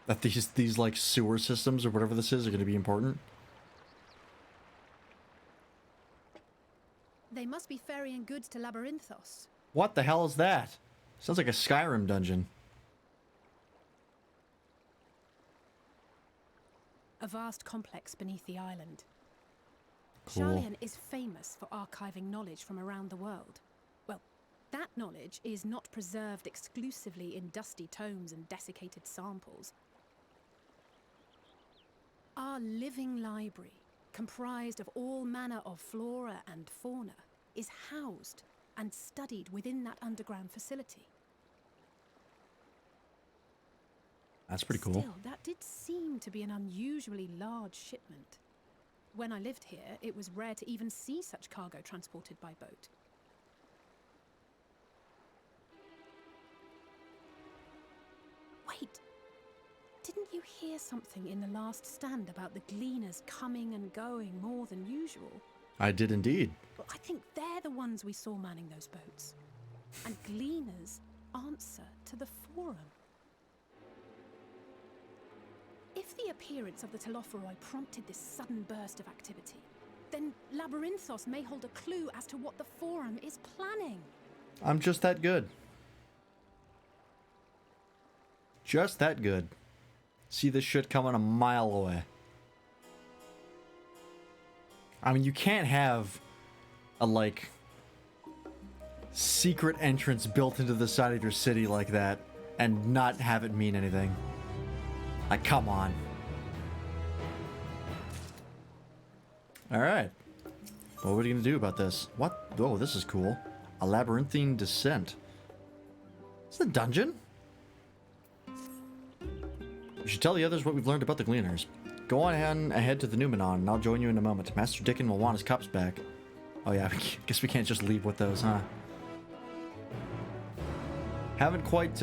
A: That these like sewer systems or whatever this is are going to be important?
O: They must be ferrying goods to Labyrinthos.
A: What the hell is that? Sounds like a Skyrim dungeon.
O: A vast complex beneath the island.
A: Cool.
O: Charlian is famous for archiving knowledge from around the world. Well, that knowledge is not preserved exclusively in dusty tomes and desiccated samples. Our living library, comprised of all manner of flora and fauna, is housed and studied within that underground facility.
A: That's pretty cool.
O: Still, that did seem to be an unusually large shipment. When I lived here, it was rare to even see such cargo transported by boat. Wait! Didn't you hear something in the last stand about the gleaners coming and going more than usual?
A: I did indeed.
O: Well, I think they're the ones we saw manning those boats. And gleaners answer to the Forum. If the appearance of the Telophoroi prompted this sudden burst of activity, then Labyrinthos may hold a clue as to what the Forum is planning.
A: I'm just that good. Just that good. See this shit coming a mile away. I mean, you can't have a, like, secret entrance built into the side of your city like that and not have it mean anything. Like, come on. Alright. What are we going to do about this? What? Oh, this is cool. A labyrinthine descent. Is it a dungeon? We should tell the others what we've learned about the Gleaners. Go on ahead to the Numenon, and I'll join you in a moment. Master Dickon will want his cups back. Oh yeah, I guess we can't just leave with those, huh? Haven't quite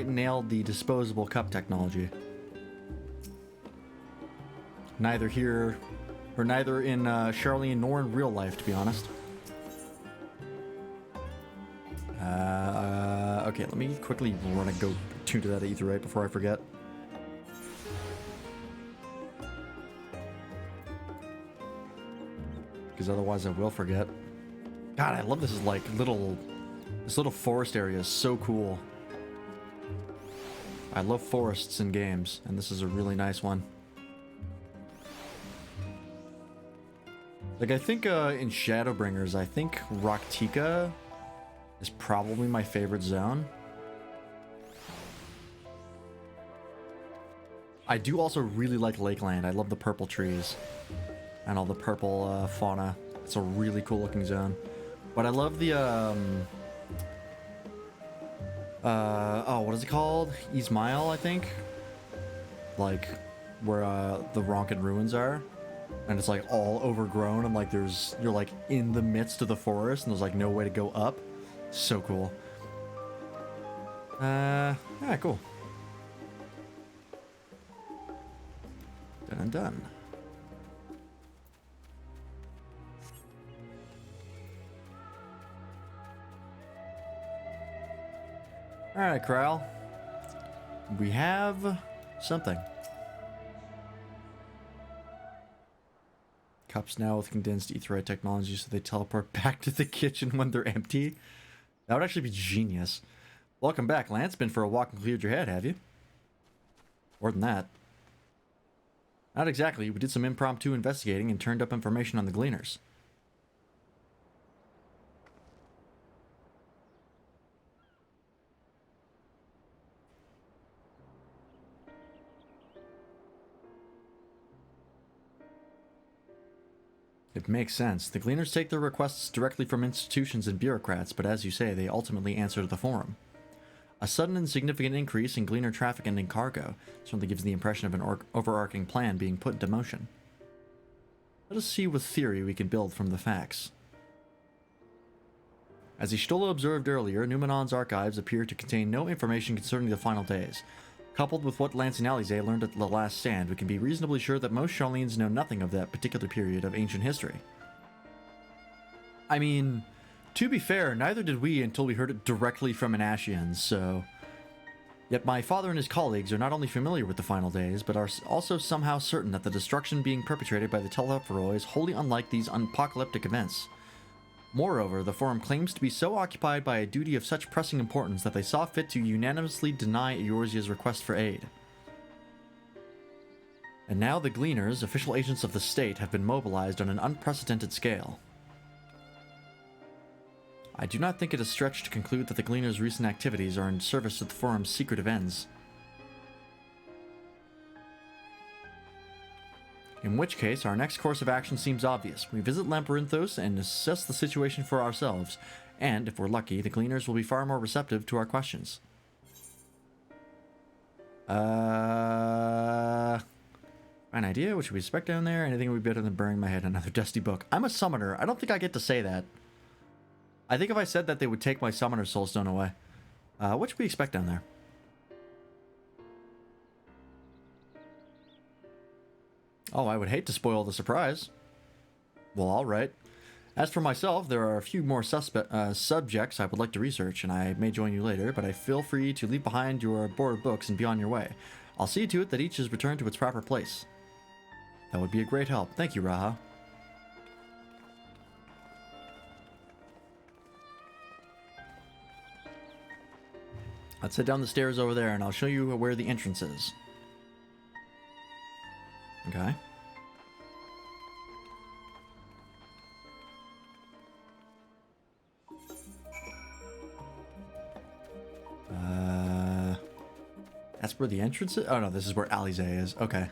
A: nailed the disposable cup technology. Neither here, or neither in Charlene nor in real life, to be honest. Okay, let me quickly run and go tune to that aetherite before I forget. Because otherwise I will forget. God, I love this like this little forest area is so cool. I love forests in games, and this is a really nice one. Like, I think in Shadowbringers, I think Rocktika is probably my favorite zone. I do also really like Lakeland. I love the purple trees and all the purple fauna. It's a really cool looking zone. But I love the oh, what is it called? Ismail, I think. Like where the Ronkin ruins are. And it's like all overgrown and like you're like in the midst of the forest and there's like no way to go up. So cool. Yeah, cool. Done and done. Alright, Kral. We have something. Cups now with condensed aetherite technology so they teleport back to the kitchen when they're empty. That would actually be genius. Welcome back, Lance. Been for a walk and cleared your head, have you? More than that. Not exactly. We did some impromptu investigating and turned up information on the Gleaners. It makes sense. The Gleaners take their requests directly from institutions and bureaucrats, but as you say, they ultimately answer to the Forum. A sudden and significant increase in Gleaner traffic and in cargo certainly gives the impression of an overarching plan being put into motion. Let us see what theory we can build from the facts. As Ishtola observed earlier, Numenon's archives appear to contain no information concerning the final days. Coupled with what Lance and Alize learned at the last stand, we can be reasonably sure that most Charlenes know nothing of that particular period of ancient history. I mean, to be fair, neither did we until we heard it directly from an Ashian, so... Yet my father and his colleagues are not only familiar with the final days, but are also somehow certain that the destruction being perpetrated by the Telephoroi is wholly unlike these apocalyptic events. Moreover, the Forum claims to be so occupied by a duty of such pressing importance that they saw fit to unanimously deny Eorzea's request for aid. And now the Gleaners, official agents of the state, have been mobilized on an unprecedented scale. I do not think it a stretch to conclude that the Gleaners' recent activities are in service of the Forum's secretive ends. In which case, our next course of action seems obvious. We visit Labyrinthos and assess the situation for ourselves, and, if we're lucky, the Gleaners will be far more receptive to our questions. An idea? What should we expect down there? Anything would be better than burying my head in another dusty book. I'm a summoner. I don't think I get to say that. I think if I said that, they would take my summoner soulstone away. What should we expect down there? Oh, I would hate to spoil the surprise. Well, alright. As for myself, there are a few more subjects I would like to research, and I may join you later, but I feel free to leave behind your board books and be on your way. I'll see to it that each is returned to its proper place. That would be a great help. Thank you, Raha. Let's head down the stairs over there, and I'll show you where the entrance is. Okay. That's where the entrance is? Oh no, this is where Alize is. Okay.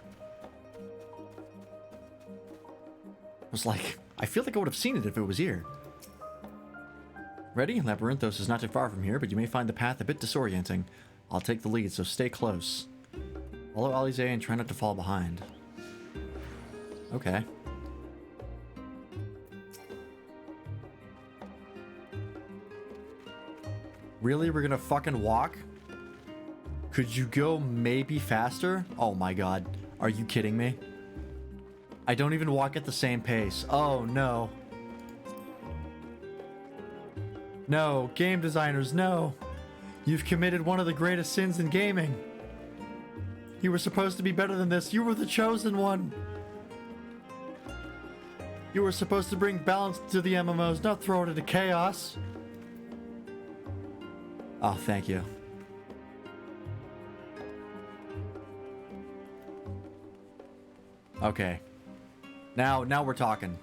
A: was like, I feel like I would have seen it if it was here. Ready? Labyrinthos is not too far from here, but you may find the path a bit disorienting. I'll take the lead, so stay close. Follow Alize and try not to fall behind. Okay. Really? We're gonna fucking walk? Could you go maybe faster? Oh my god. Are you kidding me? I don't even walk at the same pace. Oh no. No, game designers, no. You've committed one of the greatest sins in gaming. You were supposed to be better than this. You were the chosen one. You were supposed to bring balance to the MMOs, not throw it into chaos. Oh, thank you. Okay. Now we're talking.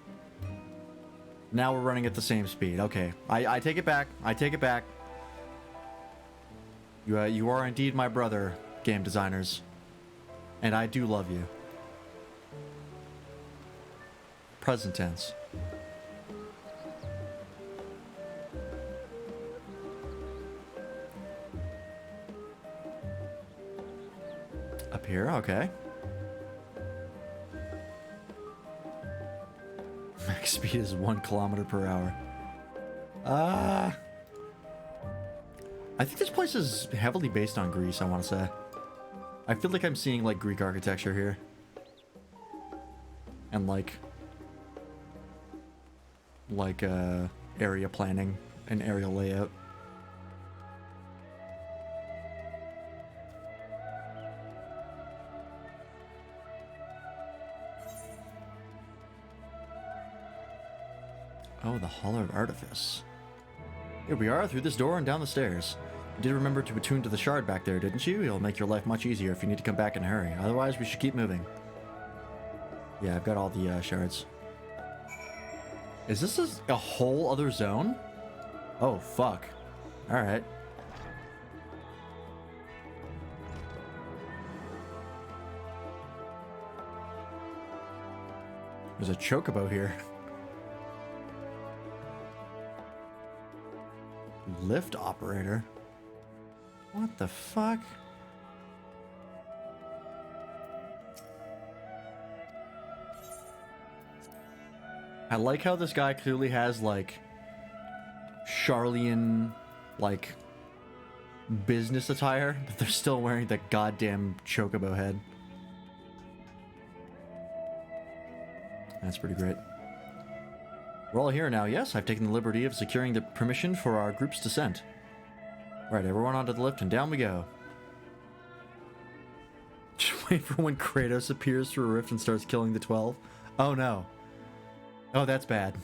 A: Now we're running at the same speed. Okay. I take it back. I take it back. You are indeed my brother, game designers. And I do love you. Present tense. Up here, okay. Max speed is 1 kilometer per hour. I think this place is heavily based on Greece, I want to say. I feel like I'm seeing, like, Greek architecture here. And, like, area planning and area layout. Oh, the Hall of Artifice. Here we are, through this door and down the stairs. You did remember to attune to the shard back there, didn't you? It'll make your life much easier if you need to come back in a hurry. Otherwise, we should keep moving. Yeah, I've got all the shards. Is this a whole other zone? Oh, fuck. Alright. There's a chocobo here. Lift operator? What the fuck? I like how this guy clearly has, like, Charlian, like, business attire, but they're still wearing the goddamn chocobo head. That's pretty great. We're all here now, yes? I've taken the liberty of securing the permission for our group's descent. Right, everyone onto the lift and down we go. Just wait for when Kratos appears through a rift and starts killing the 12. Oh no. Oh, that's bad.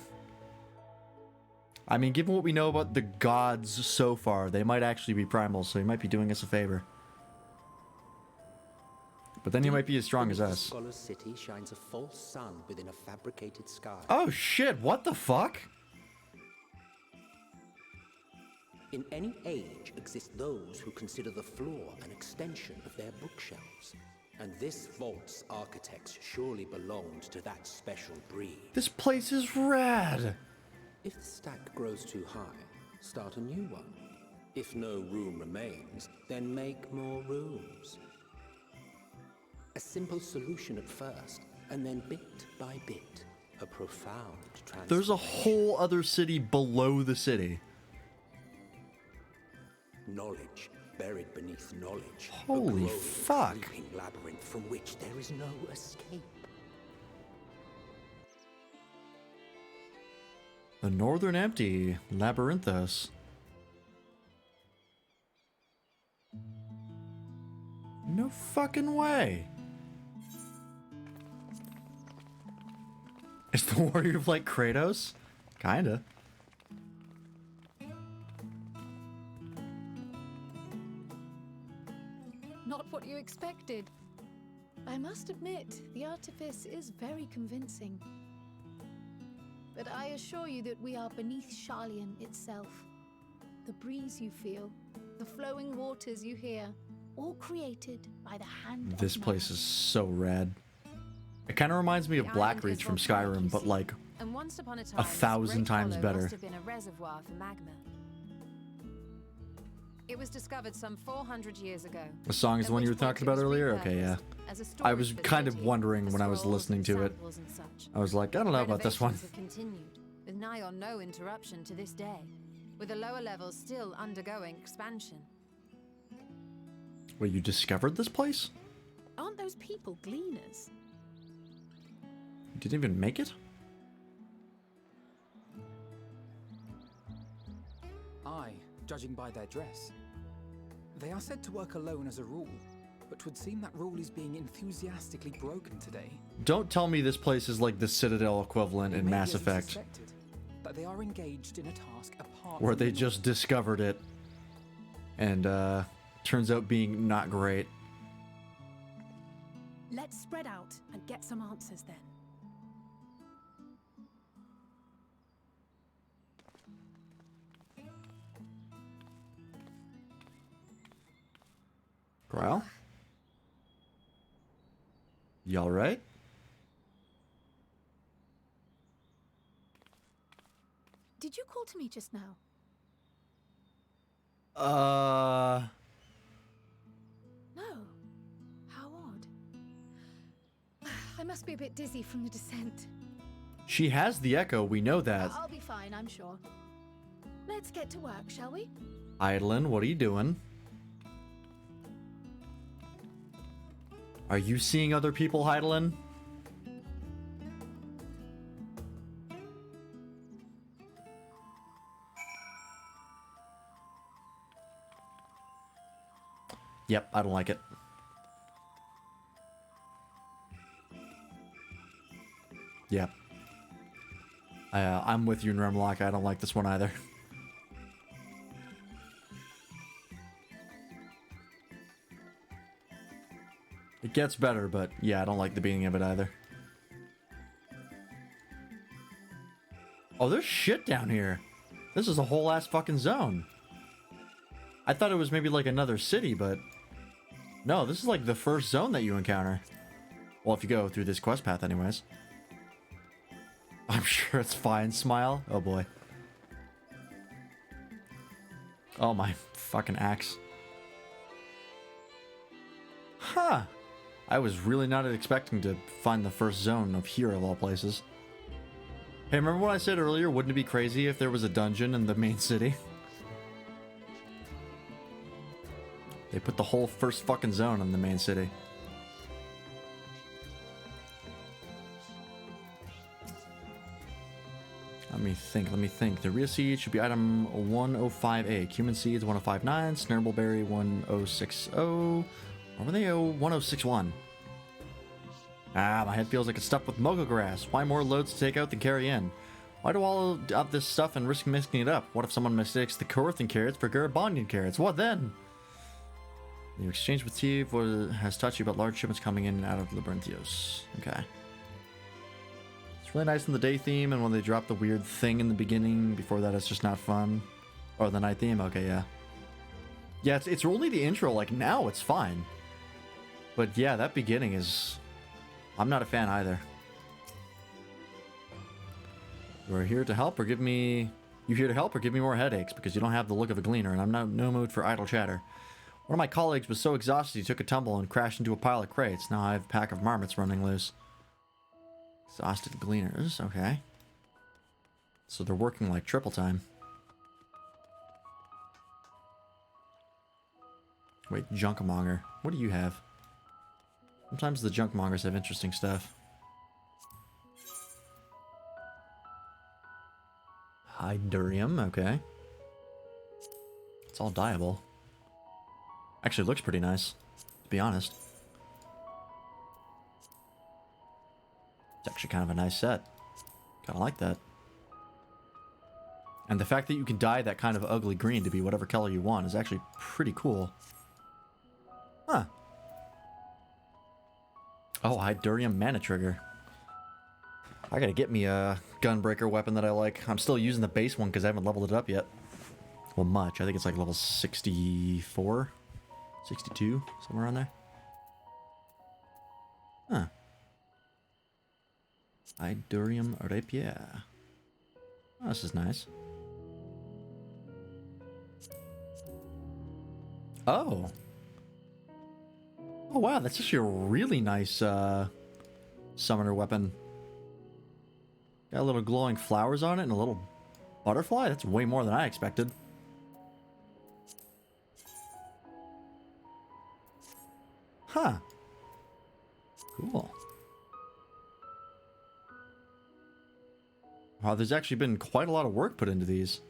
A: I mean, given what we know about the gods so far, they might actually be primals, so he might be doing us a favor. But then he might be as strong as us.
J: Scholar's city shines a false sun within a fabricated sky.
A: Oh shit, what the fuck?
J: In any age exist those who consider the floor an extension of their bookshelves. And this vault's architects surely belonged to that special breed.
A: This place is rad!
J: If the stack grows too high, start a new one. If no room remains, then make more rooms. A simple solution at first, and then bit by bit, a profound transformation.
A: There's a whole other city below the city.
J: Knowledge buried beneath knowledge.
A: Holy fuck.
J: A creeping labyrinth from which there is no escape.
A: The Northern Empty, Labyrinthos. No fucking way. Is the warrior of like Kratos? Kinda.
M: Not what you expected. I must admit, the artifice is very convincing. But I assure you that we are beneath Charlian itself. The breeze you feel, the flowing waters you hear, all created by the hand of
A: This place
M: man.
A: is so rad. It kind of reminds me of
C: The island
A: Blackreach
C: is
A: from
C: volcanic, you
A: Skyrim, but
C: see,
A: like
C: and once upon a time, this
A: 1,000
C: great
A: times
C: hollow
A: better.
C: must have been a reservoir for magma. It was discovered some 400 years ago.
A: The song is
C: at
A: the one you were
C: which point
A: talking
C: it
A: about
C: was
A: earlier? Okay, yeah.
C: repurposed as a
A: I was
C: storage
A: kind of
C: facility
A: wondering
C: for
A: when I was
C: scrolls
A: listening
C: and
A: to it.
C: samples and such.
A: I was like, I don't know about this one.
C: Renovations have continued, with nigh on no interruption to this day, with the lower levels still undergoing expansion.
A: Wait, you discovered this place?
O: Aren't those people gleaners?
A: You didn't even make it?
F: Aye, judging by their dress. They are said to work alone as a rule, but 'twould seem that rule is being enthusiastically broken today.
A: Don't tell me this place is like the Citadel equivalent in Mass Effect,
F: That they are engaged in a task apart
A: where
F: from
A: they
F: the
A: just discovered it and turns out being not great.
O: Let's spread out and get some answers then.
A: Growl? You alright?
M: Did you call to me just now? No. How odd. I must be a bit dizzy from the descent.
A: She has the echo, we know that.
M: I'll be fine, I'm sure. Let's get to work, shall we?
A: Eidolon, what are you doing? Are you seeing other people, Eidolon? Yep, I don't like it. Yep. I'm with you, Nermlock. I don't like this one either. It gets better, but yeah, I don't like the beginning of it either. Oh, there's shit down here. This is a whole ass fucking zone. I thought it was maybe like another city, but no, this is like the first zone that you encounter. Well, if you go through this quest path anyways. I'm sure it's fine, smile. Oh boy. Oh my fucking axe. Huh. I was really not expecting to find the first zone of here of all places. Hey, remember what I said earlier? Wouldn't it be crazy if there was a dungeon in the main city? They put the whole first fucking zone in the main city. Let me think. The real seed should be item 105A. Cumin seeds 1059, Snurbbleberry 1060. Or were they 1061? Ah, my head feels like it's stuffed with mocha grass. Why more loads to take out than carry in? Why do all of this stuff and risk mixing it up? What if someone mistakes the Corthan carrots for Garibaldian carrots? What then? The exchange with Steve has taught you about large shipments coming in and out of Labyrinthios. Okay. It's really nice in the day theme, and when they drop the weird thing in the beginning, before that it's just not fun. Or the night theme, okay, yeah. Yeah, it's only the intro, like now it's fine. But yeah, that beginning is... I'm not a fan either. You're here to help or give me... You here to help or give me more headaches, because you don't have the look of a gleaner, and I'm not no mood for idle chatter. One of my colleagues was so exhausted he took a tumble and crashed into a pile of crates. Now I have a pack of marmots running loose. Exhausted gleaners, okay. So they're working like triple time. Wait, Junkmonger. What do you have? Sometimes the Junkmongers have interesting stuff. Hydurium, okay. It's all dyeable. Actually, it looks pretty nice, to be honest. It's actually kind of a nice set. Kind of like that. And the fact that you can dye that kind of ugly green to be whatever color you want is actually pretty cool. Huh. Oh, Hydurium Mana Trigger. I gotta get me a gunbreaker weapon that I like. I'm still using the base one because I haven't leveled it up yet. Well, much. I think it's like level 64? 62? Somewhere around there? Huh. Idurium rapier. Oh, this is nice. Oh. Oh wow, that's actually a really nice summoner weapon. Got little glowing flowers on it and a little butterfly. That's way more than I expected. Huh. Cool. Wow, there's actually been quite a lot of work put into these.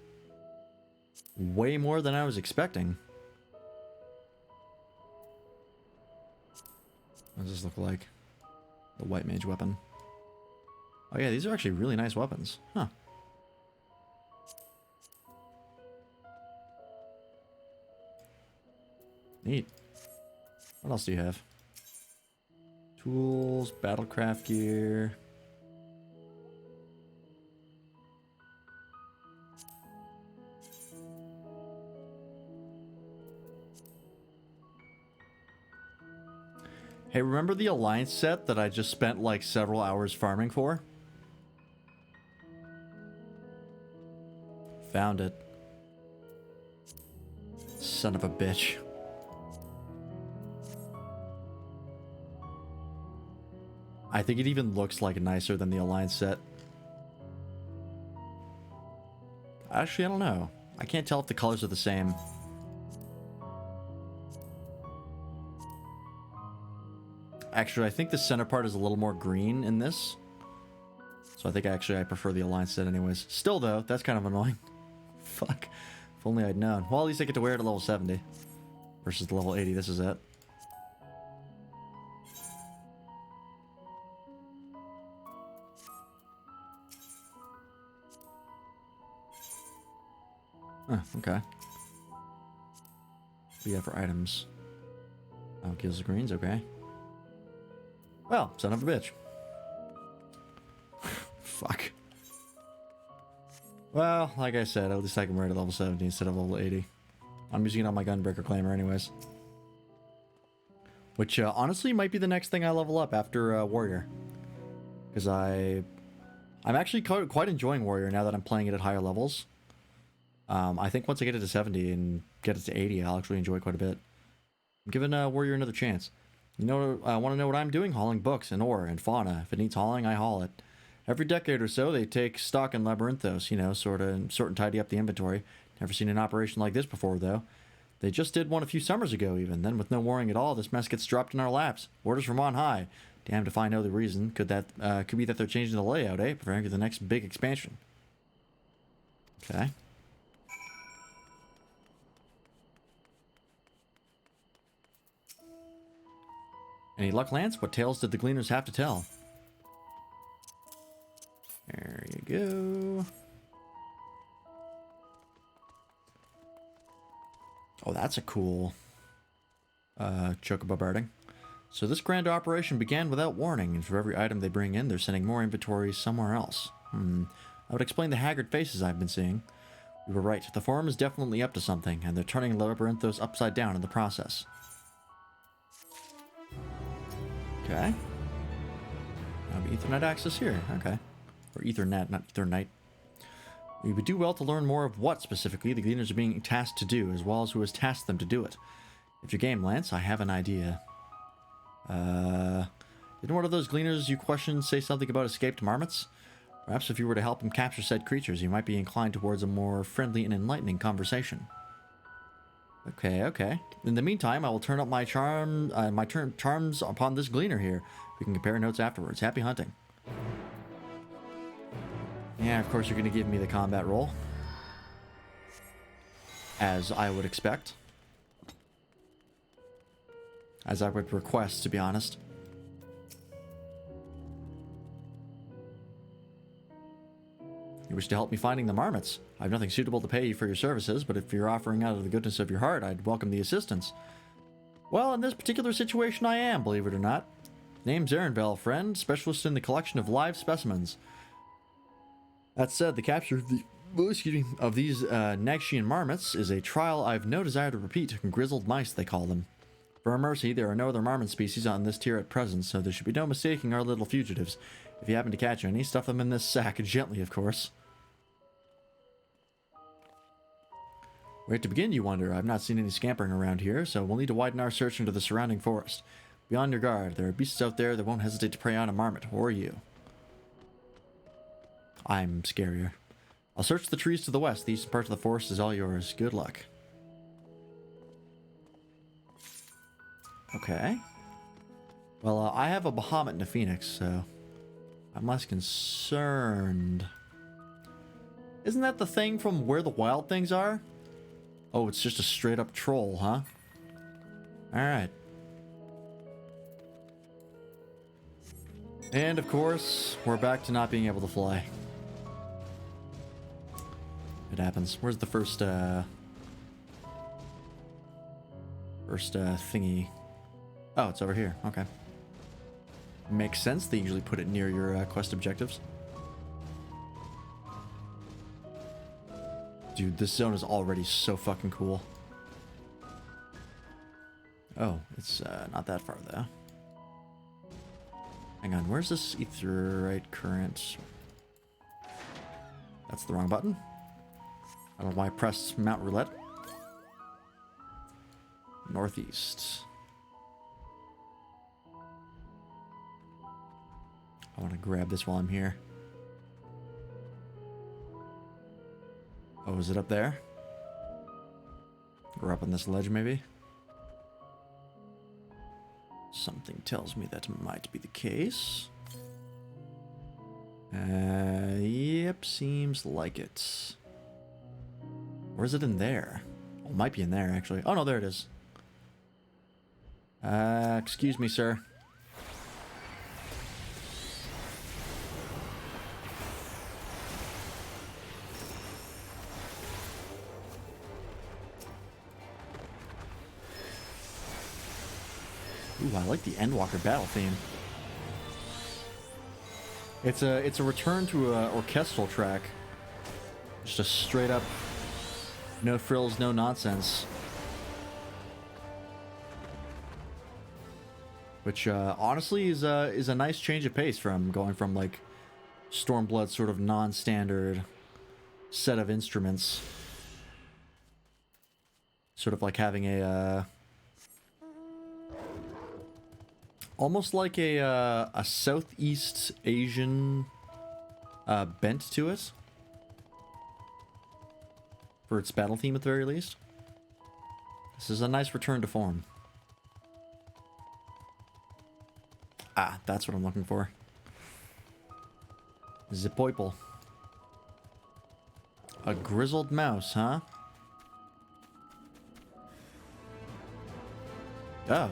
A: Way more than I was expecting. What does this look like? The white mage weapon. Oh yeah, these are actually really nice weapons. Huh. Neat. What else do you have? Tools, battlecraft gear. Hey, remember the Alliance set that I just spent like several hours farming for? Found it. Son of a bitch. I think it even looks like nicer than the Alliance set. Actually, I don't know. I can't tell if the colors are the same. Actually, I think the center part is a little more green in this. So I think I prefer the Alliance set anyways. Still though, that's kind of annoying. Fuck. If only I'd known. Well, at least I get to wear it at level 70. Versus the level 80 this is at. Okay. What do you have for items? Oh, kills the greens, okay. Well, son of a bitch. Fuck. Well, like I said, at least I can wear it at level 70 instead of level 80. I'm using it on my Gunbreaker Claimer anyways. Which, honestly, might be the next thing I level up after Warrior. Because I'm actually quite enjoying Warrior now that I'm playing it at higher levels. I think once I get it to 70 and get it to 80, I'll actually enjoy it quite a bit. I'm giving Warrior another chance. You know, I want to know what I'm doing? Hauling books and ore and fauna. If it needs hauling, I haul it. Every decade or so, they take stock in Labyrinthos, you know, sort and tidy up the inventory. Never seen an operation like this before, though. They just did one a few summers ago, even. Then, with no warning at all, this mess gets dropped in our laps. Orders from on high. Damned if I know the reason. Could be that they're changing the layout, eh? Preparing for the next big expansion. Okay. Any luck, Lance? What tales did the Gleaners have to tell? There you go. Oh, that's a cool chocobo birding. So this grand operation began without warning, and for every item they bring in, they're sending more inventory somewhere else. I would explain the haggard faces I've been seeing. You were right. The forum is definitely up to something, and they're turning Labyrinthos upside down in the process. Okay. Ethernet access here. Okay. Or Ethernet, not Ethernet. We would do well to learn more of what, specifically, the Gleaners are being tasked to do, as well as who has tasked them to do it. If you're game, Lance, I have an idea. Didn't one of those Gleaners you questioned say something about escaped marmots? Perhaps if you were to help him capture said creatures, you might be inclined towards a more friendly and enlightening conversation. Okay. In the meantime, I will turn up my charms upon this Gleaner here. We can compare notes afterwards. Happy hunting. Yeah, of course you're going to give me the combat roll. As I would expect. As I would request, to be honest. You wish to help me finding the marmots. I have nothing suitable to pay you for your services, but if you're offering out of the goodness of your heart, I'd welcome the assistance. Well, in this particular situation I am, believe it or not. Name's Ehrenbell, friend, specialist in the collection of live specimens. That said, the capture of these Nagshian marmots is a trial I've no desire to repeat. Grizzled mice, they call them. For our mercy, there are no other marmot species on this tier at present, so there should be no mistaking our little fugitives. If you happen to catch any, stuff them in this sack, gently of course. Where to begin, you wonder? I've not seen any scampering around here, so we'll need to widen our search into the surrounding forest. Be on your guard. There are beasts out there that won't hesitate to prey on a marmot, or you. I'm scarier. I'll search the trees to the west. The eastern part of the forest is all yours. Good luck. Okay. Well, I have a Bahamut and a Phoenix, so I'm less concerned. Isn't that the thing from Where the Wild Things Are? Oh, it's just a straight up troll, huh? Alright. And of course, we're back to not being able to fly. It happens. Where's the first thingy? Oh, it's over here. Okay. Makes sense. They usually put it near your quest objectives. Dude, this zone is already so fucking cool. Oh, it's not that far though. Hang on, where's this aetheryte current? That's the wrong button. I don't know why I pressed Mount Roulette. Northeast. I want to grab this while I'm here. Oh, is it up there? Or up on this ledge, maybe? Something tells me that might be the case. Yep, seems like it. Or is it in there? Oh, it might be in there, actually. Oh, no, there it is. Excuse me, sir. Ooh, I like the Endwalker battle theme. It's a return to a orchestral track. Just a straight up, no frills, no nonsense. Which honestly is a nice change of pace from going from like Stormblood's sort of non-standard set of instruments. Sort of like having a almost like a Southeast Asian bent to it. For its battle theme at the very least. This is a nice return to form. Ah, that's what I'm looking for. Zipoiple. A grizzled mouse, huh? Oh.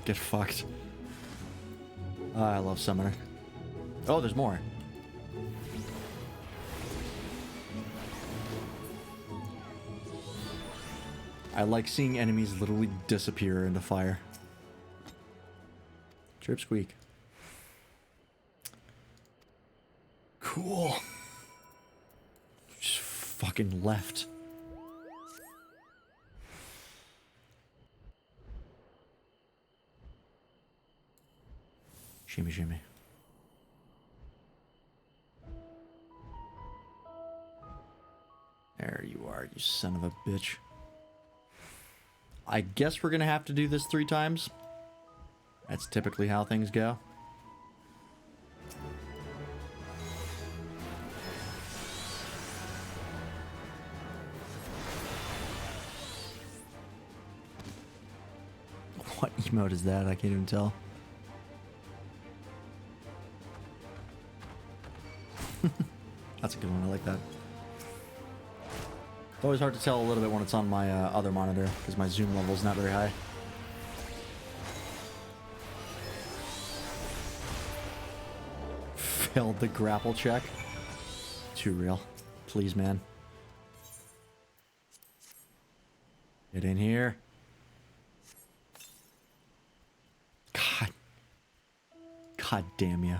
A: Get fucked. I love Summoner. Oh, there's more. I like seeing enemies literally disappear into fire. Chirp squeak. Cool. Just fucking left. Shimmy, shimmy. There you are, you son of a bitch. I guess we're gonna have to do this 3 times. That's typically how things go. What emote is that? I can't even tell. That's a good one. I like that. It's always hard to tell a little bit when it's on my other monitor because my zoom level is not very high. Failed the grapple check. Too real. Please, man. Get in here. God. God damn you.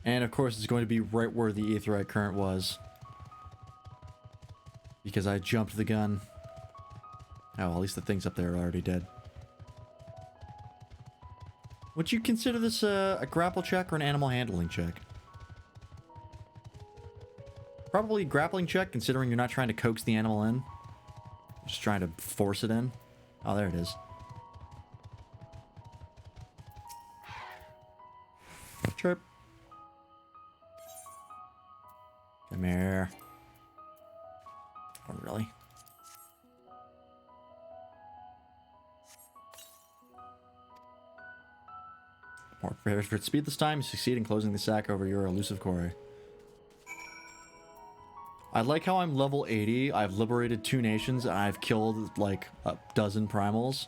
A: And of course, it's going to be right where the aetheryte current was. Because I jumped the gun. Oh, well, at least the things up there are already dead. Would you consider this a grapple check or an animal handling check? Probably grappling check, considering you're not trying to coax the animal in. Just trying to force it in. Oh, there it is. Chirp. Come here. Oh, really? More prepared for speed this time. You succeed in closing the sack over your elusive quarry. I like how I'm level 80. I've liberated 2 nations. And I've killed like a dozen primals.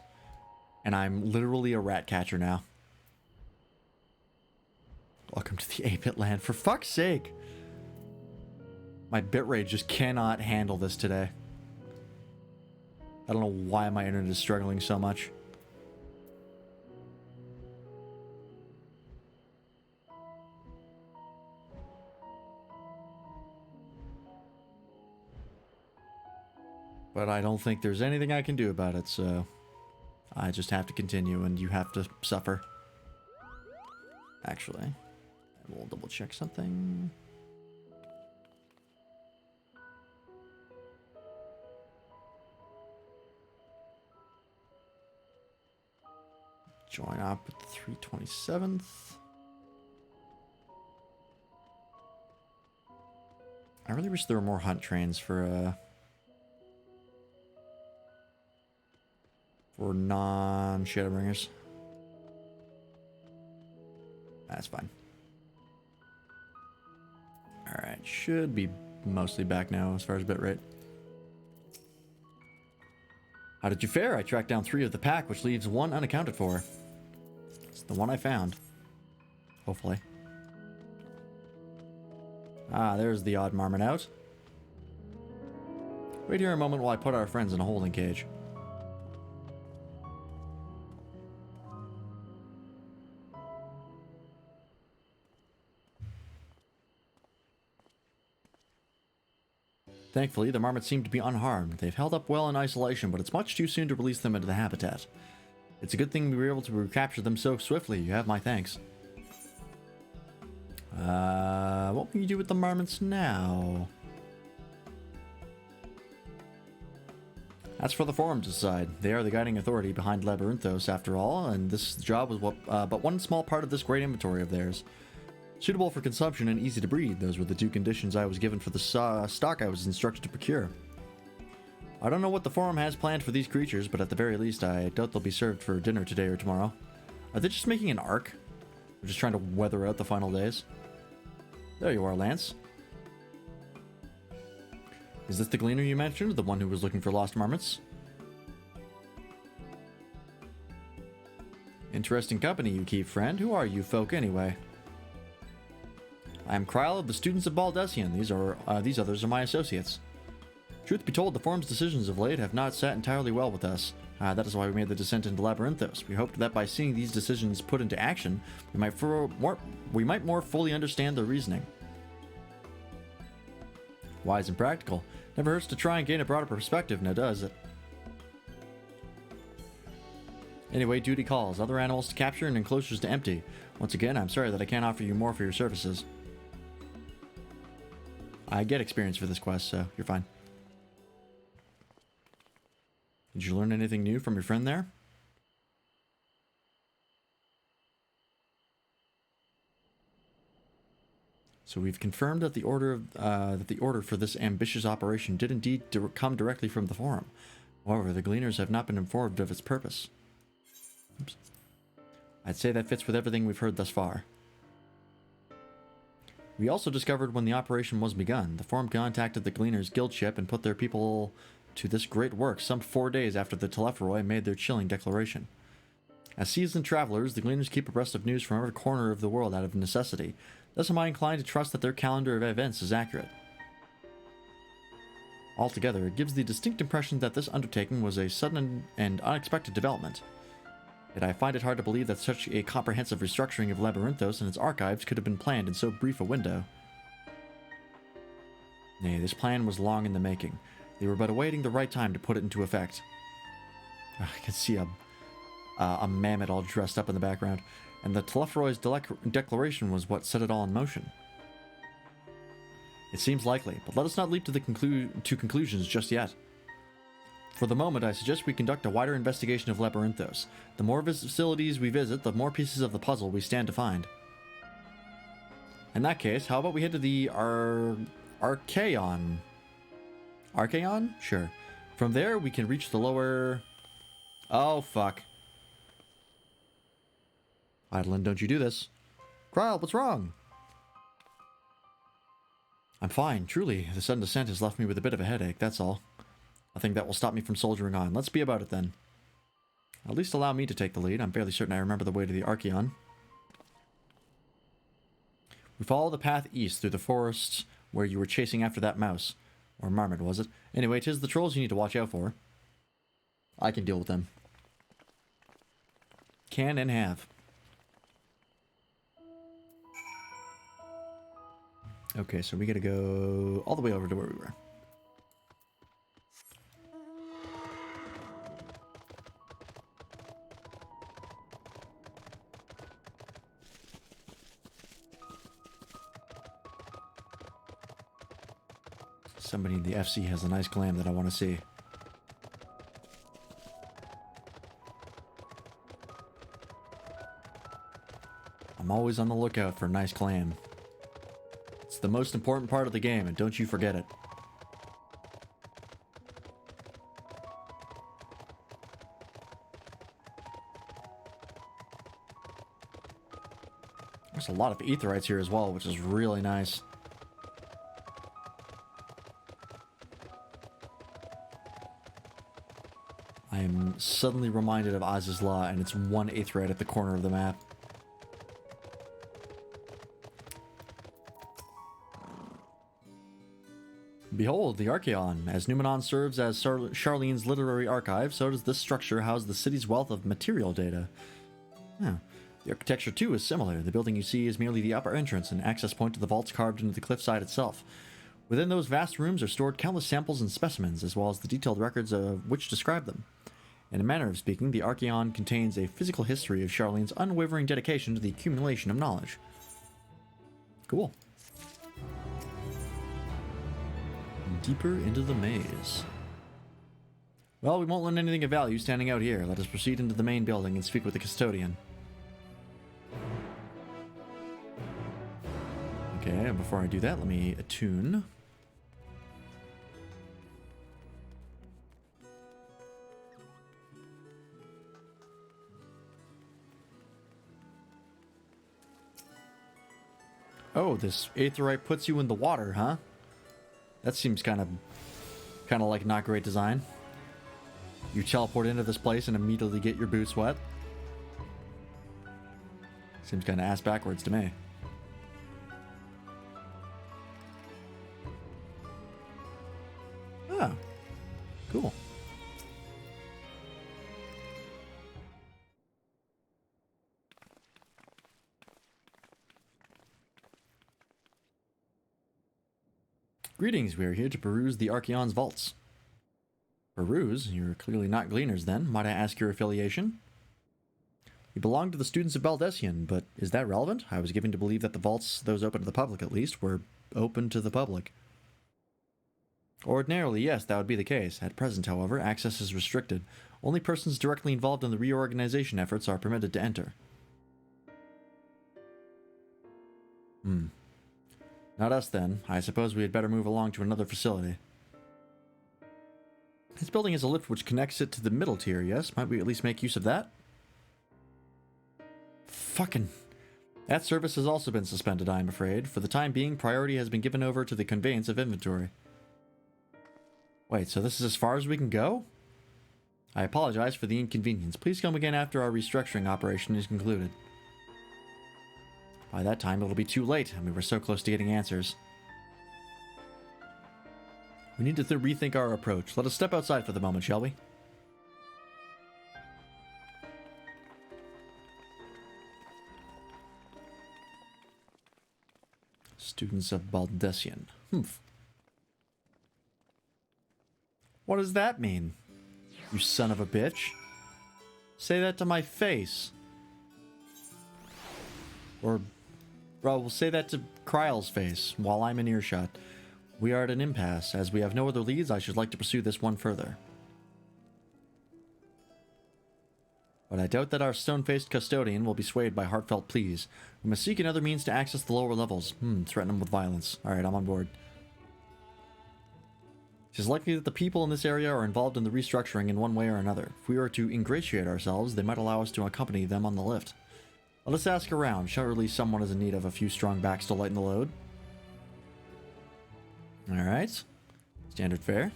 A: And I'm literally a rat catcher now. Welcome to the 8-bit land. For fuck's sake. My bitrate just cannot handle this today. I don't know why my internet is struggling so much. But I don't think there's anything I can do about it, so I just have to continue and you have to suffer. Actually, we'll double check something. Join up with the 327th. I really wish there were more hunt trains for non-Shadowbringers. That's fine. Alright, should be mostly back now as far as bitrate. How did you fare? I tracked down 3 of the pack, which leaves 1 unaccounted for. It's the one I found. Hopefully. Ah, there's the odd marmot out. Wait here a moment while I put our friends in a holding cage. Thankfully, the marmots seem to be unharmed. They've held up well in isolation, but it's much too soon to release them into the habitat. It's a good thing we were able to recapture them so swiftly. You have my thanks. What can you do with the marmots now? That's for the forum to decide. They are the guiding authority behind Labyrinthos, after all, and this job was but one small part of this great inventory of theirs. Suitable for consumption and easy to breed, those were the 2 conditions I was given for the stock I was instructed to procure. I don't know what the forum has planned for these creatures, but at the very least, I doubt they'll be served for dinner today or tomorrow. Are they just making an arc? They're just trying to weather out the final days? There you are, Lance. Is this the gleaner you mentioned, the one who was looking for lost marmots? Interesting company you keep, friend. Who are you folk, anyway? I am Kryle of the Students of Baldessian. These others are my associates. Truth be told, the forum's decisions of late have not sat entirely well with us. That is why we made the descent into Labyrinthos. We hoped that by seeing these decisions put into action, we might more fully understand their reasoning. Wise and practical. Never hurts to try and gain a broader perspective, now does it? Anyway, duty calls. Other animals to capture and enclosures to empty. Once again, I'm sorry that I can't offer you more for your services. I get experience for this quest, so you're fine. Did you learn anything new from your friend there? So we've confirmed that the order for this ambitious operation did indeed come directly from the forum. However, the Gleaners have not been informed of its purpose. Oops. I'd say that fits with everything we've heard thus far. We also discovered when the operation was begun, the forum contacted the Gleaners guild ship and put their people to this great work some 4 days after the Telepharoi made their chilling declaration. As seasoned travelers, the Gleaners keep abreast of news from every corner of the world out of necessity. Thus am I inclined to trust that their calendar of events is accurate. Altogether, it gives the distinct impression that this undertaking was a sudden and unexpected development. Yet I find it hard to believe that such a comprehensive restructuring of Labyrinthos and its archives could have been planned in so brief a window. Nay, this plan was long in the making. They were but awaiting the right time to put it into effect. I can see a mammoth all dressed up in the background, and the Telephorod's declaration was what set it all in motion. It seems likely, but let us not leap to conclusions just yet. For the moment, I suggest we conduct a wider investigation of Labyrinthos. The more facilities we visit, the more pieces of the puzzle we stand to find. In that case, how about we head to the Archaon? Archaon? Sure. From there, we can reach the lower... Oh, fuck. Eidolon, don't you do this. Krile, what's wrong? I'm fine, truly. The sudden descent has left me with a bit of a headache, that's all. Nothing that will stop me from soldiering on. Let's be about it then. At least allow me to take the lead. I'm fairly certain I remember the way to the Archaon. We follow the path east through the forests where you were chasing after that mouse. Or marmot, was it? Anyway, 'tis the trolls you need to watch out for. I can deal with them. Can and have. Okay, so we gotta go all the way over to where we were. Somebody in the FC has a nice glam that I want to see. I'm always on the lookout for a nice glam. It's the most important part of the game, and don't you forget it. There's a lot of aetherites here as well, which is really nice. I am suddenly reminded of Oz's Law, and it's one aetherite at the corner of the map. Behold, the Archaon. As Numenon serves as Charlene's literary archive, so does this structure house the city's wealth of material data. Yeah. The architecture, too, is similar. The building you see is merely the upper entrance, an access point to the vaults carved into the cliffside itself. Within those vast rooms are stored countless samples and specimens, as well as the detailed records of which describe them. In a manner of speaking, the Archaon contains a physical history of Charlene's unwavering dedication to the accumulation of knowledge. Cool. Deeper into the maze. Well, we won't learn anything of value standing out here. Let us proceed into the main building and speak with the custodian. Okay, and before I do that, let me attune. Oh, this aetherite puts you in the water, huh? That seems kind of like not great design. You teleport into this place and immediately get your boots wet. Seems kind of ass backwards to me. Oh, cool. Greetings, we are here to peruse the Archaon's vaults. Peruse? You're clearly not gleaners then. Might I ask your affiliation? You belong to the students of Baldessian, but is that relevant? I was given to believe that the vaults, those open to the public at least, were open to the public. Ordinarily, yes, that would be the case. At present, however, access is restricted. Only persons directly involved in the reorganization efforts are permitted to enter. Not us, then. I suppose we had better move along to another facility. This building has a lift which connects it to the middle tier, yes? Might we at least make use of that? Fucking... That service has also been suspended, I am afraid. For the time being, priority has been given over to the conveyance of inventory. Wait, so this is as far as we can go? I apologize for the inconvenience. Please come again after our restructuring operation is concluded. By that time, it'll be too late, and we were so close to getting answers. We need to rethink our approach. Let us step outside for the moment, shall we? Students of Baldessian. Humph. What does that mean? You son of a bitch. Say that to my face. Or, well, we'll say that to Kryle's face while I'm in earshot. We are at an impasse. As we have no other leads, I should like to pursue this one further. But I doubt that our stone-faced custodian will be swayed by heartfelt pleas. We must seek another means to access the lower levels. Threaten them with violence. Alright, I'm on board. It is likely that the people in this area are involved in the restructuring in one way or another. If we are to ingratiate ourselves, they might allow us to accompany them on the lift. Let us ask around. Surely someone is in need of a few strong backs to lighten the load. Alright. Standard fare.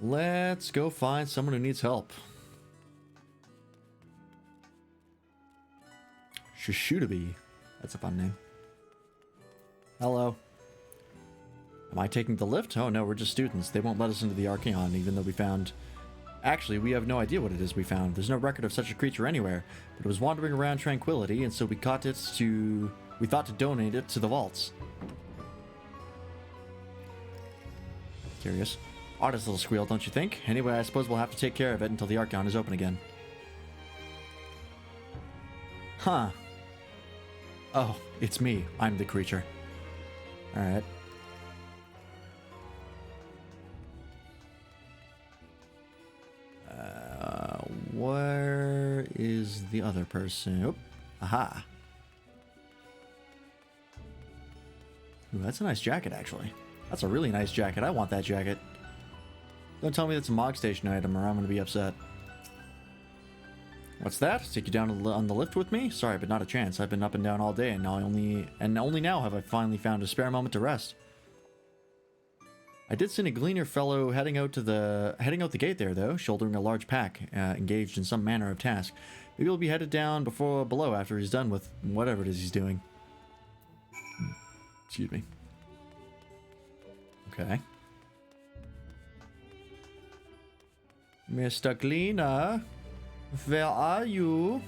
A: Let's go find someone who needs help. Shishutabi. That's a fun name. Hello. Am I taking the lift? Oh no, we're just students. They won't let us into the Archeon, even though we found... Actually, we have no idea what it is we found. There's no record of such a creature anywhere, but it was wandering around Tranquility, and so we thought to donate it to the vaults. Curious. Oddest little squeal, don't you think? Anyway, I suppose we'll have to take care of it until the Archeon is open again. Huh. Oh, it's me. I'm the creature. Alright. Where is the other person? Oh, aha. Ooh, that's a nice jacket, actually. That's a really nice jacket. I want that jacket. Don't tell me that's a Mog Station item or I'm going to be upset. What's that? Take you down on the lift with me? Sorry, but not a chance. I've been up and down all day, and now only now have I finally found a spare moment to rest. I did see a Gleaner fellow heading out the gate there, though, shouldering a large pack, engaged in some manner of task. Maybe he'll be headed down below after he's done with whatever it is he's doing. Excuse me. Okay. Mr. Gleaner, where are you?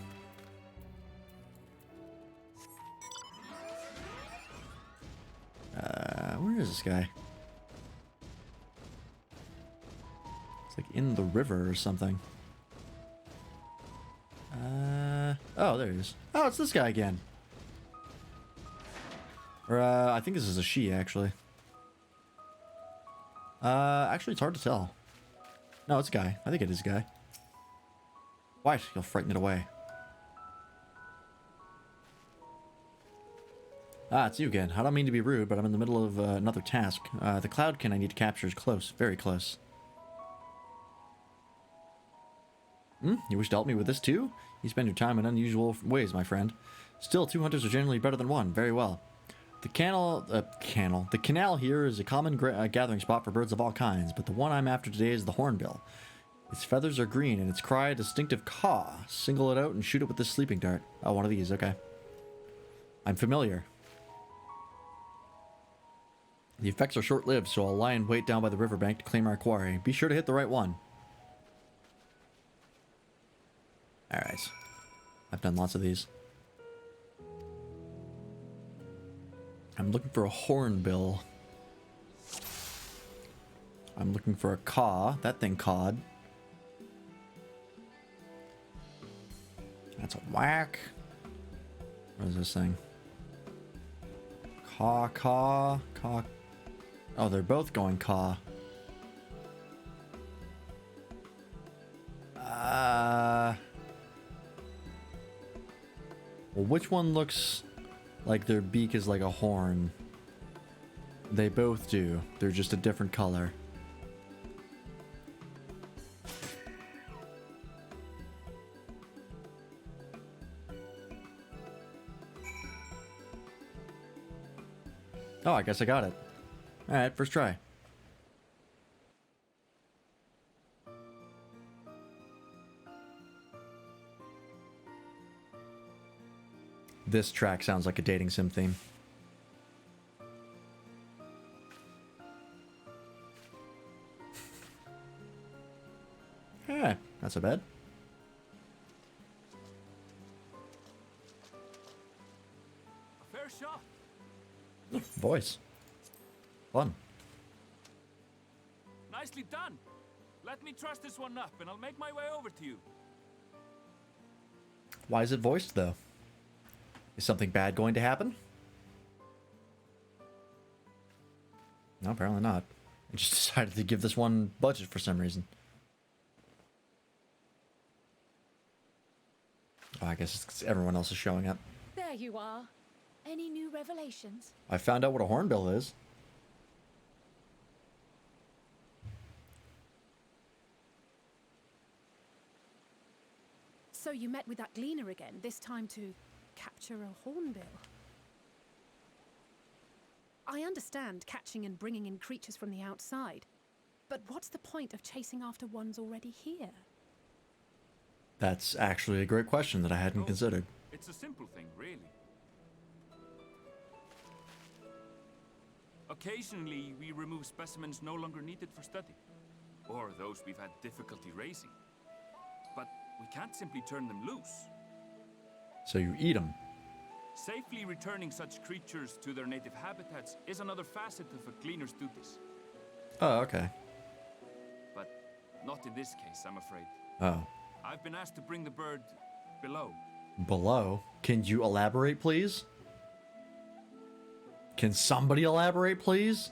A: Where is this guy? It's like in the river or something. Oh, there he is. Oh, it's this guy again. Or, I think this is a she, actually. Actually, it's hard to tell. No, it's a guy. I think it is a guy. White, you'll frighten it away. Ah, it's you again. I don't mean to be rude, but I'm in the middle of another task. The cloudkin I need to capture is close. Very close. You wish to help me with this too? You spend your time in unusual ways, my friend. Still, 2 hunters are generally better than 1. Very well. The canal here is a common gathering spot for birds of all kinds, but the one I'm after today is the hornbill. Its feathers are green, and its cry a distinctive caw. Single it out and shoot it with this sleeping dart. Oh, one of these, okay. I'm familiar. The effects are short-lived, so I'll lie in wait down by the riverbank to claim our quarry. Be sure to hit the right one. Alright. I've done lots of these. I'm looking for a hornbill. I'm looking for a caw. That thing cawed. That's a whack. What is this thing? Caw, caw, caw. Oh, they're both going caw. Well, which one looks like their beak is like a horn? They both do. They're just a different color. Oh, I guess I got it. Alright, first try. This track sounds like a dating sim theme. Yeah, not so bad. Voice. Fun.
P: Nicely done. Let me truss this one up, and I'll make my way over to you.
A: Why is it voiced, though? Is something bad going to happen? No, apparently not. I just decided to give this one budget for some reason. Oh, I guess it's 'cause everyone else is showing up.
M: There you are. Any new revelations?
A: I found out what a hornbill is.
O: So you met with that gleaner again, this time to capture a hornbill. I understand catching and bringing in creatures from the outside, but what's the point of chasing after ones already here?
A: That's actually a great question that I hadn't considered.
P: It's a simple thing, really. Occasionally, we remove specimens no longer needed for study, or those we've had difficulty raising. But we can't simply turn them loose.
A: So you eat them.
P: Safely returning such creatures to their native habitats is another facet of a cleaner's duties.
A: Oh, okay.
P: But not in this case, I'm afraid.
A: Oh.
P: I've been asked to bring the bird below.
A: Below? Can you elaborate, please? Can somebody elaborate, please?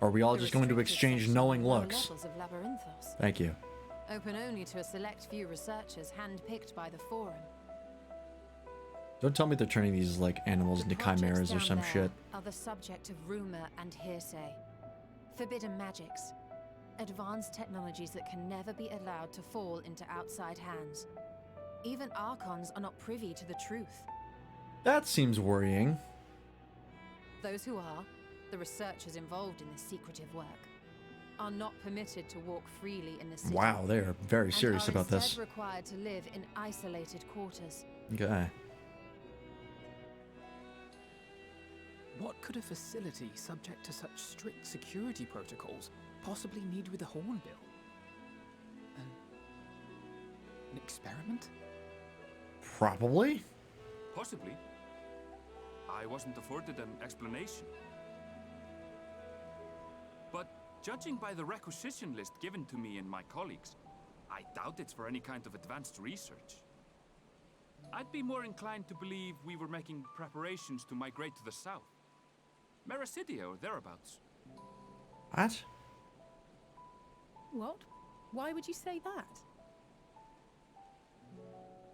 A: Or are we all just going to exchange knowing looks?
C: Levels of Labyrinthos.
A: Thank you.
C: Open only to a select few researchers handpicked by the Forum.
A: Don't tell me they're turning these, like, animals into chimeras or some shit.
C: Are the subject of rumor and hearsay. Forbidden magics. Advanced technologies that can never be allowed to fall into outside hands. Even Archons are not privy to the truth.
A: That seems worrying.
C: Those who are, the researchers involved in this secretive work, are not permitted to walk freely in the city.
A: Wow, they are very serious about this.
C: And are instead required to live in isolated quarters.
A: Okay.
F: What could a facility subject to such strict security protocols possibly need with a hornbill? An experiment?
A: Probably.
P: Possibly. I wasn't afforded an explanation. But judging by the requisition list given to me and my colleagues, I doubt it's for any kind of advanced research. I'd be more inclined to believe we were making preparations to migrate to the south. Mericidia or thereabouts.
A: What?
O: What? Why would you say that?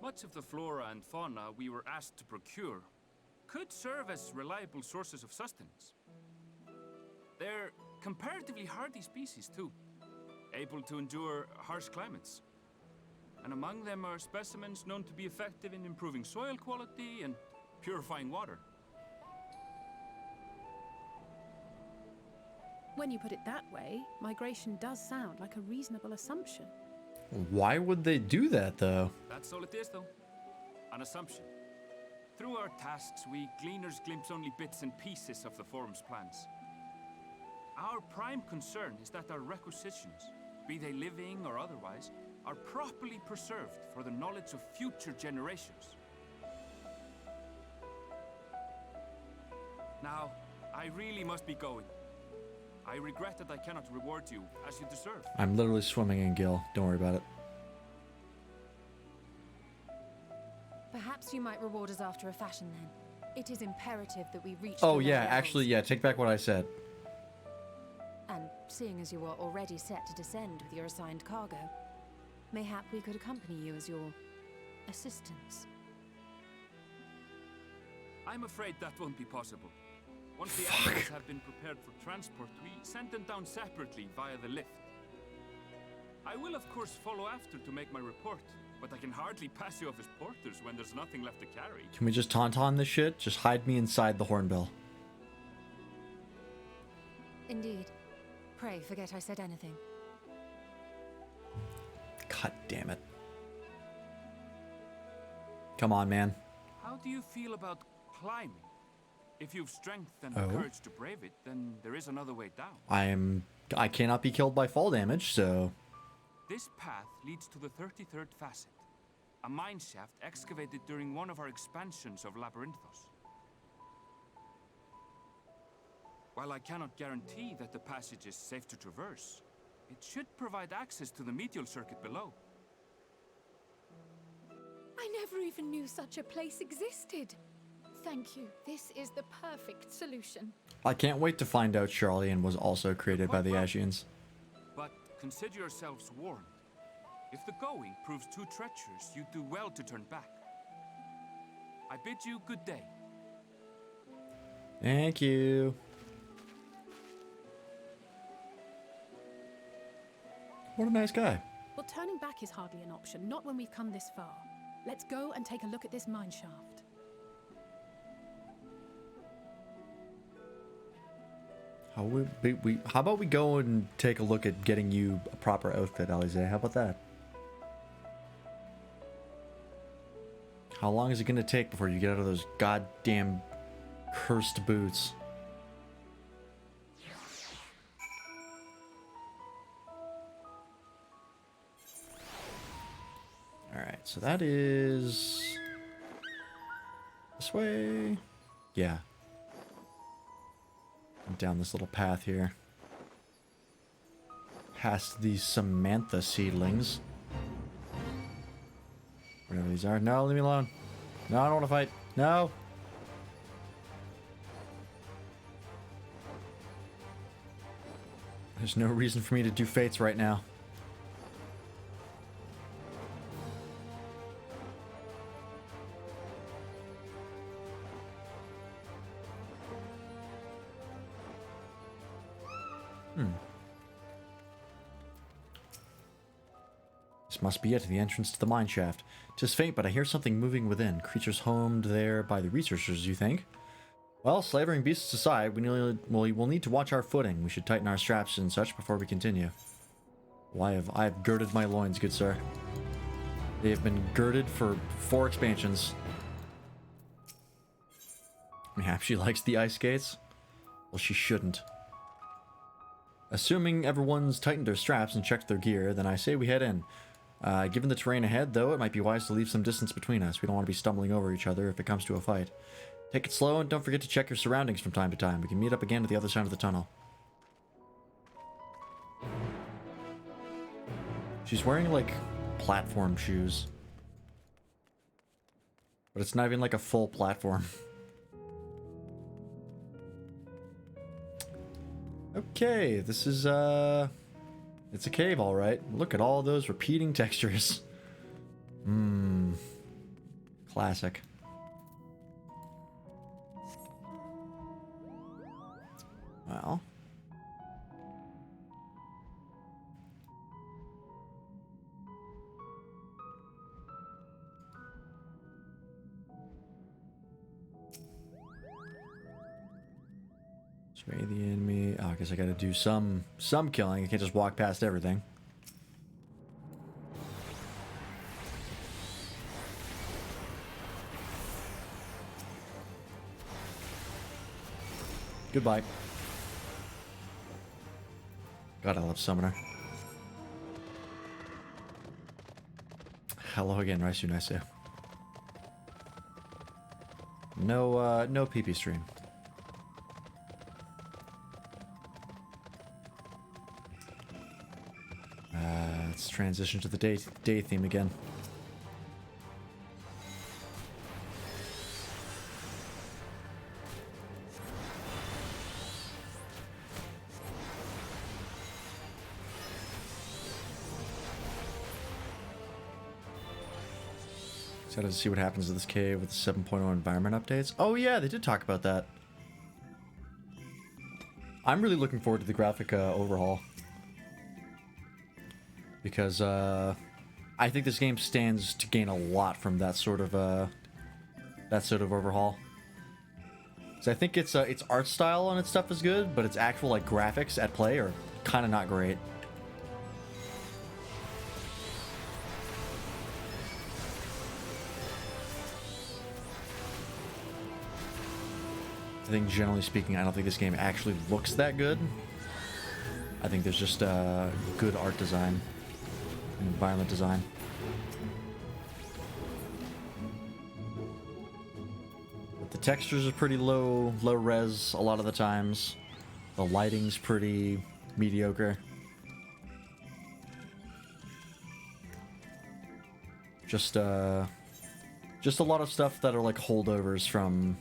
P: Much of the flora and fauna we were asked to procure could serve as reliable sources of sustenance. They're comparatively hardy species too, able to endure harsh climates. And among them are specimens known to be effective in improving soil quality and purifying water.
O: When you put it that way, migration does sound like a reasonable assumption.
A: Why would they do that, though?
P: That's all it is, though. An assumption. Through our tasks, we gleaners glimpse only bits and pieces of the Forum's plans. Our prime concern is that our requisitions, be they living or otherwise, are properly preserved for the knowledge of future generations. Now, I really must be going. I regret that I cannot reward you as you deserve.
A: I'm literally swimming in Gil. Don't worry about it.
C: Perhaps you might reward us after a fashion then. It is imperative that we reach
A: Oh
C: the
A: yeah,
C: levels.
A: actually, yeah, take back what I said.
C: And seeing as you are already set to descend with your assigned cargo, mayhap we could accompany you as your assistants.
P: I'm afraid that won't be possible. Once the animals have been prepared for transport, we send them down separately via the lift. I will of course follow after to make my report, but I can hardly pass you off as porters when there's nothing left to carry.
A: Can we just tauntaun this shit? Just hide me inside the hornbill.
C: Indeed. Pray forget I said anything.
A: God damn it. Come on, man.
P: How do you feel about climbing? If you've strength and
A: Oh.
P: courage to brave it, then there is another way down.
A: I cannot be killed by fall damage, so...
P: This path leads to the 33rd facet, a mine shaft excavated during one of our expansions of Labyrinthos. While I cannot guarantee that the passage is safe to traverse, it should provide access to the medial circuit below.
M: I never even knew such a place existed. Thank you. This is the perfect solution.
A: I can't wait to find out Charlian was also created by the Ashians.
P: But consider yourselves warned. If the going proves too treacherous, you do well to turn back. I bid you good day.
A: Thank you. What a nice guy.
O: Well, turning back is hardly an option, not when we've come this far. Let's go and take a look at this mine shaft.
A: How about we go and take a look at getting you a proper outfit, Alize? How about that? How long is it gonna take before you get out of those goddamn cursed boots? Alright, so that is this way. Yeah. Down this little path here. Past these Samantha seedlings. Whatever these are. No, leave me alone. No, I don't want to fight. No. There's no reason for me to do fates right now. This must be it, the entrance to the mine shaft. 'Tis faint, but I hear something moving within. Creatures homed there by the researchers, you think? Well, slavering beasts aside, we'll need to watch our footing. We should tighten our straps and such before we continue. Well, I have girded my loins, good sir. They have been girded for 4 expansions. Perhaps she likes the ice skates? Well, she shouldn't. Assuming everyone's tightened their straps and checked their gear, then I say we head in. Given the terrain ahead, though, it might be wise to leave some distance between us. We don't want to be stumbling over each other if it comes to a fight. Take it slow and don't forget to check your surroundings from time to time. We can meet up again at the other side of the tunnel. She's wearing, like, platform shoes. But it's not even, like, a full platform. Okay, this is, it's a cave, alright. Look at all those repeating textures. Classic. Well. Spray the enemy. Oh, I guess I gotta do some killing. I can't just walk past everything. Goodbye. God, I love Summoner. Hello again, Raisu Naisu. No PP stream. Let's transition to the day theme again. Excited to see what happens to this cave with the 7.0 environment updates. Oh yeah, they did talk about that. I'm really looking forward to the graphic overhaul. Because I think this game stands to gain a lot from that sort of overhaul. So I think its art style and its stuff is good, but its actual like graphics at play are kind of not great. I think generally speaking, I don't think this game actually looks that good. I think there's just good art design and environment design. But the textures are pretty low res a lot of the times. The lighting's pretty mediocre. Just a lot of stuff that are like holdovers from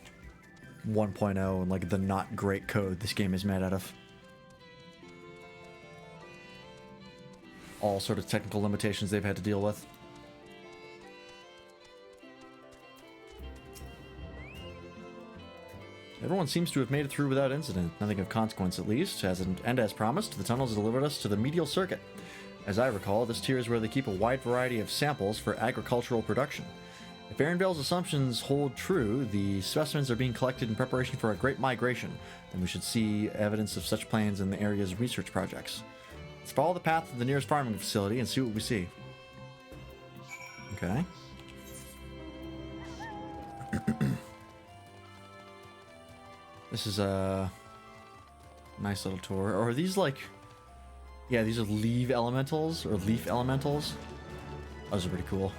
A: 1.0 and like the not great code this game is made out of. All sort of technical limitations they've had to deal with. Everyone seems to have made it through without incident, nothing of consequence at least, and as promised, the tunnels delivered us to the medial circuit. As I recall, this tier is where they keep a wide variety of samples for agricultural production. If Arendvale's assumptions hold true, the specimens are being collected in preparation for a great migration, and we should see evidence of such plans in the area's research projects. Let's follow the path to the nearest farming facility and see what we see. Okay. This is a nice little tour. Or are these like... Yeah, these are leaf elementals, or leaf elementals. Those are pretty cool.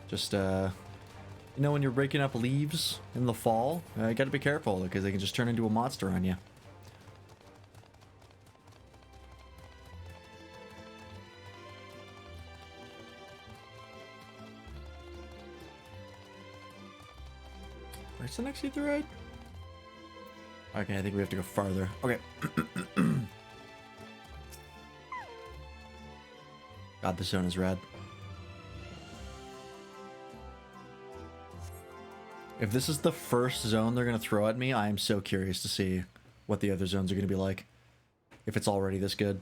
A: Just, you know, when you're breaking up leaves in the fall, you gotta be careful because they can just turn into a monster on you. Where's the next ether ride? Okay, I think we have to go farther. Okay. God, this zone is rad. If this is the first zone they're going to throw at me, I am so curious to see what the other zones are going to be like. If it's already this good.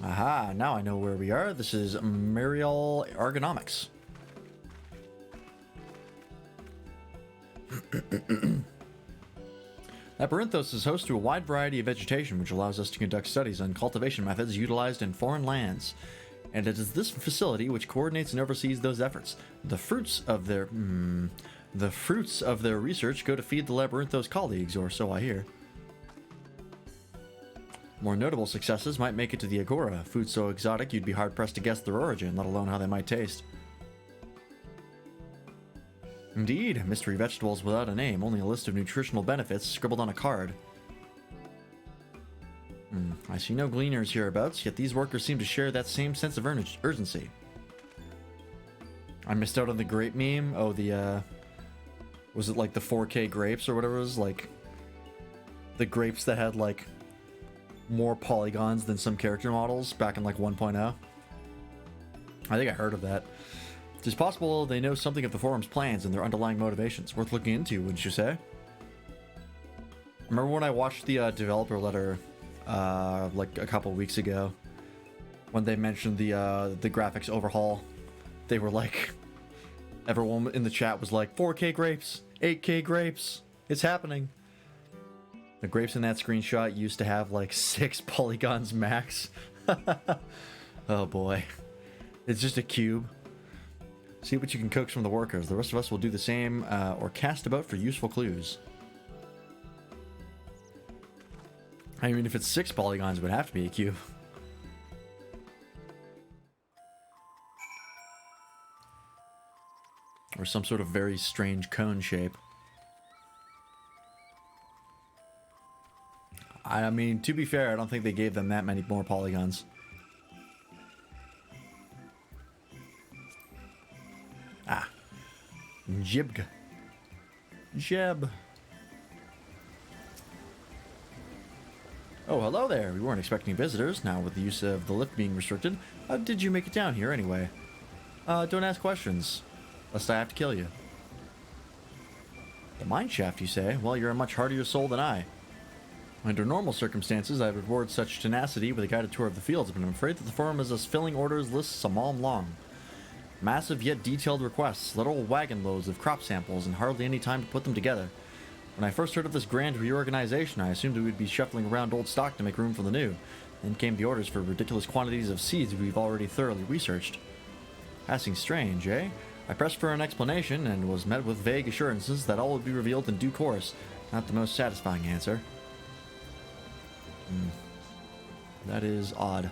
A: Aha, now I know where we are. This is Mariel Ergonomics. Labyrinthos is host to a wide variety of vegetation, which allows us to conduct studies on cultivation methods utilized in foreign lands. And it is this facility which coordinates and oversees those efforts. The fruits of their research go to feed the Labyrinthos colleagues, or so I hear. More notable successes might make it to the Agora, food so exotic you'd be hard-pressed to guess their origin, let alone how they might taste. Indeed, mystery vegetables without a name, only a list of nutritional benefits scribbled on a card. I see no gleaners hereabouts, yet these workers seem to share that same sense of urgency. I missed out on the grape meme. Oh, the, was it like the 4K grapes or whatever it was? Like, the grapes that had, like, more polygons than some character models back in, like, 1.0. I think I heard of that. It is possible they know something of the forum's plans and their underlying motivations. Worth looking into, wouldn't you say? Remember when I watched the developer letter like a couple weeks ago, when they mentioned the graphics overhaul? They were like, everyone in the chat was like, 4K grapes, 8K grapes, it's happening. The grapes in that screenshot used to have like 6 polygons max. Oh boy, it's just a cube. See what you can coax from the workers. The rest of us will do the same, or cast about for useful clues. I mean, if it's 6 polygons, it would have to be a cube. Or some sort of very strange cone shape. I mean, to be fair, I don't think they gave them that many more polygons. Ah. Jibg. Jeb. Oh, hello there. We weren't expecting visitors. Now, with the use of the lift being restricted, how did you make it down here anyway? Don't ask questions, lest I have to kill you. The mine shaft, you say? Well, you're a much hardier soul than I. Under normal circumstances, I'd reward such tenacity with a guided tour of the fields, but I'm afraid that the forum is as filling orders lists a mile long. Massive yet detailed requests, little wagon loads of crop samples, and hardly any time to put them together. When I first heard of this grand reorganization, I assumed we would be shuffling around old stock to make room for the new. Then came the orders for ridiculous quantities of seeds we've already thoroughly researched. Passing strange, eh? I pressed for an explanation and was met with vague assurances that all would be revealed in due course. Not the most satisfying answer. That is odd.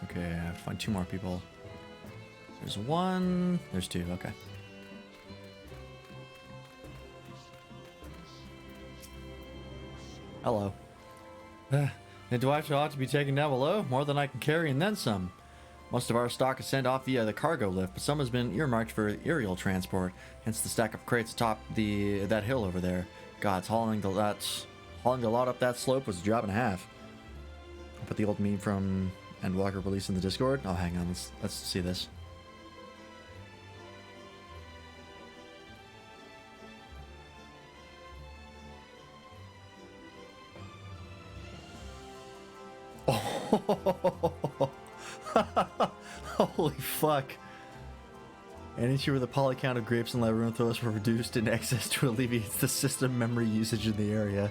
A: Okay, I have to find 2 more people. There's 1. There's 2. Okay. Hello. And do I ought to be taken down below? More than I can carry and then some. Most of our stock is sent off via the cargo lift, but some has been earmarked for aerial transport. Hence the stack of crates atop that hill over there. God's hauling the lot up that slope was a job and a half. I'll put the old meme from Endwalker release in the Discord. Oh, hang on. Let's see this. Oh. Holy fuck. Any issue where the poly count of grapes and labyrinthos were reduced in excess to alleviate the system memory usage in the area.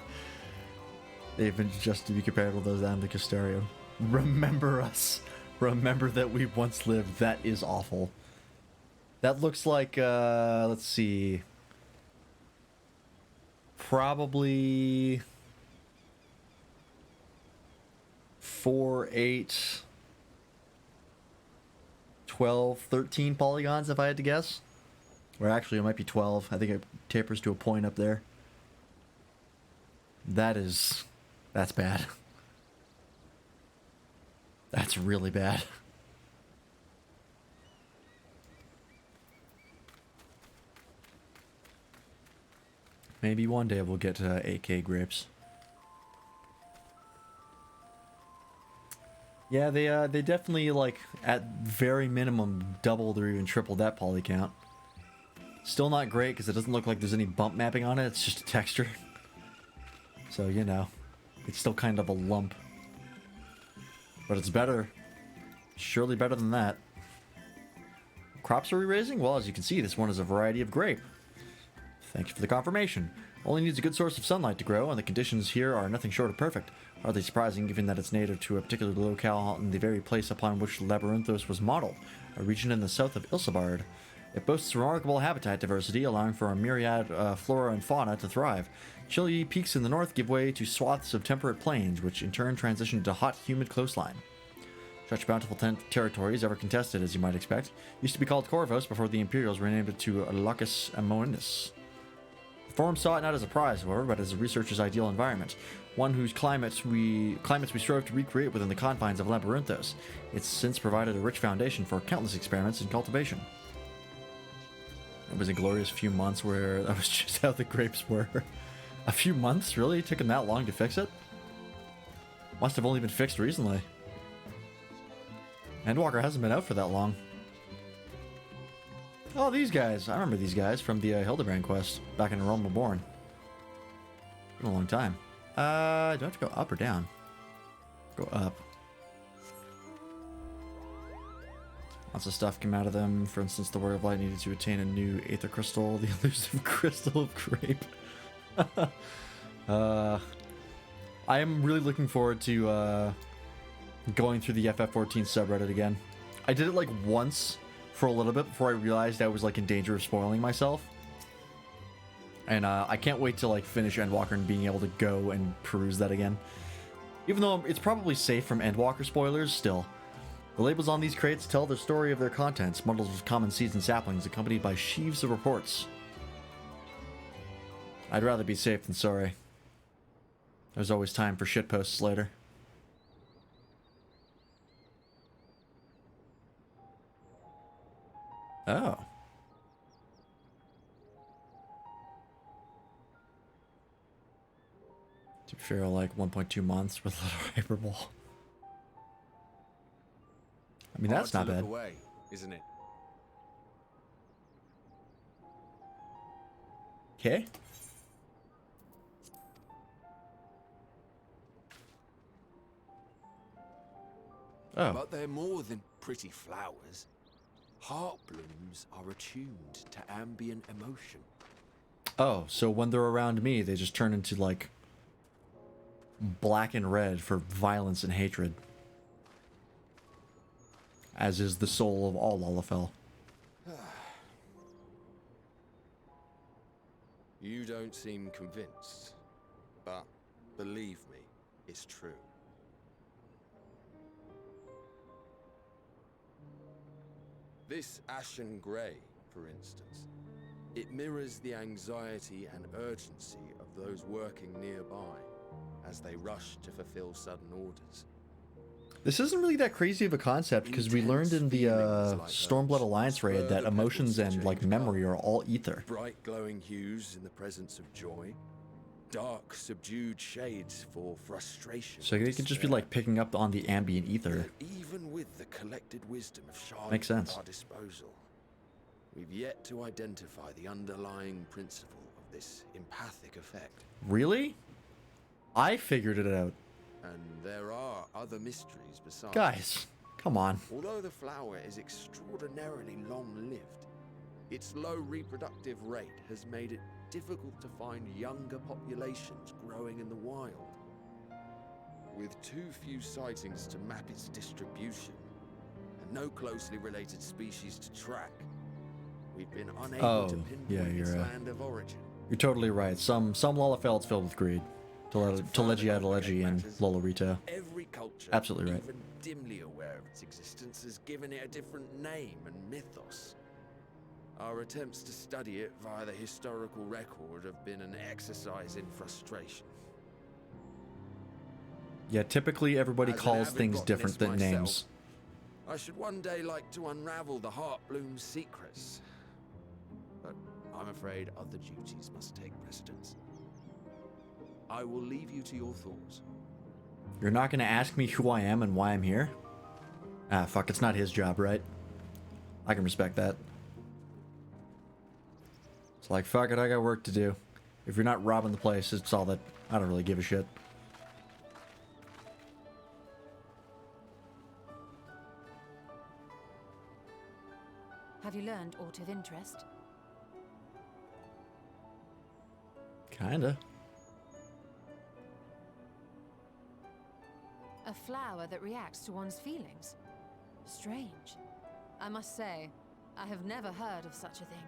A: They've been adjusted to be comparable to those down in the Custarium. Remember us. Remember that we once lived. That is awful. That looks like, let's see. Probably 4, 8, 12, 13 polygons if I had to guess. Or actually it might be 12. I think it tapers to a point up there. That's bad. That's really bad. Maybe one day we'll get 8K grapes. Yeah, they definitely, like, at very minimum, doubled or even tripled that poly count. Still not great, because it doesn't look like there's any bump mapping on it, it's just a texture. So, you know, it's still kind of a lump. But it's better. Surely better than that. Crops are we raising? Well, as you can see, this one is a variety of grape. Thank you for the confirmation. Only needs a good source of sunlight to grow, and the conditions here are nothing short of perfect. Hardly surprising given that it's native to a particular locale in the very place upon which Labyrinthos was modeled, a region in the south of Ilsabard. It boasts remarkable habitat diversity, allowing for a myriad flora and fauna to thrive. Chilly peaks in the north give way to swaths of temperate plains, which in turn transition to hot, humid coastline. Such bountiful territories, ever contested as you might expect, used to be called Corvos before the Imperials renamed it to Lacus Amonis. The Forum saw it not as a prize, however, but as a researcher's ideal environment, one whose climates we strove to recreate within the confines of Labyrinthos. It's since provided a rich foundation for countless experiments in cultivation. It was a glorious few months where that was just how the grapes were. A few months? Really? It took them that long to fix it? Must have only been fixed recently. Endwalker hasn't been out for that long. Oh, these guys. I remember these guys from the Hildebrand quest back in Rome Reborn. Been a long time. Do I have to go up or down? Go up. Lots of stuff came out of them. For instance, the Word of Light needed to attain a new Aether Crystal, the elusive Crystal of Grape. I am really looking forward to going through the FF14 subreddit again. I did it like once for a little bit before I realized I was like in danger of spoiling myself. And I can't wait to like finish Endwalker and being able to go and peruse that again. Even though it's probably safe from Endwalker spoilers, still. The labels on these crates tell the story of their contents, bundles of common seeds and saplings accompanied by sheaves of reports. I'd rather be safe than sorry. There's always time for shitposts later. Oh. To be fair, like 1.2 months with little hyperbole. I mean, that's not bad.
Q: Away, isn't it?
A: Okay. Oh.
Q: But they're more than pretty flowers. Heart blooms are attuned to ambient emotion.
A: Oh, so when they're around me, they just turn into like black and red for violence and hatred. As is the soul of all Lalafell.
Q: You don't seem convinced, but Believe me, it's true. This ashen grey, for instance, it mirrors the anxiety and urgency of those working nearby as they rush to fulfill sudden orders.
A: This isn't really that crazy of a concept because we learned in the Stormblood Alliance raid that emotions and like memory are all ether.
Q: Bright glowing hues in the presence of joy, dark subdued shades for frustration.
A: So they could just be like picking up on the ambient ether.
Q: Even with the collected wisdom of Charlotte
A: Makes sense.
Q: at our disposal, we've yet to identify the underlying principle of this empathic effect.
A: Really? I figured it out.
Q: And there are other mysteries besides.
A: Guys, come on.
Q: Although the flower is extraordinarily long-lived, its low reproductive rate has made it difficult to find younger populations growing in the wild. With too few sightings to map its distribution, and no closely related species to track, we've been unable to pinpoint its land of origin.
A: You're totally right. Some Lolafeld's filled with greed. Telegiadology and Lolorito.
Q: Every culture,
A: absolutely right.
Q: even dimly aware of its existence, has given it a different name and mythos. Our attempts to study it via the historical record have been an exercise in frustration.
A: Yeah, typically everybody calls things different than names.
Q: I should one day like to unravel the Heartbloom's secrets, but I'm afraid other duties must take precedence. I will leave you to your thoughts.
A: You're not gonna ask me who I am and why I'm here? Ah, fuck, it's not his job, right? I can respect that. It's like, fuck it, I got work to do. If you're not robbing the place, it's all that... I don't really give a shit.
C: Have you learned aught of interest?
A: Kinda.
C: A flower that reacts to one's feelings. Strange. I must say, I have never heard of such a thing.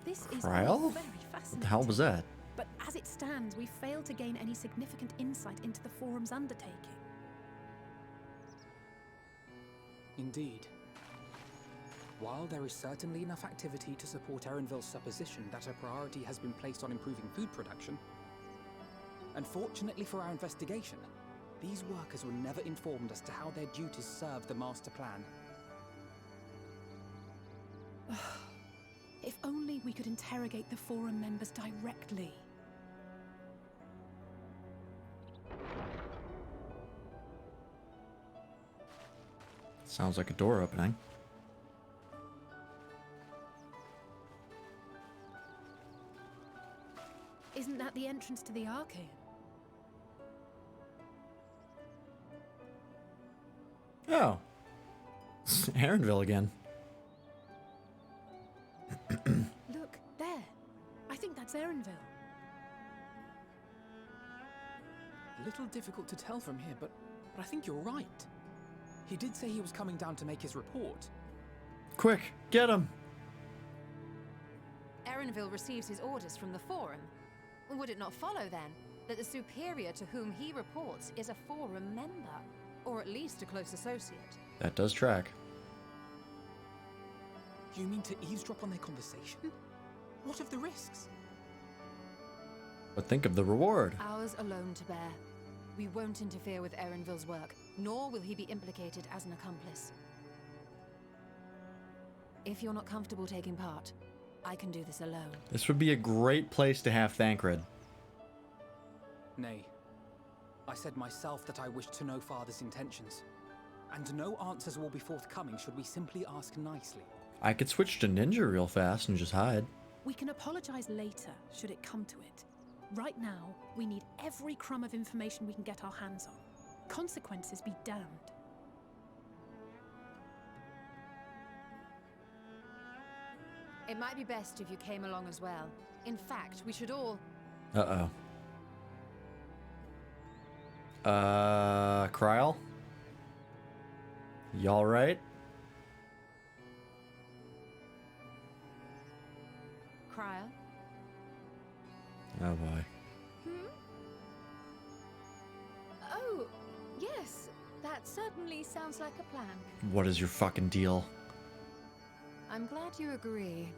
O: This is
A: Cryle?
O: all very
A: What
O: fascinating.
A: the hell was that?
O: But as it stands, we failed to gain any significant insight into the Forum's undertaking.
F: Indeed. While there is certainly enough activity to support Erenville's supposition that a priority has been placed on improving food production, unfortunately for our investigation, these workers were never informed as to how their duties serve the master plan.
O: If only we could interrogate the Forum members directly.
A: Sounds like a door opening.
O: Isn't that the entrance to the Arcane?
A: Oh. Erenville again.
O: Look, there. I think that's Erenville.
F: A little difficult to tell from here, but I think you're right. He did say he was coming down to make his report.
A: Quick, get him!
C: Erenville receives his orders from the Forum. Would it not follow, then, that the superior to whom he reports is a Forum member? Or at least a close associate?
A: That does track.
F: You mean to eavesdrop on their conversation? What of the risks?
A: But think of the reward.
C: Ours alone to bear. We won't interfere with Erenville's work, nor will he be implicated as an accomplice. If you're not comfortable taking part, I can do this alone.
A: This would be a great place to have Thancred.
F: Nay. I said myself that I wished to know Father's intentions. And no answers will be forthcoming should we simply ask nicely.
A: I could switch to ninja real fast and just hide.
O: We can apologize later, should it come to it. Right now, we need every crumb of information we can get our hands on. Consequences be damned.
C: It might be best if you came along as well. In fact, we should all...
A: Uh-oh. Cryle? Y'all right? Oh boy.
M: Oh, yes. That certainly sounds like a plan.
A: What is your fucking deal?
C: I'm glad you agree.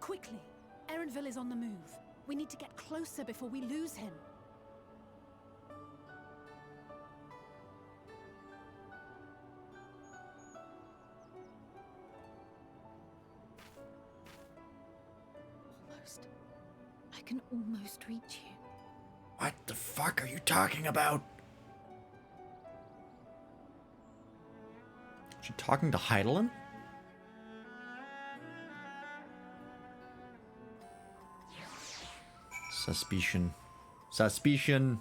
O: Quickly! Erenville is on the move. We need to get closer before we lose him.
M: Almost. I can almost reach you.
A: What the fuck are you talking about? Is she talking to Heidelin? Suspicion. Suspicion.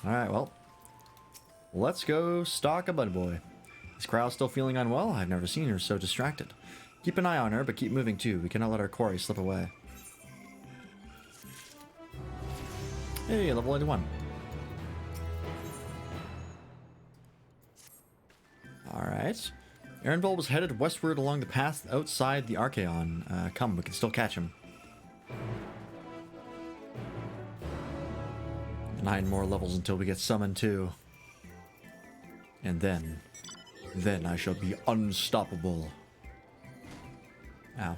A: Alright, well. Let's go stalk a Bud Boy. Is Krau still feeling unwell? I've never seen her so distracted. Keep an eye on her, but keep moving too. We cannot let our quarry slip away. Hey, level 81. Alright. Erenville was headed westward along the path outside the Archaeon. Come, we can still catch him. 9 more levels until we get summoned too. And then I shall be unstoppable. Ow.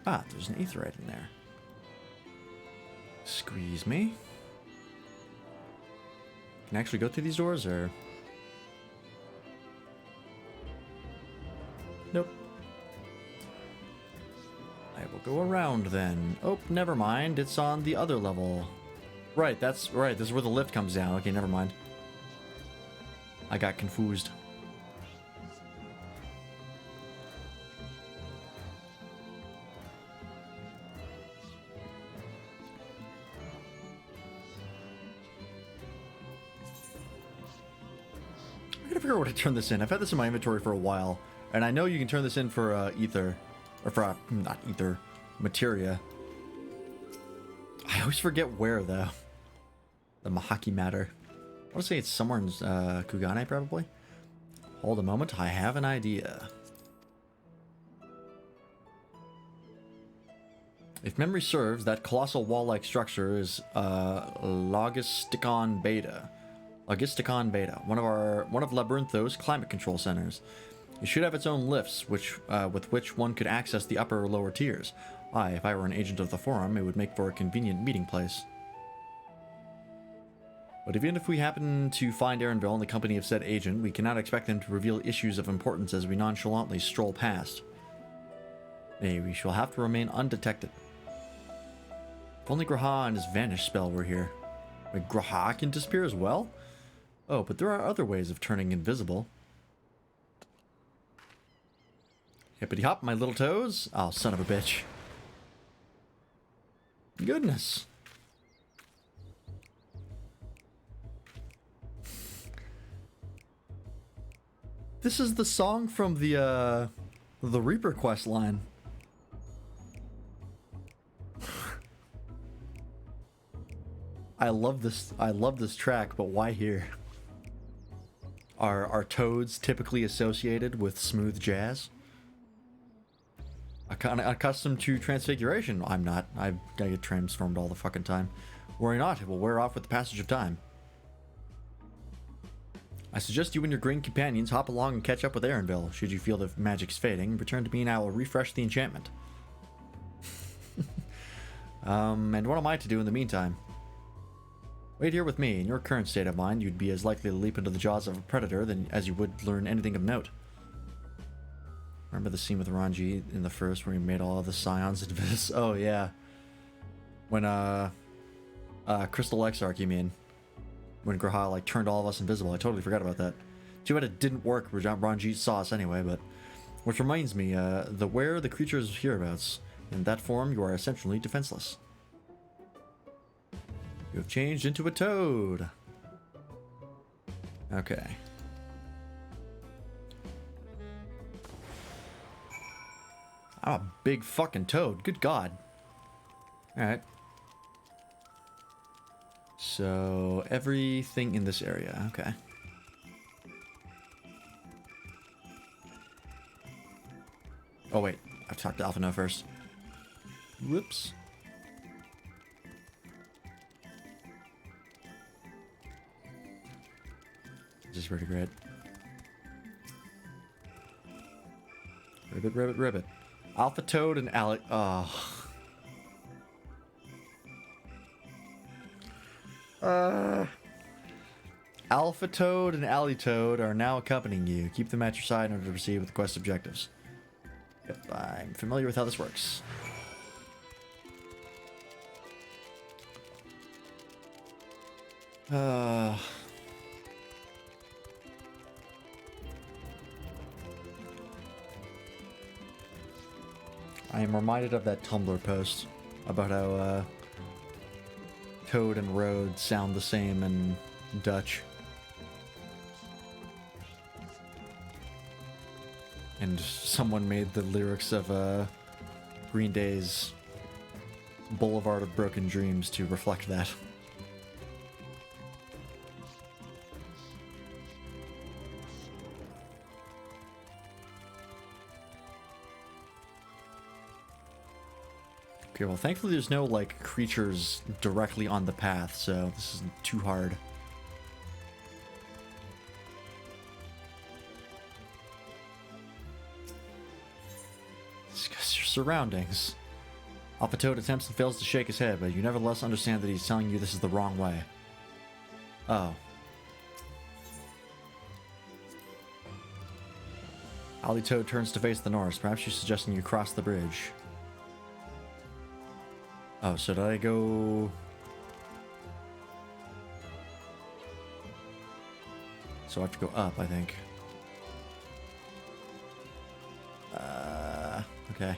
A: Ah, there's an aetheryte in there. Squeeze me. Can I actually go through these doors, or? Nope. I will go around then. Oh, never mind. It's on the other level. Right, that's right. This is where the lift comes down. Okay, never mind. I got confused. I gotta figure out how to turn this in. I've had this in my inventory for a while, and I know you can turn this in for ether, or for not ether, materia. I always forget where though. The Mahaki matter. I want to say it's somewhere in Kugane, probably. Hold a moment, I have an idea. If memory serves, that colossal wall-like structure is Logisticon Beta. Logisticon Beta, one of Labyrinthos climate control centers. It should have its own lifts, with which one could access the upper or lower tiers. If I were an agent of the Forum, it would make for a convenient meeting place. But even if we happen to find Erenville in the company of said agent, we cannot expect them to reveal issues of importance as we nonchalantly stroll past. Nay, we shall have to remain undetected. If only Graha and his vanish spell were here. Wait, Graha can disappear as well? Oh, but there are other ways of turning invisible. Hippity hop, my little toes. Oh, son of a bitch. Goodness. This is the song from the Reaper quest line. I love this track, but why here? Are toads typically associated with smooth jazz? Accustomed to transfiguration? I'm not. I get transformed all the fucking time. Worry not, it will wear off with the passage of time. I suggest you and your green companions hop along and catch up with Erenville. Should you feel the magic's fading, return to me and I will refresh the enchantment. And what am I to do in the meantime? Wait here with me. In your current state of mind, you'd be as likely to leap into the jaws of a predator as you would learn anything of note. Remember the scene with Ranji in the first where he made all of the scions invisible? Oh, yeah. When, Crystal Exarch, you mean? When Graha, like, turned all of us invisible. I totally forgot about that. Too bad it didn't work. Ranji saw us anyway, but... Which reminds me, where the creature's hereabouts. In that form, you are essentially defenseless. You have changed into a toad. Okay. I'm a big fucking toad. Good God. Alright. So everything in this area, okay. Oh wait, I've talked to Alpha No first. Whoops. This is pretty great. Ribbit, ribbit, ribbit. Alpha Toad and Alec. Oh. Alpha Toad and Alley Toad are now accompanying you. Keep them at your side in order to proceed with the quest objectives. Yep, I'm familiar with how this works. I am reminded of that Tumblr post about how Toad and Road sound the same in Dutch. And someone made the lyrics of Green Day's Boulevard of Broken Dreams to reflect that. Okay, well, thankfully there's no, like, creatures directly on the path, so this isn't too hard. Discuss your surroundings. Alpha Toad attempts and fails to shake his head, but you nevertheless understand that he's telling you this is the wrong way. Oh. Alley Toad turns to face the north. Perhaps she's suggesting you cross the bridge. Oh, so did I go... So I have to go up, I think. Okay.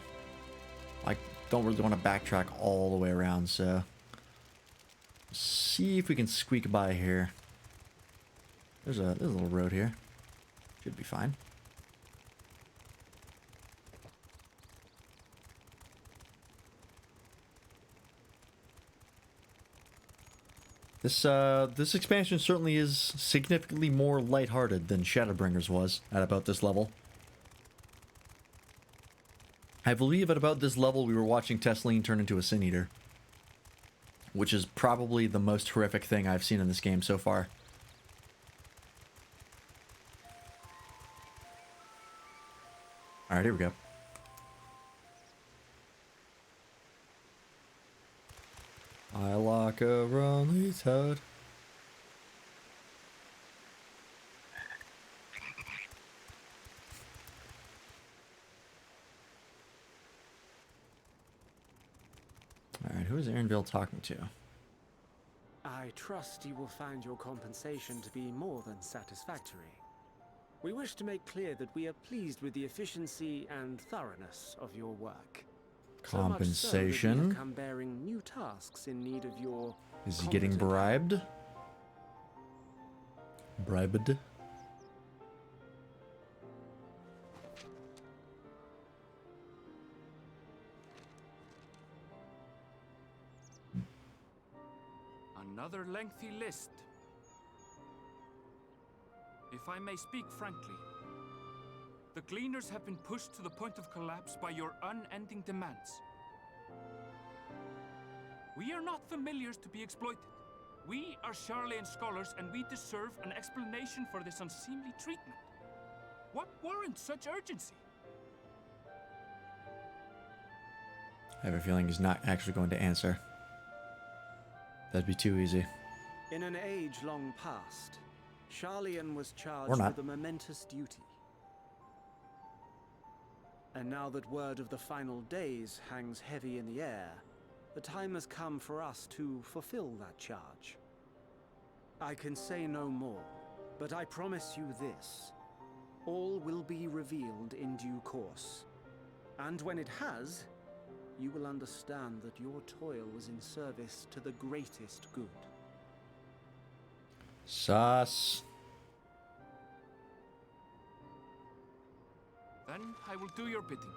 A: I don't really want to backtrack all the way around, so... See if we can squeak by here. There's a little road here. Should be fine. This expansion certainly is significantly more lighthearted than Shadowbringers was at about this level. I believe at about this level we were watching Tesleen turn into a Sin Eater, which is probably the most horrific thing I've seen in this game so far. Alright, here we go. I like a runny toad. Alright, who is Aaronville talking to?
R: I trust you will find your compensation to be more than satisfactory. We wish to make clear that we are pleased with the efficiency and thoroughness of your work.
A: Compensation?
R: So much so that we have come bearing new tasks in need of your...
A: Is he getting bribed? Bribed?
P: Another lengthy list. If I may speak frankly, the Gleaners have been pushed to the point of collapse by your unending demands. We are not familiars to be exploited. We are Sharlayan scholars, and we deserve an explanation for this unseemly treatment. What warrants such urgency?
A: I have a feeling he's not actually going to answer. That'd be too easy.
R: In an age long past, Sharlayan was charged with a momentous duty. And now that word of the final days hangs heavy in the air, the time has come for us to fulfill that charge. I can say no more, but I promise you this. All will be revealed in due course. And when it has, you will understand that your toil was in service to the greatest good.
A: Sus.
P: Then I will do your bidding.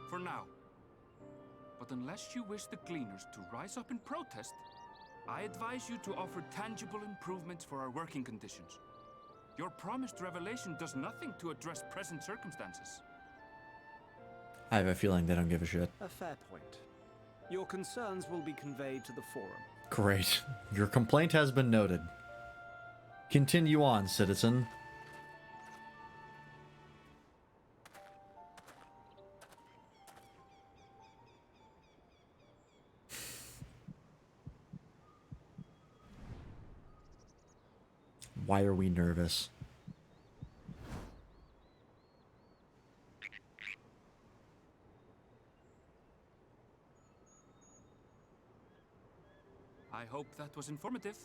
P: For now. But unless you wish the Gleaners to rise up in protest, I advise you to offer tangible improvements for our working conditions. Your promised revelation does nothing to address present circumstances.
A: I have a feeling they don't give a shit.
R: A fair point. Your concerns will be conveyed to the forum.
A: Great. Your complaint has been noted. Continue on, citizen. Why are we nervous?
P: I hope that was informative.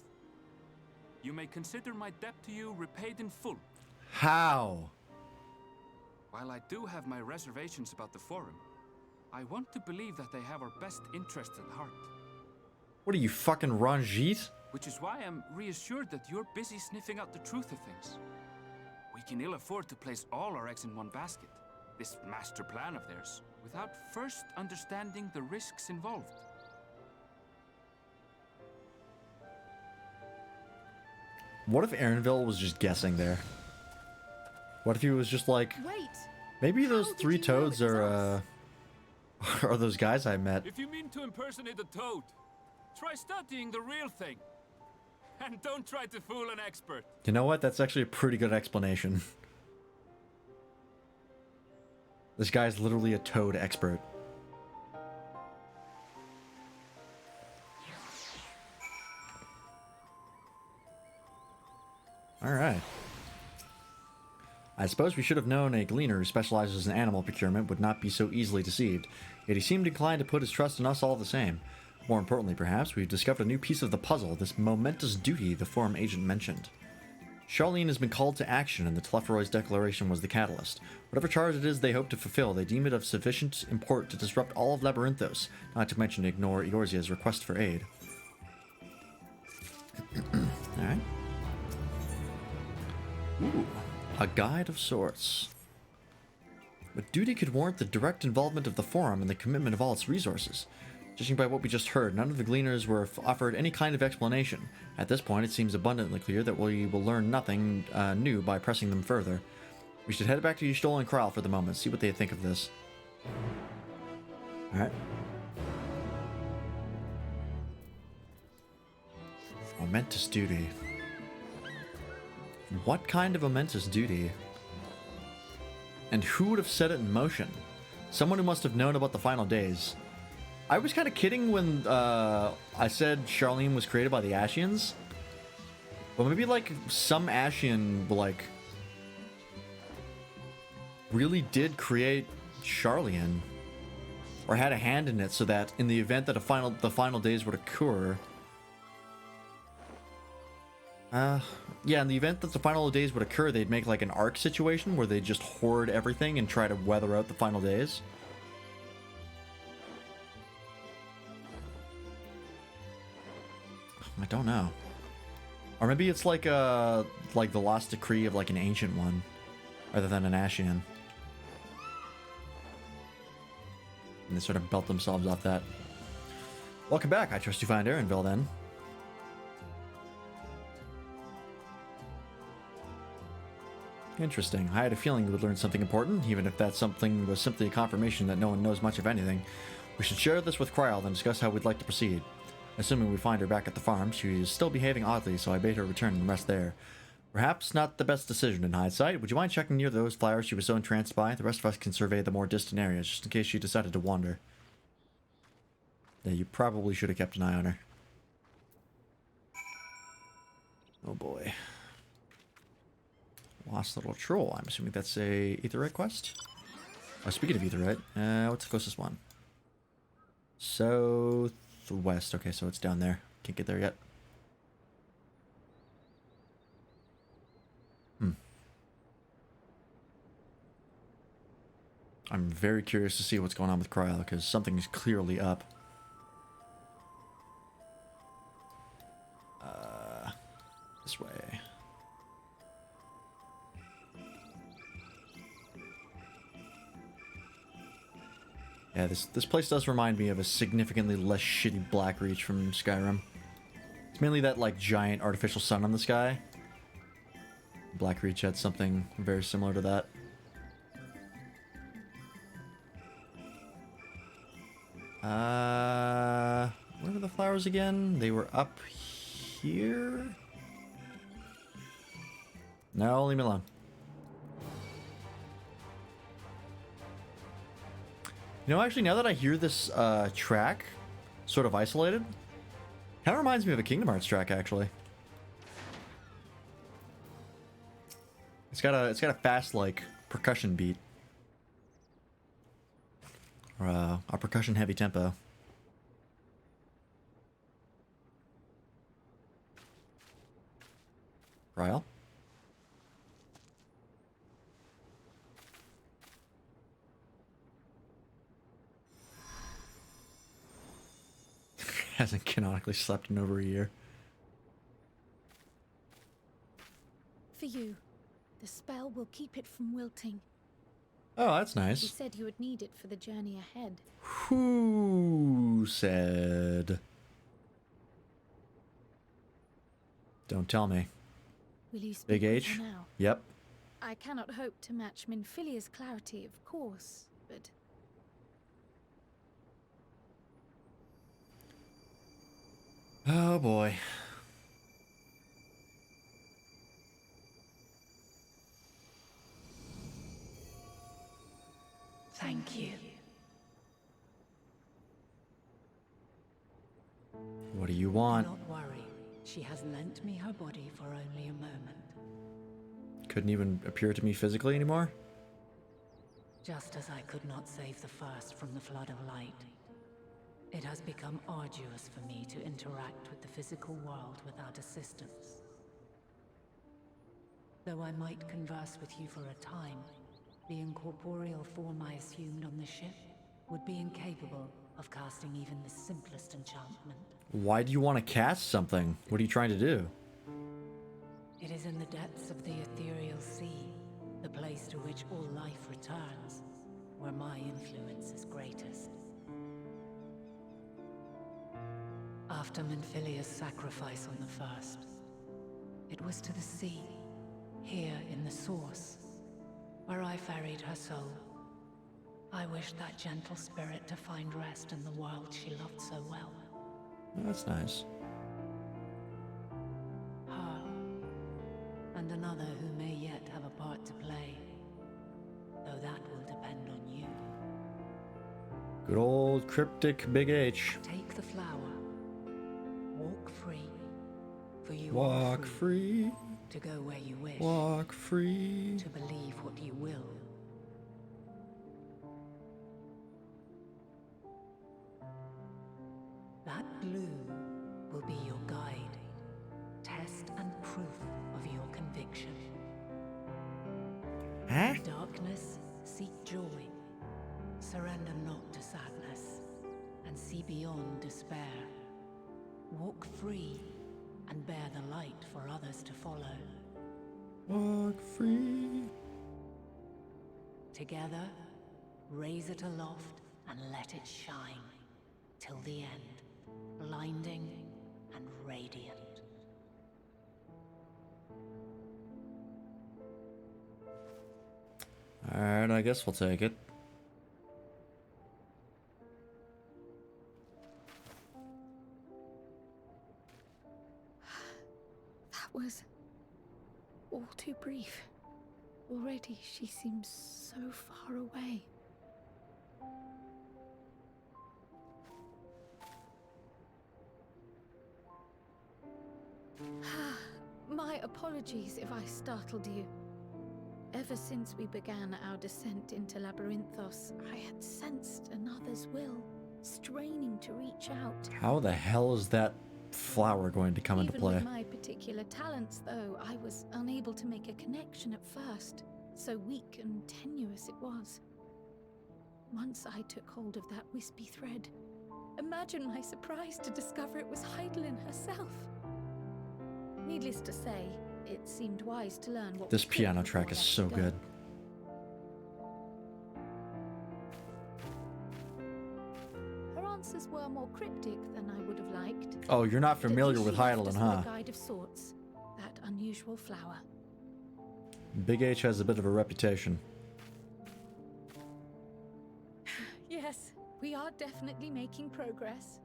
P: You may consider my debt to you repaid in full.
A: How?
P: While I do have my reservations about the Forum, I want to believe that they have our best interests at heart.
A: What are you, fucking Ranjit?
P: Which is why I'm reassured that you're busy sniffing out the truth of things. We can ill afford to place all our eggs in one basket, this master plan of theirs, without first understanding the risks involved.
A: What if Aaronville was just guessing there? What if he was just like,
O: Wait.
A: maybe those three toads are those guys I met?
P: If you mean to impersonate a toad, try studying the real thing. And don't try to fool an expert.
A: You know what? That's actually a pretty good explanation. This guy's literally a toad expert. Alright. I suppose we should have known a gleaner who specializes in animal procurement would not be so easily deceived, yet he seemed inclined to put his trust in us all the same. More importantly, perhaps, we've discovered a new piece of the puzzle, this momentous duty the Forum agent mentioned. Charlene has been called to action, and the Telephoroid's declaration was the catalyst. Whatever charge it is they hope to fulfill, they deem it of sufficient import to disrupt all of Labyrinthos, not to mention ignore Eorzea's request for aid. Alright. Ooh, a guide of sorts. But duty could warrant the direct involvement of the Forum and the commitment of all its resources. Judging by what we just heard, none of the Gleaners were offered any kind of explanation. At this point, it seems abundantly clear that we will learn nothing new by pressing them further. We should head back to Ystol and Kral for the moment, see what they think of this. Alright. Momentous duty. What kind of momentous duty? And who would have set it in motion? Someone who must have known about the final days. I was kind of kidding when I said Charlene was created by the Ashians. But maybe like some Ashian like really did create Charlene, or had a hand in it, so that in the event that the final days would occur, yeah, in the event that the final days would occur, they'd make like an Ark situation where they just hoard everything and try to weather out the final days. I don't know. Or maybe it's like the lost decree of like an ancient one, rather than an Ashian. And they sort of belt themselves off that. Welcome back. I trust you find Aaronville then. Interesting. I had a feeling you would learn something important, even if that something was simply a confirmation that no one knows much of anything. We should share this with Krile and discuss how we'd like to proceed. Assuming we find her back at the farm, she is still behaving oddly, so I bade her return and rest there. Perhaps not the best decision in hindsight. Would you mind checking near those flowers she was so entranced by? The rest of us can survey the more distant areas, just in case she decided to wander. Yeah, you probably should have kept an eye on her. Oh boy. Lost little troll. I'm assuming that's a Aetheryte quest? Oh, speaking of Aetheryte, what's the closest one? Southwest. Okay, so it's down there. Can't get there yet. I'm very curious to see what's going on with Krile, because something is clearly up. This way. Yeah, this place does remind me of a significantly less shitty Blackreach from Skyrim. It's mainly that like giant artificial sun on the sky. Black Reach had something very similar to that. Where were the flowers again? They were up here? No, leave me alone. You know, actually, now that I hear this track, sort of isolated, kind of reminds me of a Kingdom Hearts track, actually. It's got a fast, like, percussion beat. Or a percussion heavy tempo. Ryle? Hasn't canonically slept in over a year.
M: For you. The spell will keep it from wilting.
A: Oh, that's nice.
M: You said you would need it for the journey ahead.
A: Who said? Don't tell me.
M: Will you speak
A: Big
M: with
A: H?
M: her now?
A: Yep.
M: I cannot hope to match Minfilia's clarity, of course, but...
A: Oh boy.
L: Thank you.
A: What do you want?
L: Do not worry. She has lent me her body for only a moment.
A: Couldn't even appear to me physically anymore?
L: Just as I could not save the first from the flood of light, it has become arduous for me to interact with the physical world without assistance. Though I might converse with you for a time, the incorporeal form I assumed on the ship would be incapable of casting even the simplest enchantment.
A: Why do you want to cast something? What are you trying to do?
L: It is in the depths of the ethereal sea, the place to which all life returns, where my influence is greatest. After Minfilia's sacrifice on the first, it was to the sea, here in the source, where I ferried her soul. I wished that gentle spirit to find rest in the world she loved so well.
A: That's nice.
L: Her, and another who may yet have a part to play, though that will depend on you.
A: Good old cryptic Big H.
L: Take the flower. Walk free, for you
A: Walk
L: are
A: free.
L: To go where you wish.
A: Walk free.
L: To believe what you will. That bloom will be your guide, test and proof of your conviction.
A: Huh?
L: In darkness, seek joy. Surrender not to sadness, and see beyond despair. Walk free, and bear the light for others to follow.
A: Walk free.
L: Together, raise it aloft and let it shine, till the end, blinding and radiant.
A: Alright, I guess we'll take it.
M: That was all too brief. Already she seems so far away. My apologies if I startled you. Ever since we began our descent into Labyrinthos, I had sensed another's will, straining to reach out.
A: How the hell is that flower going to come into play?
M: Even with my particular talents, though, I was unable to make a connection at first. So weak and tenuous it was. Once I took hold of that wispy thread, imagine my surprise to discover it was Heidelin herself. Needless to say, it seemed wise to learn what
A: This piano track is so good.
M: Her answers were more cryptic than I would have liked.
A: Oh, you're not
M: But at
A: familiar
M: least
A: with
M: she left us
A: Hydaelyn,
M: with
A: huh?
M: A guide of sorts. That unusual flower.
A: Big H has a bit of a reputation.
M: Yes, we are definitely making progress.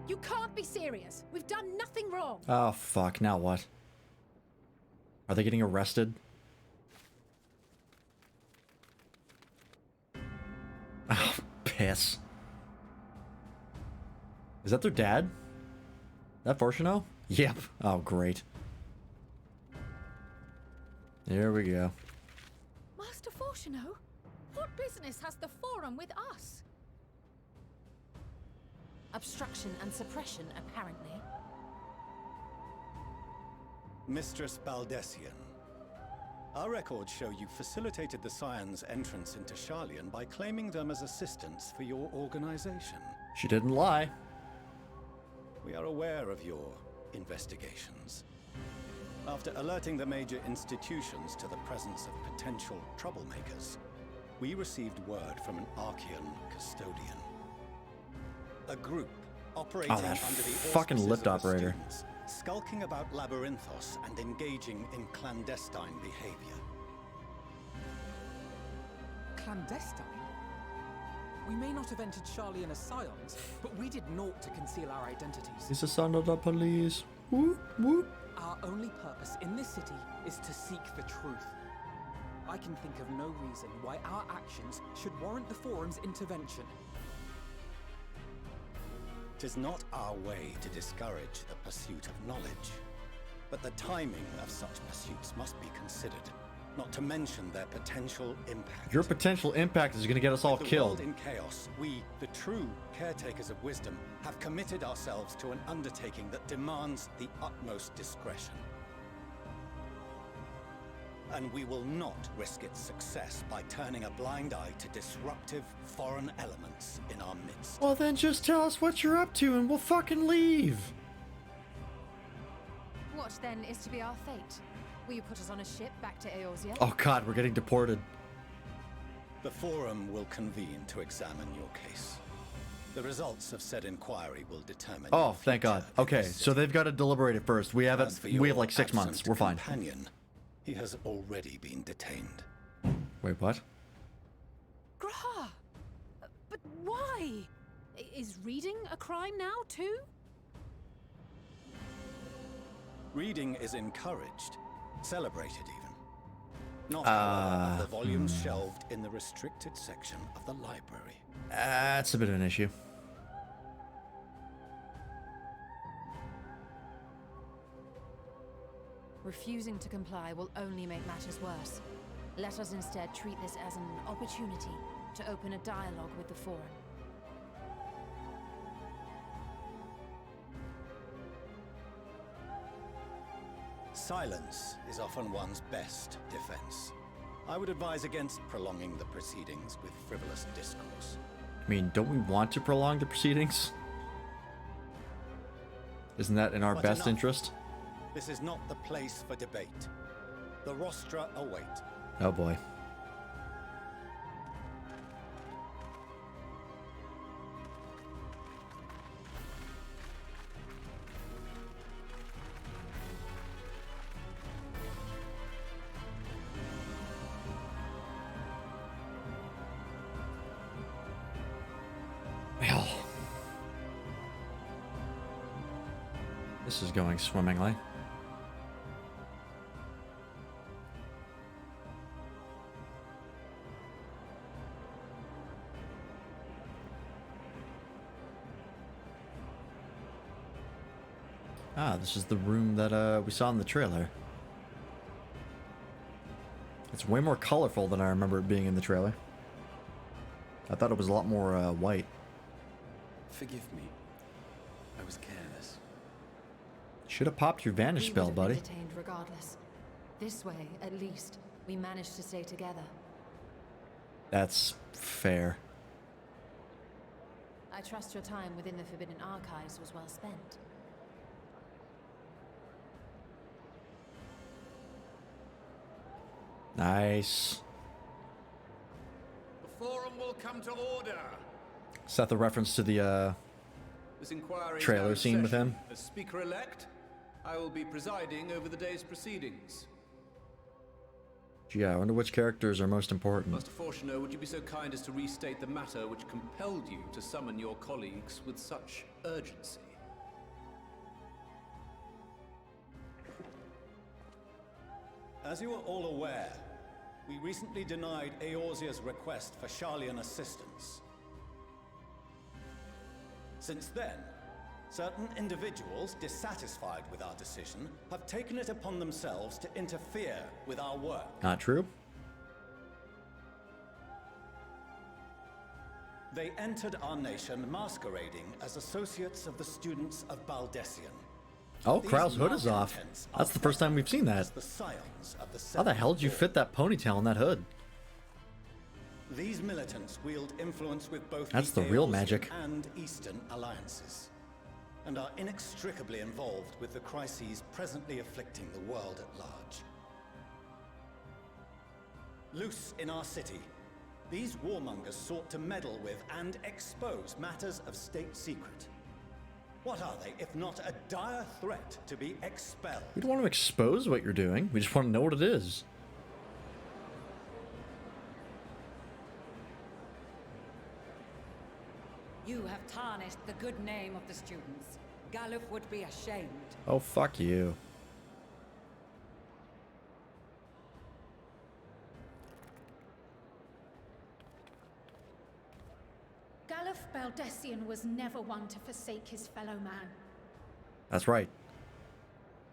M: You can't be serious. We've done nothing wrong.
A: Oh, fuck. Now what? Are they getting arrested? Oh, piss. Is that their dad? That Fortuno? Yep. Oh, great. There we go.
M: Master Fortuno, what business has the Forum with us?
C: Obstruction and suppression, apparently.
S: Mistress Baldessian, our records show you facilitated the Scions' entrance into Sharlayan by claiming them as assistants for your organization.
A: She didn't lie.
S: We are aware of your investigations. After alerting the major institutions to the presence of potential troublemakers, we received word from an Archean custodian. A group operating
A: Oh, that
S: under the
A: fucking
S: auspices
A: lift
S: of the
A: operator.
S: students, skulking about Labyrinthos and engaging in clandestine behavior.
F: Clandestine? We may not have entered Sharlayan as Scions, but we did naught to conceal our identities.
A: He's a son of the police. Whoop, whoop.
F: Our only purpose in this city is to seek the truth. I can think of no reason why our actions should warrant the Forum's intervention.
S: 'Tis not our way to discourage the pursuit of knowledge, but the timing of such pursuits must be considered, not to mention their potential impact.
A: Your potential impact is going to get us all
S: With the
A: killed.
S: world in chaos, we, the true caretakers of wisdom, have committed ourselves to an undertaking that demands the utmost discretion. And we will not risk its success by turning a blind eye to disruptive foreign elements in our midst.
A: Well, then just tell us what you're up to and we'll fucking leave.
C: What then is to be our fate? Will you put us on a ship back to Eorzea?
A: Oh god, we're getting deported.
S: The Forum will convene to examine your case. The results of said inquiry will determine.
A: Oh, thank god. Okay, so they've got to deliberate it first. We have
S: As for
A: we have
S: your
A: like 6 months.
S: absent
A: We're fine.
S: companion, he has already been detained.
A: Wait, what?
M: Graha! But why? Is reading a crime now, too?
S: Reading is encouraged, celebrated even. Not, however, the volumes shelved in the restricted section of the library.
A: That's a bit of an issue.
C: Refusing to comply will only make matters worse. Let us instead treat this as an opportunity to open a dialogue with the Forum.
S: Silence is often one's best defense. I would advise against prolonging the proceedings with frivolous discourse.
A: I mean, don't we want to prolong the proceedings? Isn't that in our
S: But
A: best
S: enough.
A: interest?
S: This is not the place for debate. The rostra await.
A: Oh boy. Well, this is going swimmingly. Ah, this is the room that we saw in the trailer. It's way more colorful than I remember it being in the trailer. I thought it was a lot more white.
K: Forgive me. I was careless.
A: Should have popped your vanish
C: We
A: spell,
C: would have been
A: buddy.
C: detained regardless. This way, at least, we managed to stay together.
A: That's fair.
C: I trust your time within the Forbidden Archives was well spent.
A: Nice.
T: The Forum will come to order.
A: Is that the reference to the
T: This inquiry is
A: trailer
T: now in
A: scene with
T: session.
A: him?
T: As Speaker-elect, I will be presiding over the day's proceedings.
A: Gee, I wonder which characters are most important.
T: Master Fortuner, would you be so kind as to restate the matter which compelled you to summon your colleagues with such urgency?
S: As you are all aware, we recently denied Eorzea's request for Sharlayan assistance. Since then, certain individuals dissatisfied with our decision have taken it upon themselves to interfere with our work.
A: Not true.
S: They entered our nation masquerading as associates of the students of Baldessian.
A: Oh,
S: These
A: Krau's hood is off.
S: malcontents
A: That's the first time we've seen that.
S: the scions of the
A: How the hell did you fit that ponytail in that hood?
S: These militants wield influence with both
A: That's the real
S: Eorzean
A: magic.
S: and Eastern alliances, and are inextricably involved with the crises presently afflicting the world at large. Loose in our city, these warmongers sought to meddle with and expose matters of state secret. What are they, if not a dire threat to be expelled?
A: We don't want to expose what you're doing. We just want to know what it is.
L: You have tarnished the good name of the students. Galuf would be ashamed.
A: Oh, fuck you.
M: Galuf Baldessian was never one to forsake his fellow man.
A: That's right.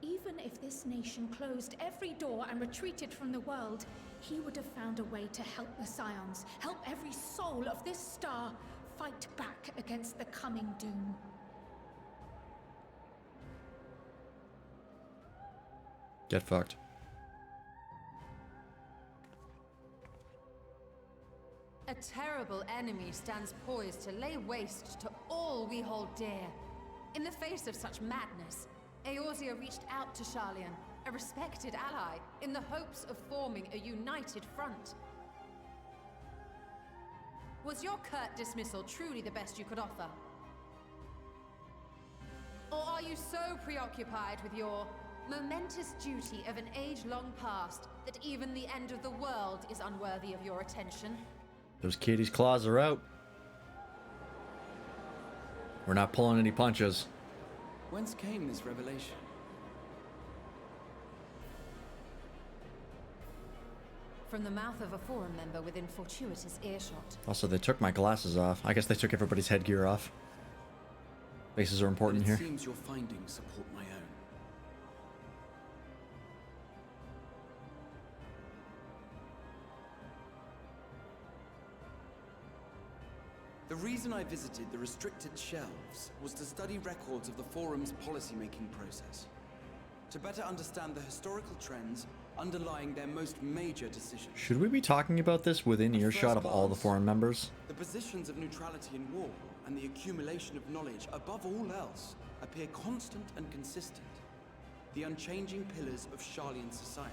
M: Even if this nation closed every door and retreated from the world, he would have found a way to help the Scions, help every soul of this star fight back against the coming doom.
A: Get fucked.
C: A terrible enemy stands poised to lay waste to all we hold dear. In the face of such madness, Eorzea reached out to Sharlayan, a respected ally, in the hopes of forming a united front. Was your curt dismissal truly the best you could offer? Or are you so preoccupied with your momentous duty of an age long past that even the end of the world is unworthy of your attention?
A: Those kitty's claws are out. We're not pulling any punches.
K: Whence came this revelation?
C: From the mouth of a forum member within fortuitous earshot.
A: Also, they took my glasses off. I guess they took everybody's headgear off. Faces are important here.
K: It seems your findings support my own. The reason I visited the restricted shelves was to study records of the Forum's policymaking process, to better understand the historical trends underlying their most major decisions.
A: Should we be talking about this within earshot of all the foreign members?
K: The positions of neutrality in war and the accumulation of knowledge above all else appear constant and consistent, the unchanging pillars of Sharlayan society.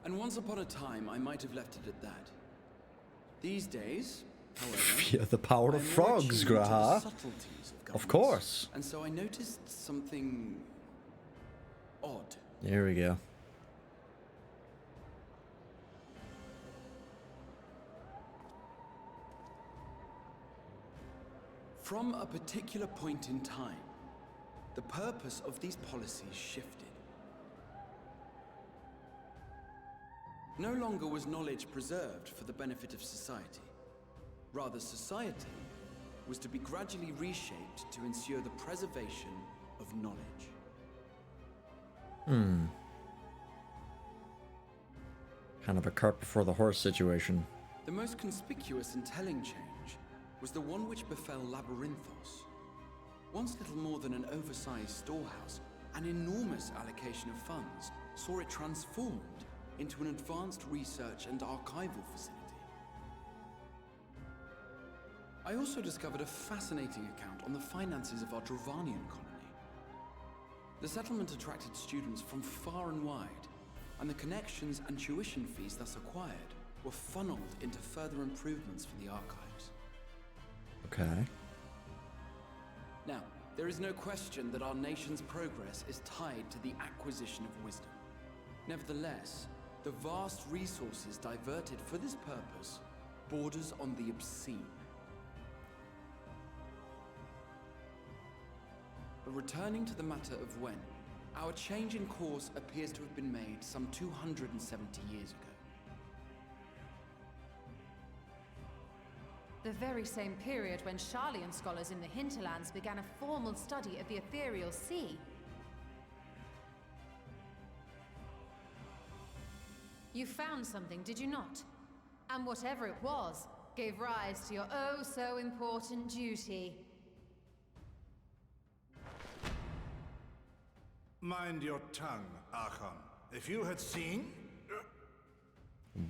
K: And once upon a time, I might have left it at that. These days, however,
A: Yeah, the power of frogs, Graha. Of course.
K: And so I noticed something odd.
A: There we go.
K: From a particular point in time, the purpose of these policies shifted. No longer was knowledge preserved for the benefit of society. Rather, society was to be gradually reshaped to ensure the preservation of knowledge.
A: Kind of a cart before the horse situation.
K: The most conspicuous and telling change was the one which befell Labyrinthos. Once little more than an oversized storehouse, an enormous allocation of funds saw it transformed into an advanced research and archival facility. I also discovered a fascinating account on the finances of our Dravanian colony. The settlement attracted students from far and wide, and the connections and tuition fees thus acquired were funneled into further improvements for the archives.
A: Okay.
K: Now, there is no question that our nation's progress is tied to the acquisition of wisdom. Nevertheless, the vast resources diverted for this purpose borders on the obscene. But returning to the matter of when, our change in course appears to have been made some 270 years ago.
C: The very same period when Sharlayan scholars in the hinterlands began a formal study of the ethereal sea. You found something, did you not? And whatever it was, gave rise to your oh-so-important duty.
H: Mind your tongue, Archon. If you had seen...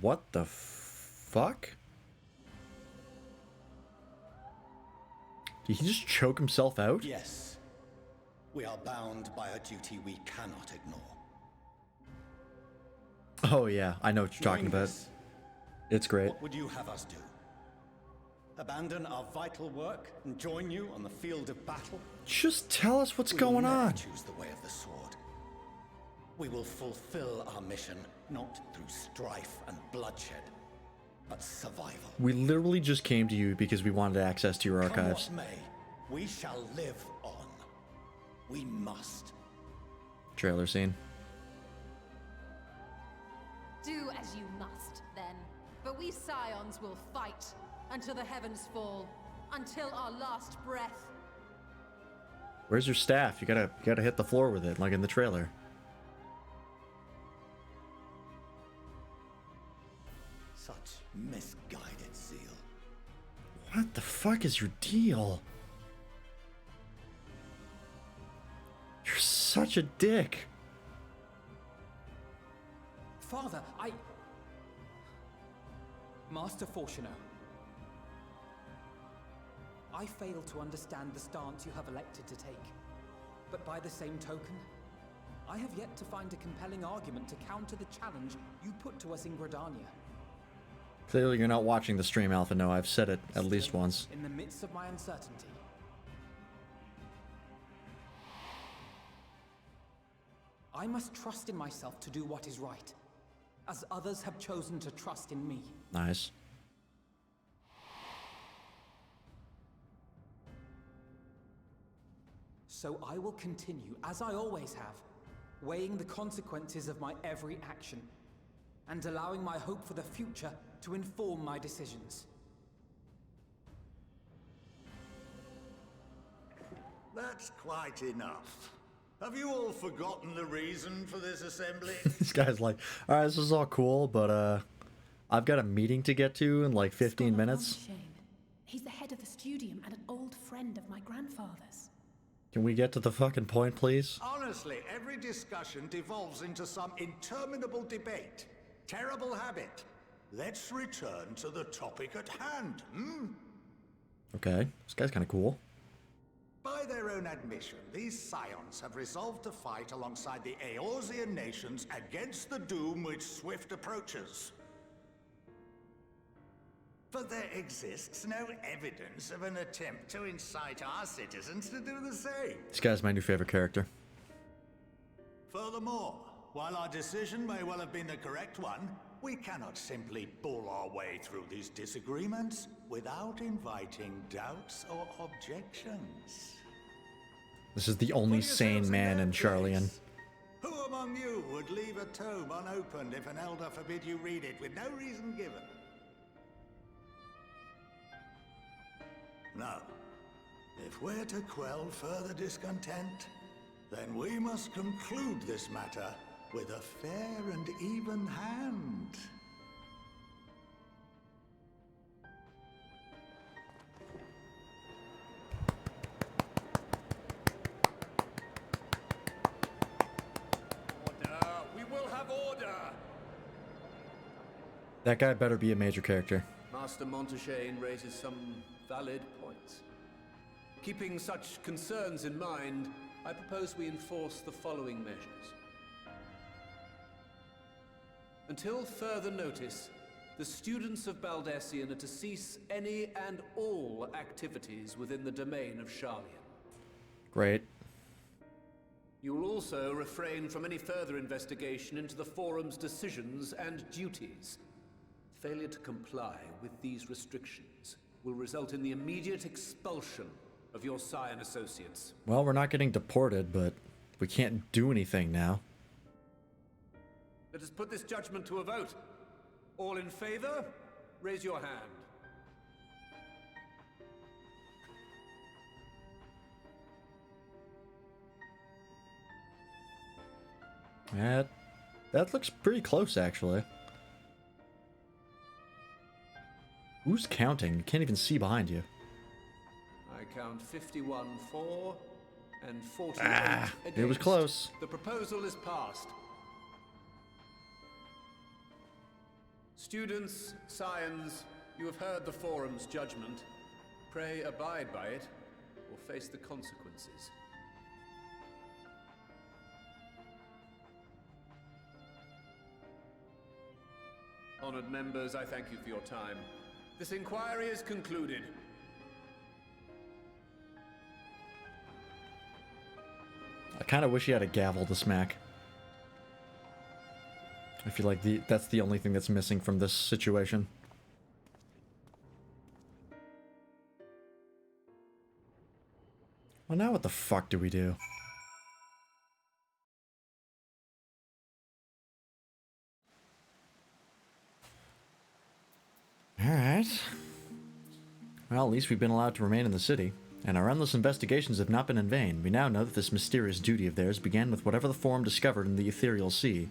A: What the fuck? Did he just choke himself out?
S: Yes. We are bound by a duty we cannot ignore.
A: Oh yeah, I know what you're talking about. It's great.
S: What would you have us do? Abandon our vital work and join you on the field of battle?
A: Just tell us what's
S: We
A: going
S: will never
A: on.
S: choose the way of the sword. We will fulfill our mission not through strife and bloodshed, but survival.
A: We literally just came to you because we wanted access to your archives.
S: Come what may, we shall live on. We must.
A: Trailer scene.
C: Do as you must, then. But we Scions will fight until the heavens fall, until our last breath.
A: Where's your staff? You gotta hit the floor with it, like in the trailer.
S: Such misguided zeal.
A: What the fuck is your deal? You're such a dick.
F: Father, Master Fortuno, I fail to understand the stance you have elected to take. But by the same token, I have yet to find a compelling argument to counter the challenge you put to us in Gridania.
A: Clearly you're not watching the stream, Alpha. No, I've said it at least once.
F: In the midst of my uncertainty, I must trust in myself to do what is right, as others have chosen to trust in me.
A: Nice.
F: So I will continue, as I always have, weighing the consequences of my every action, and allowing my hope for the future to inform my decisions.
E: That's quite enough. Have you all forgotten the reason for this assembly?
A: This guy's like, alright, this is all cool, but I've got a meeting to get to in like 15 minutes.
O: He's the head of the studium and an old friend of my grandfather's.
A: Can we get to the fucking point, please?
E: Honestly, every discussion devolves into some interminable debate. Terrible habit. Let's return to the topic at hand,
A: Okay, this guy's kind of cool.
E: By their own admission, these Scions have resolved to fight alongside the Eorzean nations against the doom which swift approaches. But there exists no evidence of an attempt to incite our citizens to do the same.
A: This guy's my new favorite character.
E: Furthermore, while our decision may well have been the correct one, we cannot simply bull our way through these disagreements without inviting doubts or objections.
A: This is the only sane man in Sharlayan.
E: Who among you would leave a tome unopened if an elder forbid you read it with no reason given? No. If we're to quell further discontent, then we must conclude this matter with a fair and even hand.
I: Order! We will have order!
A: That guy better be a major character.
T: Master Montaigne raises some valid points. Keeping such concerns in mind, I propose we enforce the following measures. Until further notice, the students of Baldessian are to cease any and all activities within the domain of Sharlian.
A: Great.
T: You will also refrain from any further investigation into the Forum's decisions and duties. Failure to comply with these restrictions will result in the immediate expulsion of your Scion associates.
A: Well, we're not getting deported, but we can't do anything now.
T: Let us put this judgment to a vote. All in favor, raise your hand.
A: That looks pretty close, actually. Who's counting? You can't even see behind you.
T: I count 51 for and 48 against.
A: It was close.
T: The proposal is passed. Students, Scions, you have heard the Forum's judgment. Pray abide by it, or face the consequences. Honored members, I thank you for your time. This inquiry is concluded.
A: I kind of wish he had a gavel to smack. I feel like that's the only thing that's missing from this situation. Well, now what the fuck do we do? Alright. Well, at least we've been allowed to remain in the city, and our endless investigations have not been in vain. We now know that this mysterious duty of theirs began with whatever the Forum discovered in the ethereal sea.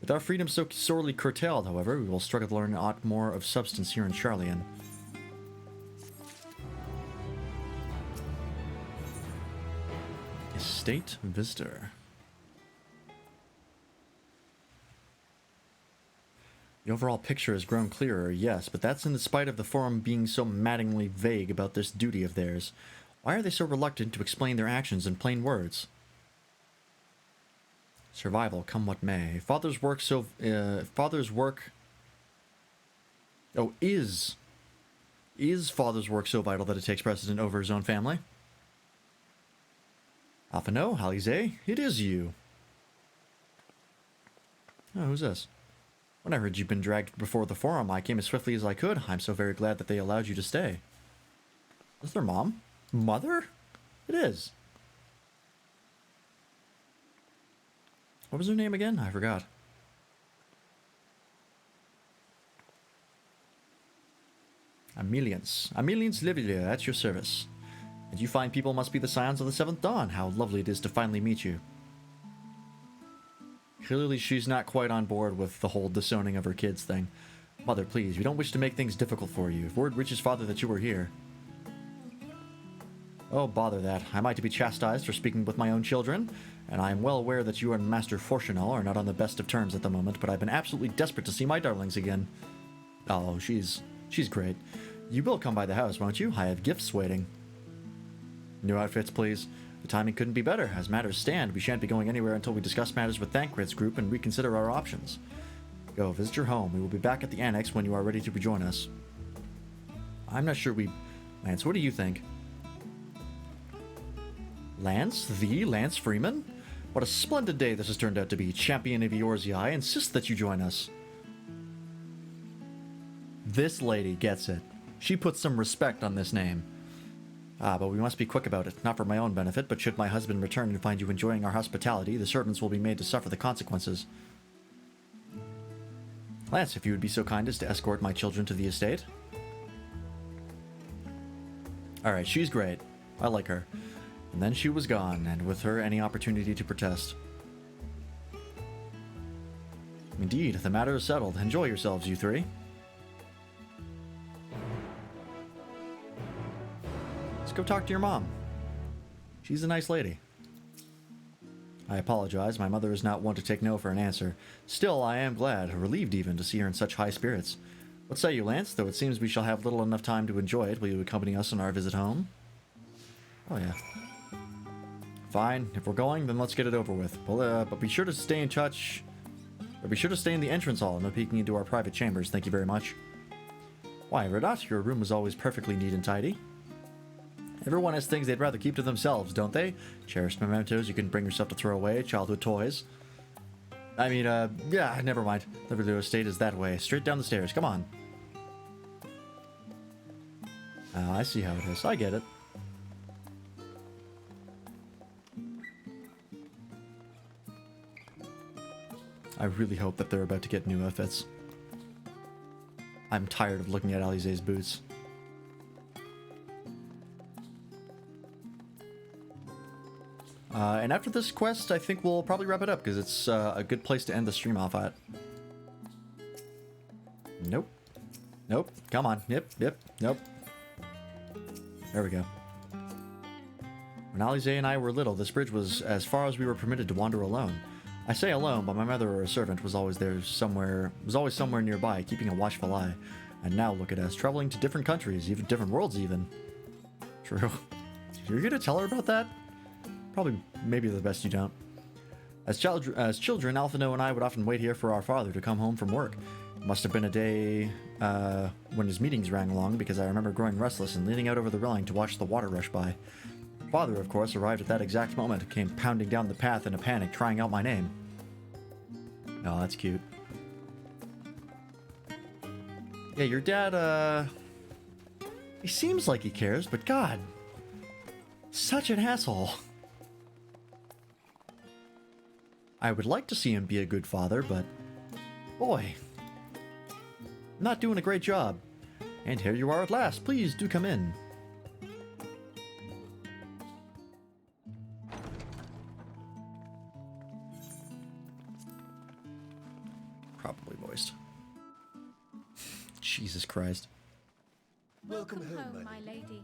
A: With our freedom so sorely curtailed, however, we will struggle to learn aught more of substance here in Sharlian. Estate Visitor. The overall picture has grown clearer, yes, but that's in spite of the Forum being so maddeningly vague about this duty of theirs. Why are they so reluctant to explain their actions in plain words? Survival, come what may. Father's work is Father's work so vital that it takes precedent over his own family? Alphino, Alize, it is you. Oh, who's this? When I heard you'd been dragged before the Forum, I came as swiftly as I could. I'm so very glad that they allowed you to stay. Is their mom? Mother? It is. What was her name again? I forgot. Ameliance. Ameliance Livilia, at your service. And you fine people must be the Scions of the Seventh Dawn. How lovely it is to finally meet you. Clearly she's not quite on board with the whole disowning of her kids thing. Mother, please, we don't wish to make things difficult for you. If word reaches Father that you were here... Oh, bother that. Am I to be chastised for speaking with my own children? And I am well aware that you and Master Fortunel are not on the best of terms at the moment, but I've been absolutely desperate to see my darlings again. Oh, she's great. You will come by the house, won't you? I have gifts waiting. New outfits, please. The timing couldn't be better. As matters stand, we shan't be going anywhere until we discuss matters with Thancred's group and reconsider our options. Go, visit your home. We will be back at the Annex when you are ready to rejoin us. I'm not sure we... Lance, what do you think? Lance? The Lance Freeman? What a splendid day this has turned out to be. Champion of Eorzea, I insist that you join us. This lady gets it. She puts some respect on this name. But we must be quick about it, not for my own benefit, but should my husband return and find you enjoying our hospitality, the servants will be made to suffer the consequences. Lance, if you would be so kind as to escort my children to the estate. Alright, she's great. I like her. And then she was gone, and with her any opportunity to protest. Indeed, the matter is settled. Enjoy yourselves, you three. Let's go talk to your mom. She's a nice lady. I apologize, my mother is not one to take no for an answer. Still, I am glad, relieved even, to see her in such high spirits. What say you, Lance? Though it seems we shall have little enough time to enjoy it, will you accompany us on our visit home? Oh yeah. Fine, if we're going, then let's get it over with. Well, but be sure to stay in touch. But be sure to stay in the entrance hall, no peeking into our private chambers, thank you very much. Why, Radat, your room is always perfectly neat and tidy. Everyone has things they'd rather keep to themselves, don't they? Cherished mementos you can bring yourself to throw away, childhood toys. I mean, yeah, never mind. Liverloo Estate is that way. Straight down the stairs, come on. Oh, I see how it is. I get it. I really hope that they're about to get new outfits. I'm tired of looking at Alize's boots. And after this quest, I think we'll probably wrap it up, because it's a good place to end the stream off at. Nope. Nope. Come on. Yep. Nope. There we go. When Alize and I were little, this bridge was as far as we were permitted to wander alone. I say alone, but my mother or a servant was always there somewhere, nearby, keeping a watchful eye. And now look at us, traveling to different countries, even different worlds even. True. You're gonna tell her about that? Probably, maybe the best you don't. As children, Alphino and I would often wait here for our father to come home from work. It must have been a day when his meetings rang along, because I remember growing restless and leaning out over the railing to watch the water rush by. Father, of course, arrived at that exact moment, came pounding down the path in a panic, trying out my name. Oh, that's cute. Yeah, your dad, he seems like he cares, but God, such an asshole. I would like to see him be a good father, but boy, not doing a great job. And here you are at last. Please do come in. Probably moist. Jesus Christ.
M: Welcome home, my lady.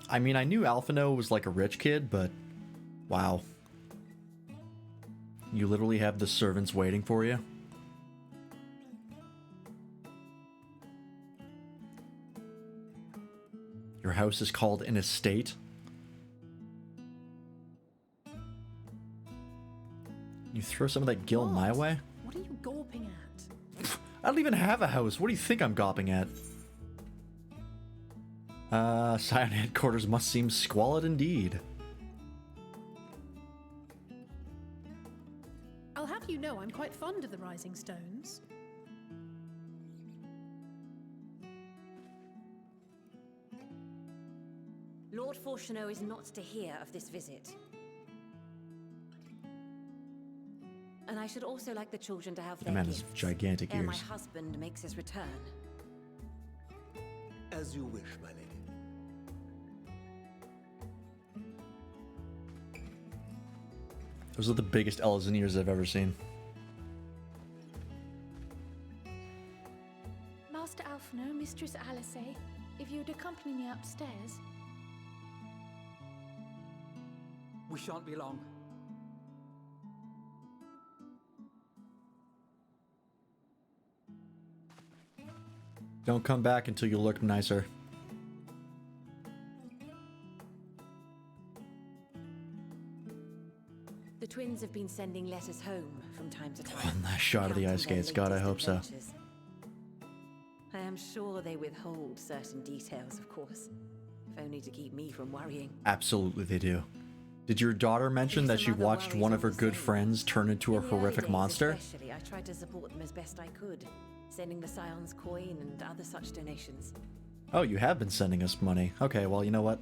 A: I mean, I knew Alphino was like a rich kid, but wow. You literally have the servants waiting for you? Your house is called an estate? You throw some of that gil my way?
O: What are you gawping at?
A: I don't even have a house. What do you think I'm gawping at? Scion headquarters must seem squalid indeed.
O: I'll have you know I'm quite fond of the Rising Stones.
U: Lord Fortuneau is not to hear of this visit. And I should also like the children to have
A: That
U: their
A: man
U: gifts
A: has gigantic
U: ere my
A: ears.
U: husband makes his return.
B: As you wish, my lady.
A: Those are the biggest L's and ears I've ever seen.
M: Master Alphino, Mistress Alice, if you'd accompany me upstairs.
F: We shan't be long.
A: Don't come back until you look nicer.
U: The twins have been sending letters home from time to time.
A: One last shot of the ice skates. God, I hope so.
U: I am sure they withhold certain details, of course, if only to keep me from worrying.
A: Absolutely they do. Did your daughter mention that she watched one of her good friends turn into a
U: In the early
A: horrific
U: days
A: monster?
U: Especially, I tried to support them as best I could, sending the Scion's coin and other such donations.
A: Oh, you have been sending us money. Okay, well, you know what?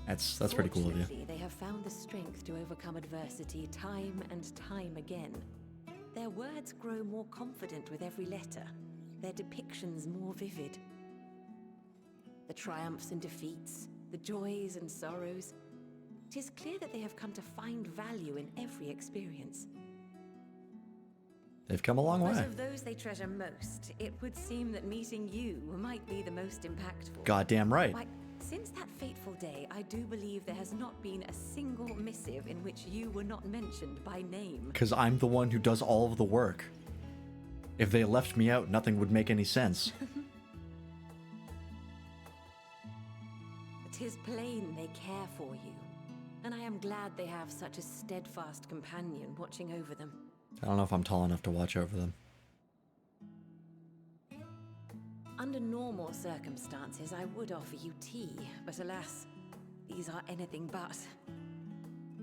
A: That's pretty cool of you.
U: Fortunately, they have found the strength to overcome adversity time and time again. Their words grow more confident with every letter, their depictions more vivid. The triumphs and defeats, the joys and sorrows. It is clear that they have come to find value in every experience.
A: They've come a long
U: But
A: way.
U: of those they treasure most, it would seem that meeting you might be the most impactful.
A: Goddamn right.
U: Why, since that fateful day, I do believe there has not been a single missive in which you were not mentioned by name.
A: Because I'm the one who does all of the work. If they left me out, nothing would make any sense.
U: 'Tis plain they care for you. and I am glad they have such a steadfast companion watching over them.
A: I don't know if I'm tall enough to watch over them.
U: Under normal circumstances, I would offer you tea, but alas, these are anything but.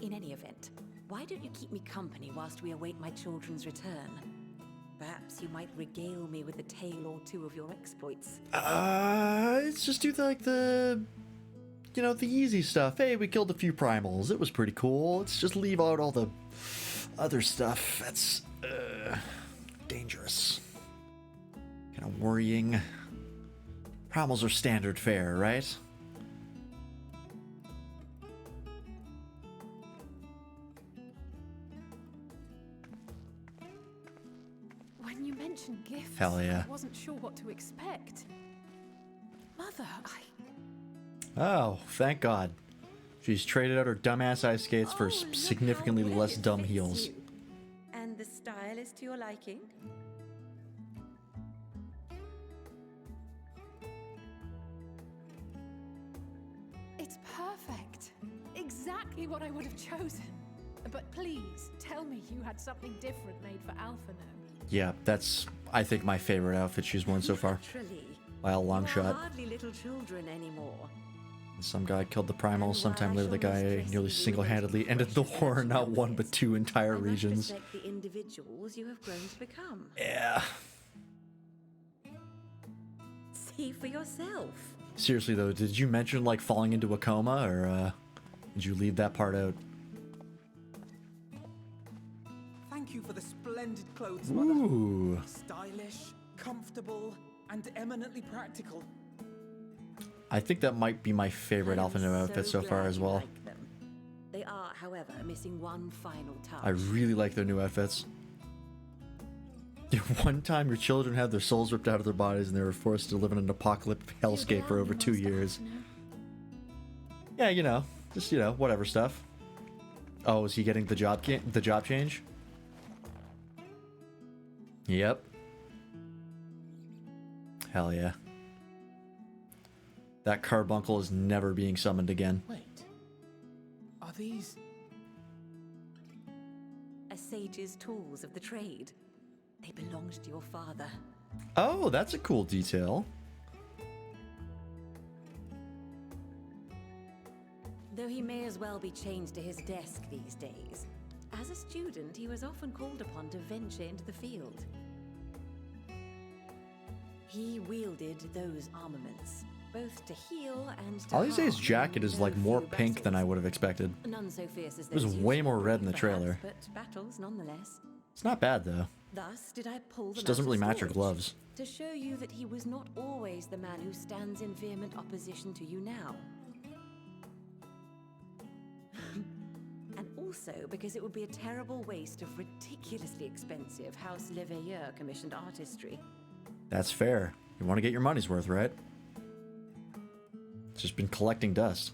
U: In any event, why don't you keep me company whilst we await my children's return? Perhaps you might regale me with a tale or two of your exploits.
A: Let's just do the easy stuff. Hey, we killed a few primals. It was pretty cool. Let's just leave out all the other stuff. That's, dangerous. Kind of worrying. Primals are standard fare, right?
O: When you mentioned gifts,
A: Hell yeah.
O: I wasn't sure what to expect. Mother,
A: Oh, thank God. She's traded out her dumbass ice skates for significantly less dumb heels.
U: And the style is to your liking?
O: It's perfect. Exactly what I would have chosen. But please, tell me you had something different made for Alphino.
A: Yeah, that's, I think, my favorite outfit she's worn so far.
U: Naturally.
A: By a long
U: You are
A: shot.
U: hardly little children anymore.
A: Some guy killed the primals. Sometime later, the guy nearly single-handedly ended the war in not one but two entire regions.
U: Respect the individuals you have grown to become.
A: Yeah.
U: See for yourself.
A: Seriously though, did you mention like falling into a coma, or did you leave that part out?
F: Thank you for the splendid clothes, Mother.
A: Ooh.
F: Stylish, comfortable, and eminently practical.
A: I think that might be my favorite Alphino outfit so far
U: glad
A: as
U: you
A: well.
U: like them. They are, however, missing one final touch.
A: I really like their new outfits. One time your children had their souls ripped out of their bodies and they were forced to live in an apocalyptic hellscape for over 2 years. Yeah, just whatever stuff. Oh, is he getting the job change? Yep. Hell yeah. That carbuncle is never being summoned again.
F: Wait. Are these...
U: A sage's tools of the trade. They belonged to your father.
A: Oh, that's a cool detail.
U: Though he may as well be chained to his desk these days, as a student he was often called upon to venture into the field. He wielded those armaments, both to heal and to
A: All he says,
U: harm,
A: jacket is like more pink than I would have expected.
U: none so fierce as
A: It was
U: those
A: way
U: usual
A: more red in the
U: perhaps,
A: trailer.
U: but battles nonetheless.
A: It's not bad though.
U: Thus did I pull them
A: Just doesn't
U: out
A: really
U: of
A: match her
U: storage,
A: gloves.
U: to show you that he was not always the man who stands in vehement opposition to you now. And also because it would be a terrible waste of ridiculously expensive House Leveilleur commissioned artistry.
A: That's fair. You want to get your money's worth, right? It's just been collecting dust.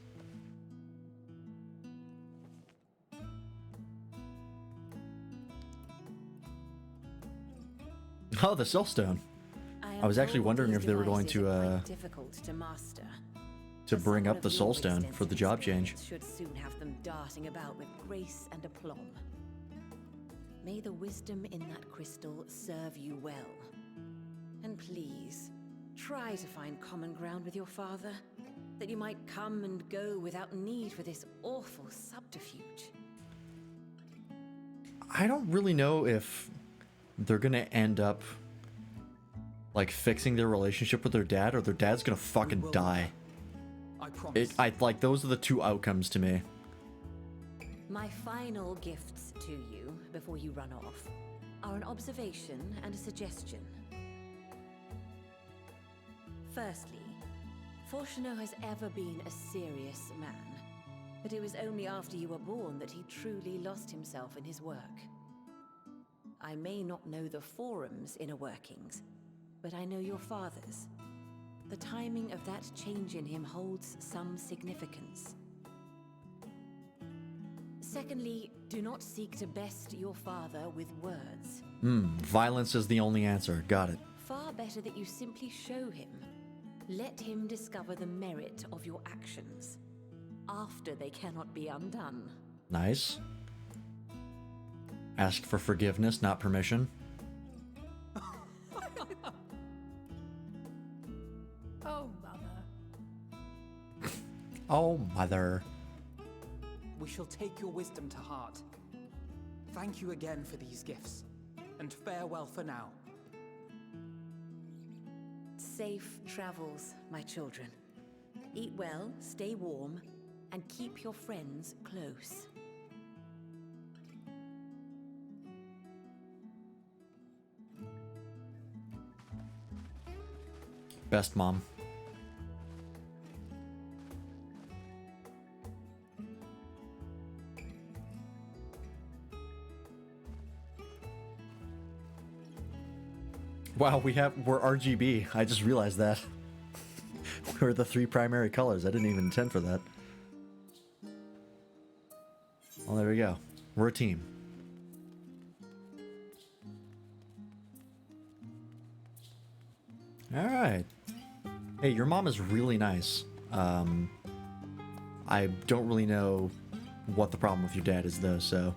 A: Oh, the Soulstone. I was actually wondering if they were going to
U: difficult to master.
A: bring up the Soulstone for the job change.
U: Should soon have them darting about with grace and aplomb. May the wisdom in that crystal serve you well. And please, try to find common ground with your father, that you might come and go without need for this awful subterfuge.
A: I don't really know if they're gonna end up like fixing their relationship with their dad, or their dad's gonna fucking die.
F: I promise.
A: Like those are the two outcomes to me.
U: My final gifts to you, before you run off, are an observation and a suggestion. Firstly, Fortuno has ever been a serious man, but it was only after you were born that he truly lost himself in his work. I may not know the Forum's inner workings, but I know your father's. The timing of that change in him holds some significance. Secondly, do not seek to best your father with words.
A: Violence is the only answer. Got it.
U: Far better that you simply show him. Let him discover the merit of your actions.
L: after they cannot be undone.
A: Nice. Ask for forgiveness, not permission.
O: Oh, Mother.
A: Oh, Mother.
F: We shall take your wisdom to heart. Thank you again for these gifts, and farewell for now.
L: Safe travels, my children. Eat well, stay warm, and keep your friends close.
A: Best mom. Wow, we're RGB. I just realized that. We're the 3 primary colors. I didn't even intend for that. Well, there we go. We're a team. Alright. Hey, your mom is really nice. I don't really know what the problem with your dad is, though, so...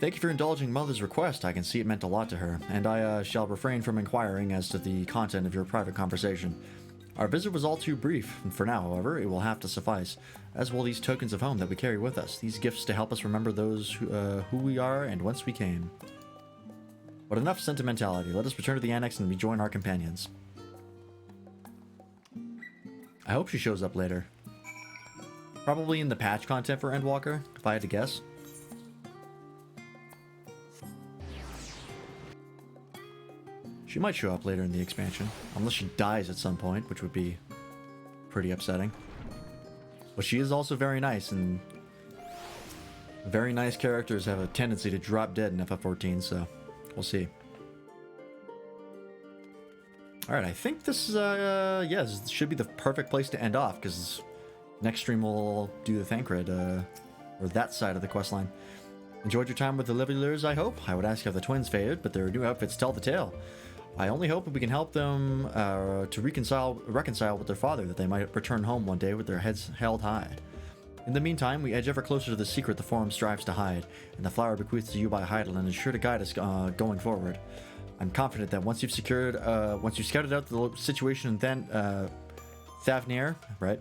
A: Thank you for indulging Mother's request. I can see it meant a lot to her, and I shall refrain from inquiring as to the content of your private conversation. Our visit was all too brief, and for now, however, it will have to suffice, as will these tokens of home that we carry with us, these gifts to help us remember those who we are and whence we came. But enough sentimentality. Let us return to the annex and rejoin our companions. I hope she shows up later. Probably in the patch content for Endwalker, if I had to guess. She might show up later in the expansion, unless she dies at some point, which would be pretty upsetting. But she is also very nice, and very nice characters have a tendency to drop dead in FF14, so we'll see. Alright, I think this is, yeah, this should be the perfect place to end off, because next stream we'll do the Thancred, or that side of the questline. Enjoyed your time with the Livellers, I hope? I would ask how the twins fared, but their new outfits tell the tale. I only hope that we can help them to reconcile with their father, that they might return home one day with their heads held high. In the meantime, we edge ever closer to the secret the Forum strives to hide, and the flower bequeathed to you by Heidelin is sure to guide us going forward. I'm confident that once you've scouted out the situation in Thavnir, right,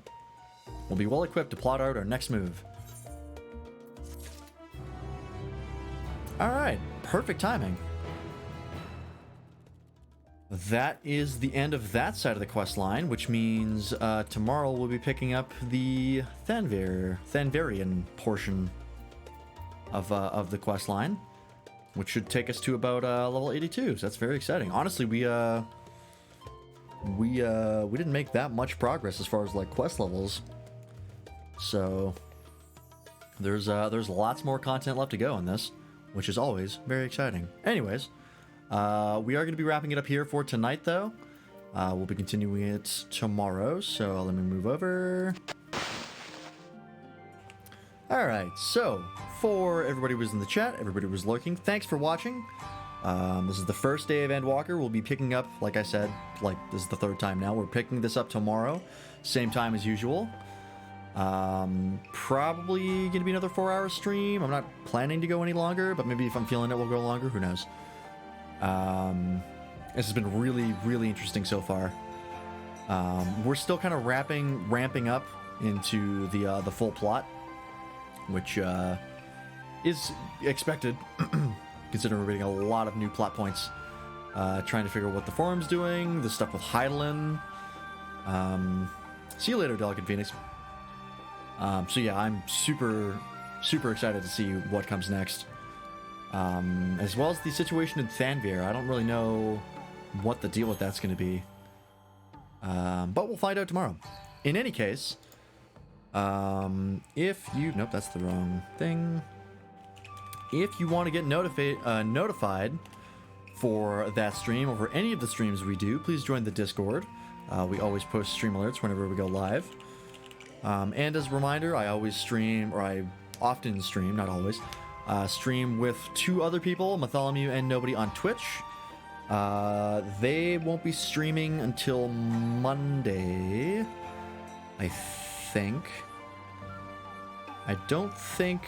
A: we'll be well equipped to plot out our next move. Alright, perfect timing. That is the end of that side of the quest line, which means tomorrow we'll be picking up the Thanverian portion of the quest line, which should take us to about level 82. So that's very exciting. Honestly, we didn't make that much progress as far as like quest levels, so there's lots more content left to go in this, which is always very exciting. Anyways. We are going to be wrapping it up here for tonight, though. We'll be continuing it tomorrow, so let me move over. Alright, so, for everybody who was in the chat, everybody who was lurking, thanks for watching. This is the first day of Endwalker. We'll be picking up, like I said, like this is the 3rd time now. We're picking this up tomorrow, same time as usual. Probably going to be another 4-hour stream. I'm not planning to go any longer, but maybe if I'm feeling it, we'll go longer. Who knows? This has been really, really interesting so far. We're still kind of ramping up into the full plot, which is expected, considering we're getting a lot of new plot points. Trying to figure out what the Forum's doing, the stuff with Heidelin. See you later, Delicate Phoenix. So yeah, I'm super, super excited to see what comes next. As well as the situation in Thanvir. I don't really know what the deal with that's going to be. But we'll find out tomorrow. In any case, if you... Nope, that's the wrong thing. If you want to get notified for that stream or for any of the streams we do, please join the Discord. We always post stream alerts whenever we go live. And as a reminder, I always stream, or I often stream, not always, stream with 2 other people, Bartholomew and Nobody, on Twitch. They won't be streaming until Monday, I think. I don't think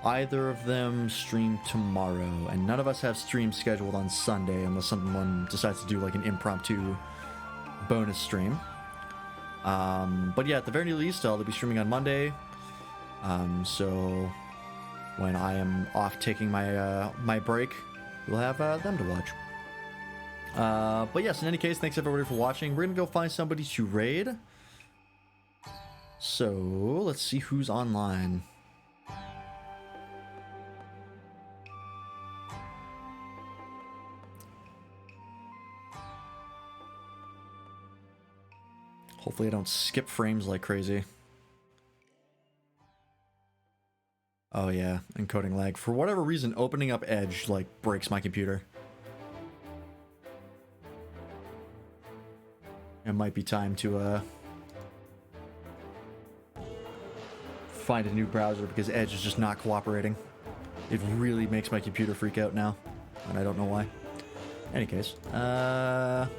A: either of them stream tomorrow, and none of us have streams scheduled on Sunday unless someone decides to do like an impromptu bonus stream. But yeah, at the very least, they'll be streaming on Monday. So when I am off taking my my break, we'll have them to watch. But yes, in any case, thanks everybody for watching. We're gonna go find somebody to raid. So let's see who's online. Hopefully I don't skip frames like crazy. Oh yeah, encoding lag. For whatever reason, opening up Edge like breaks my computer. It might be time to find a new browser because Edge is just not cooperating. It really makes my computer freak out now, and I don't know why. Any case, let's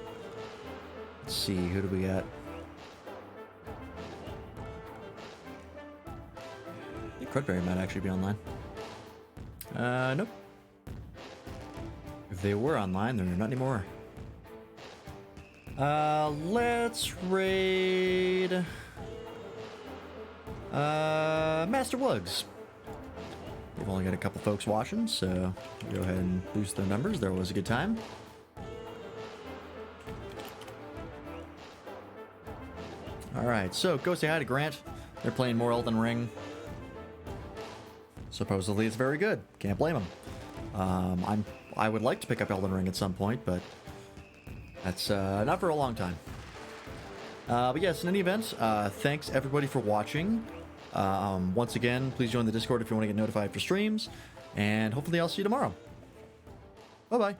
A: see, who do we got? I think Crudberry might actually be online. Nope. If they were online, they're not anymore. Let's raid Master Wugs. We've only got a couple folks watching, so go ahead and boost their numbers. There was a good time. Alright, so go say hi to Grant. They're playing more Elden Ring. Supposedly it's very good. Can't blame them. I would like to pick up Elden Ring at some point, but that's not for a long time. But yes, in any event, thanks everybody for watching. Once again, please join the Discord if you want to get notified for streams, and hopefully I'll see you tomorrow. Bye-bye.